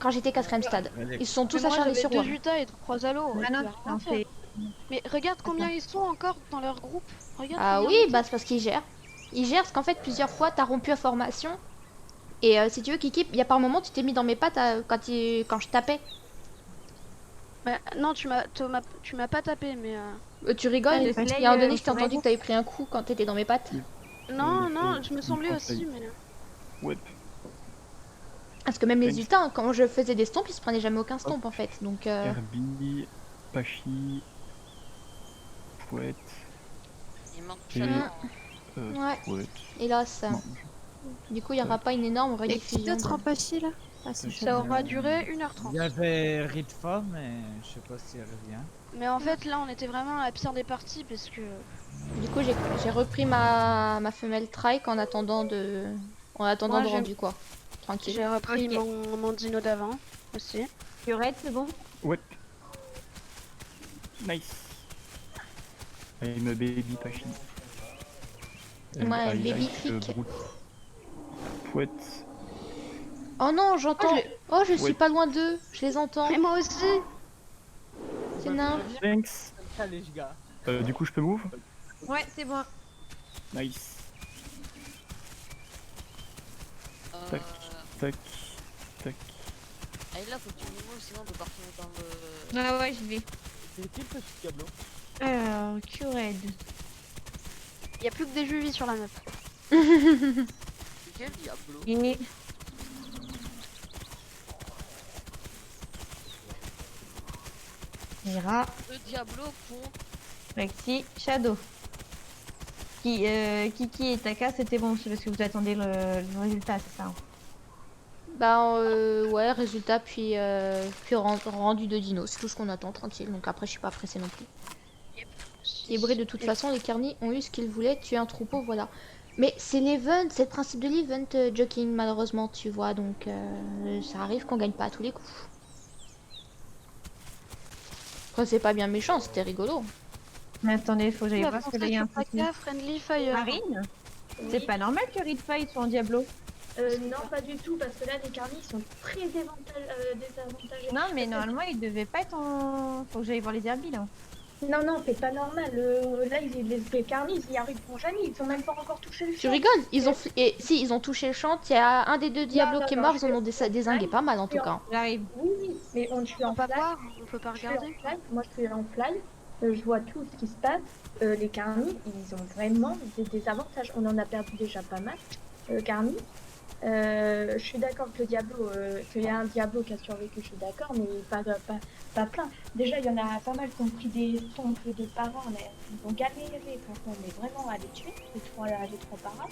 Quand j'étais 4ème stade. Ils sont tous acharnés sur moi. 2 Utah et 3 halos. Ah non, tu vas rien faire. Mais regarde combien ils sont encore dans leur groupe. Regarde Ah combien oui, ils bah sont. c'est parce qu'ils gèrent. Ils gèrent parce qu'en fait plusieurs fois t'as rompu la formation. Et si tu veux Kiki, il y a par moment tu t'es mis dans mes pattes quand je tapais. Bah, non, tu m'as pas tapé, mais. Tu rigoles, Ah, le il y a un moment donné je t'ai Slayer, entendu que t'avais pris un coup quand t'étais dans mes pattes. Non, non, je me semblais aussi, mais. Ouais. Parce que même les Utah, quand je faisais des stompes, ils se prenaient jamais aucun stomp en fait. Donc Herbie, Pachi, Fouette. Il manque Et... ouais. Fouette. Hélas. Du coup, il n'y aura pas une énorme Et qui rediffusion. d'autre en Pachi là? Ah, Ça aura duré 1h30. Il y avait Ritfa, mais je sais pas si elle revient. Mais en fait, là, on était vraiment à la pire des parties parce que. Du coup, j'ai repris ma femelle trike en attendant de Moi, rendu quoi. Tranquille. J'ai repris mon dino d'avant aussi. Curette, c'est bon? Ouais. Nice. I'm a baby Pachi. Ouais, baby trick. Fouette. Oh non, j'entends. Oh, je suis pas loin d'eux. Je les entends. Mais moi aussi. C'est nain. Thanks. Allez, les gars. Du coup, je peux move? Ouais, c'est bon. Nice. Tac, tac, tac. Ayla, faut que tu me moves, sinon on peut partir dans le... Ah ouais, je vais. C'est qui le petit Diablo? Alors, Cured. Il y a plus que des juvis sur la map. Quel Diablo? Et... Mira. Le Diablo contre... Rexy, Shadow. Kiki et Taka, c'était bon, c'est parce que vous attendez le résultat, c'est ça? Bah ouais, résultat puis rendu de dino, c'est tout ce qu'on attend, tranquille. Donc après je suis pas pressée non plus. Équilibré de toute façon, les carnis ont eu ce qu'ils voulaient, tuer un troupeau, voilà. Mais c'est l'event, c'est le principe de l'event jogging malheureusement, tu vois, donc ça arrive qu'on gagne pas à tous les coups. Après c'est pas bien méchant, c'était rigolo. Mais attendez, faut que j'aille voir ce que là il y a un peu. Friendly Fire. Marine, c'est pas normal que Ritfight soit en Diablo. Non, pas du tout, parce que là, les carnis sont très désavantagés. Non, mais normalement, ils devaient pas être en. Faut que j'aille voir les herbies là. Non, non, c'est pas normal. Là, les carnis, ils y arriveront jamais. Ils ont même pas encore touché le champ. Tu rigoles, ils ont touché le champ, il y a un des deux Diablos qui est mort, ils en ont dézingué pas mal en tout cas. J'arrive. Oui, mais je suis en fly. On peut pas regarder. Moi, je suis en fly. Je vois tout ce qui se passe. Les carnis, ils ont vraiment des avantages. On en a perdu déjà pas mal. Carnis. Je suis d'accord que qu'il y a un Diablo qui a survécu, je suis d'accord, mais pas plein. Déjà, il y en a pas mal qui ont pris des stompes de paras, ils ont galéré, franchement, mais vraiment à les tuer, les trois paras.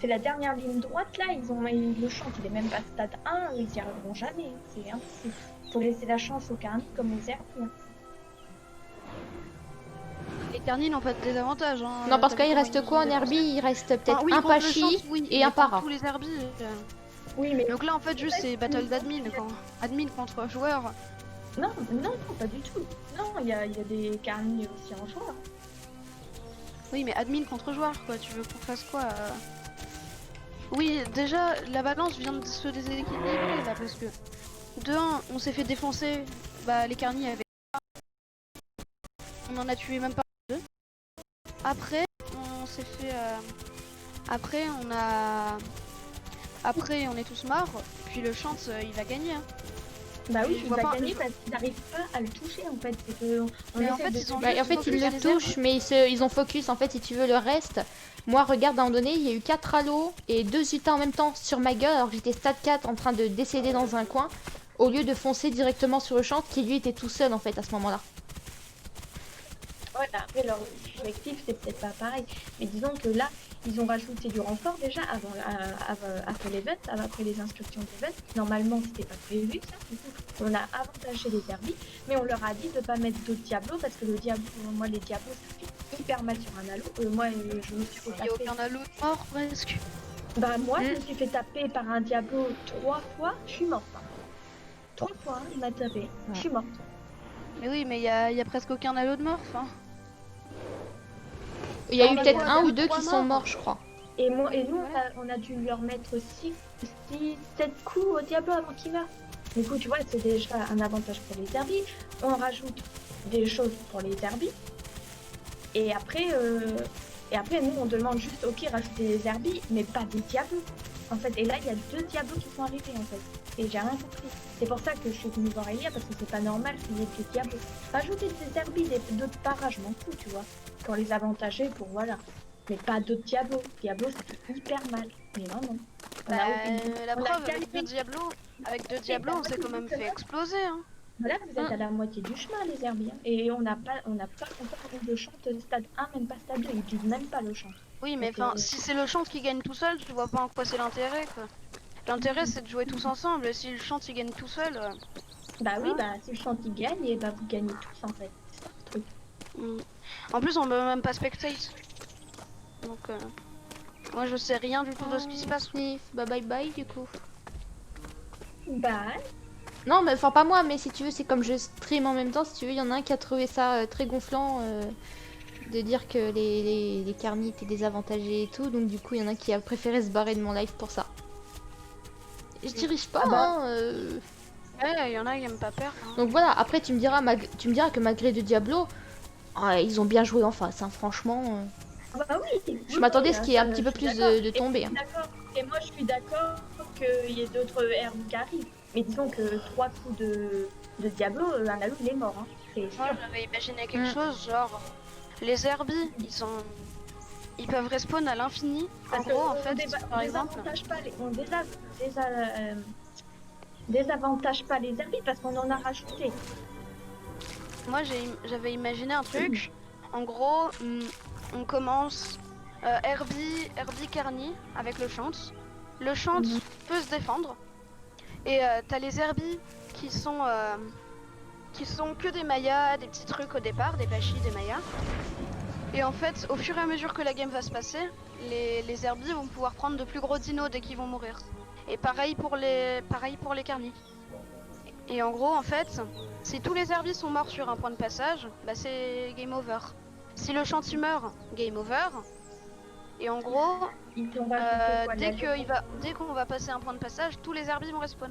C'est la dernière ligne droite, là, le champ, il est même pas stade 1, ils y arriveront jamais, c'est impossible. Faut laisser la chance aux carnis comme aux herbies. Les carnis n'ont pas de désavantage. Hein. Non, parce qu'il reste quoi en herbie? Il reste peut-être oui, un Pachi et un Para. Tous les herbies. Oui, mais donc là, en fait, juste c'est battle d'admin, admin contre joueur. Non, pas du tout. Non, il y a des carnis aussi en joueur. Oui, mais admin contre joueur, quoi. Tu veux qu'on fasse quoi Oui, déjà, la balance vient de se déséquilibrer, là, parce que... De 1, on s'est fait défoncer, bah les carnis avaient... On en a tué même pas 2. Après, on s'est fait... Après, on est tous morts, puis le chant, il va gagner. Hein. Bah oui, Je il vois va pas- gagner parce qu'ils n'arrivent pas à le toucher en fait. C'est que on Mais en essaie fait, de- ils ont Bah, en fait, ils le touchent, mais ils ont focus. En fait, si tu veux, le reste. Moi, regarde, à un moment donné, il y a eu 4 halos et 2 Utah en même temps sur ma gueule, alors que j'étais stade 4 en train de décéder dans un coin, au lieu de foncer directement sur le champ, qui lui était tout seul en fait à ce moment-là. Voilà, après leur objectif c'est peut-être pas pareil. Mais disons que là, ils ont rajouté du renfort déjà après l'event, après les instructions d'event. Normalement, c'était pas prévu ça. Du coup, on a avantagé les derbies, mais on leur a dit de pas mettre d'autres diablos parce que le diablo, moi les diablos, ça fait hyper mal sur un halo. Moi, je me suis fait Il n'y a taper. aucun halo de mort presque. Bah moi, je me suis fait taper par un diablo 3 fois, je suis morte. 3 fois, hein, il m'a tapé, je suis morte. Mais oui, mais il y a presque aucun halo de mort. Enfin. Il y a eu Non, peut-être mais un moi, ou deux qui trois sont morts. morts, je crois. Et nous, on a dû leur mettre 7 coups au diablo avant qu'il meure. Du coup, tu vois, c'est déjà un avantage pour les herbies. On rajoute des choses pour les herbies. Et après, nous, on demande juste, ok, rajouter des herbies, mais pas des diablos. En fait, et là, il y a 2 diablos qui sont arrivés, en fait. Et j'ai rien compris. C'est pour ça que je suis venue voir Elia, parce que c'est pas normal qu'il y ait des diablos. Rajouter des herbies, d'autres paras, je m'en fous, tu vois. Pour les avantager, pour voilà. Mais pas d'autres diablos. Diablo, ça fait hyper mal. Mais non, non. On a aucune- La on a preuve, gagné. avec deux diablos, on s'est quand même fait exploser. Hein. Voilà, vous êtes à la moitié du chemin, les herbiers. Et on n'a pas encore eu le chant de stade 1, même pas stade 2. Ils disent même pas le chant. Oui, mais Donc, enfin, si c'est le chant qui gagne tout seul, tu vois pas en quoi c'est l'intérêt, quoi. L'intérêt, c'est de jouer tous ensemble. Et si le chant il gagne tout seul. Bah oui, bah si le chant il gagne, et bah vous gagnez tous en fait. C'est ça le truc. En plus, on peut même pas spectate. Donc, moi je sais rien du tout de ce qui se passe. Bah bye bye du coup. Bye. Non, mais enfin pas moi, mais si tu veux, c'est comme je stream en même temps. Si tu veux, il y en a un qui a trouvé ça très gonflant de dire que les carnis étaient désavantagés et tout. Donc du coup, il y en a qui a préféré se barrer de mon live pour ça. Je dirige pas, Ouais, il y en a qui aiment pas perdre. Hein. Donc voilà, après tu me diras que malgré de Diablo, ils ont bien joué en face, hein, franchement. Bah oui. Je m'attendais à ce qu'il y ait un je petit peu suis plus d'accord. de tombées. Hein. Et moi je suis d'accord qu'il y ait d'autres herbes qui arrivent. Mais disons que 3 coups de Diablo, un halo il est mort. Hein. C'est sûr. Moi j'avais imaginé quelque chose, genre les herbies, ils peuvent respawn à l'infini. En Parce gros, en qu'on fait, par exemple. Désavantage pas les herbies parce qu'on en a rajouté. Moi j'avais imaginé un truc. En gros, on commence Herbie Carny avec le chant. Le chant peut se défendre. Et t'as les herbies qui sont que des mayas, des petits trucs au départ, des bachis, des mayas. Et en fait, au fur et à mesure que la game va se passer, les herbies vont pouvoir prendre de plus gros dinos dès qu'ils vont mourir. Et pareil pour les carnis. Et en gros, en fait, si tous les herbies sont morts sur un point de passage, bah c'est game over. Si le chantier meurt, game over. Et en gros, dès qu'on va passer un point de passage, tous les herbies vont respawn.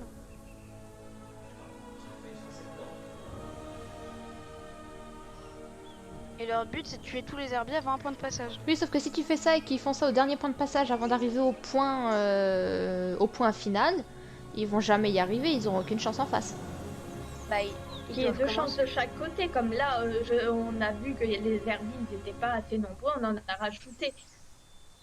Et leur but, c'est de tuer tous les herbiers avant un point de passage. Oui, sauf que si tu fais ça et qu'ils font ça au dernier point de passage avant d'arriver au point final, ils vont jamais y arriver, ils auront aucune chance en face. Bah, il y a 2 chances de chaque côté, comme là, on a vu que les herbies n'étaient pas assez nombreux, on en a rajouté.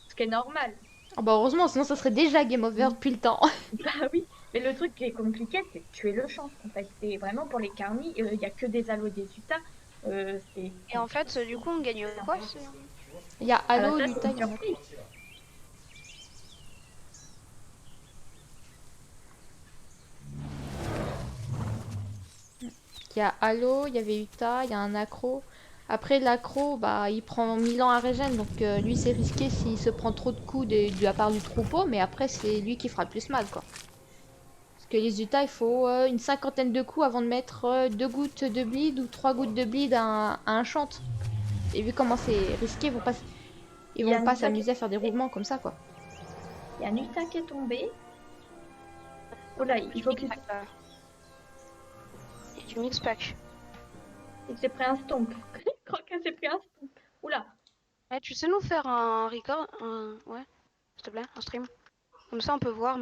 Ce qui est normal. Oh bah heureusement, sinon ça serait déjà game over depuis le temps. Bah oui, mais le truc qui est compliqué, c'est de tuer le champ. En fait, c'est vraiment pour les carnis, il n'y a que des halos et des Utah. Et en fait, du coup, on gagne quoi? Il y a Halo, Utah, il y en a. Il y a Halo, il y avait Utah, il y a un accro. Après l'accro, bah il prend 1000 ans à régène, donc lui c'est risqué s'il se prend trop de coups de la part du troupeau, mais après c'est lui qui fera le plus mal quoi. Parce que les Utah, il faut une 50aine de coups avant de mettre 2 gouttes de bleed ou 3 gouttes de bleed à un chant. Et vu comment c'est risqué, ils vont pas s'amuser à faire des roulements comme ça quoi. Il y a un Utah qui est tombé. Oh là, il faut qu'il... Il y a du mix pack. Il s'est pris un stomp. Croquin s'est pris un stomp. Oula. Tu sais nous faire un record, ouais, s'il te plaît, un stream. Comme ça on peut voir.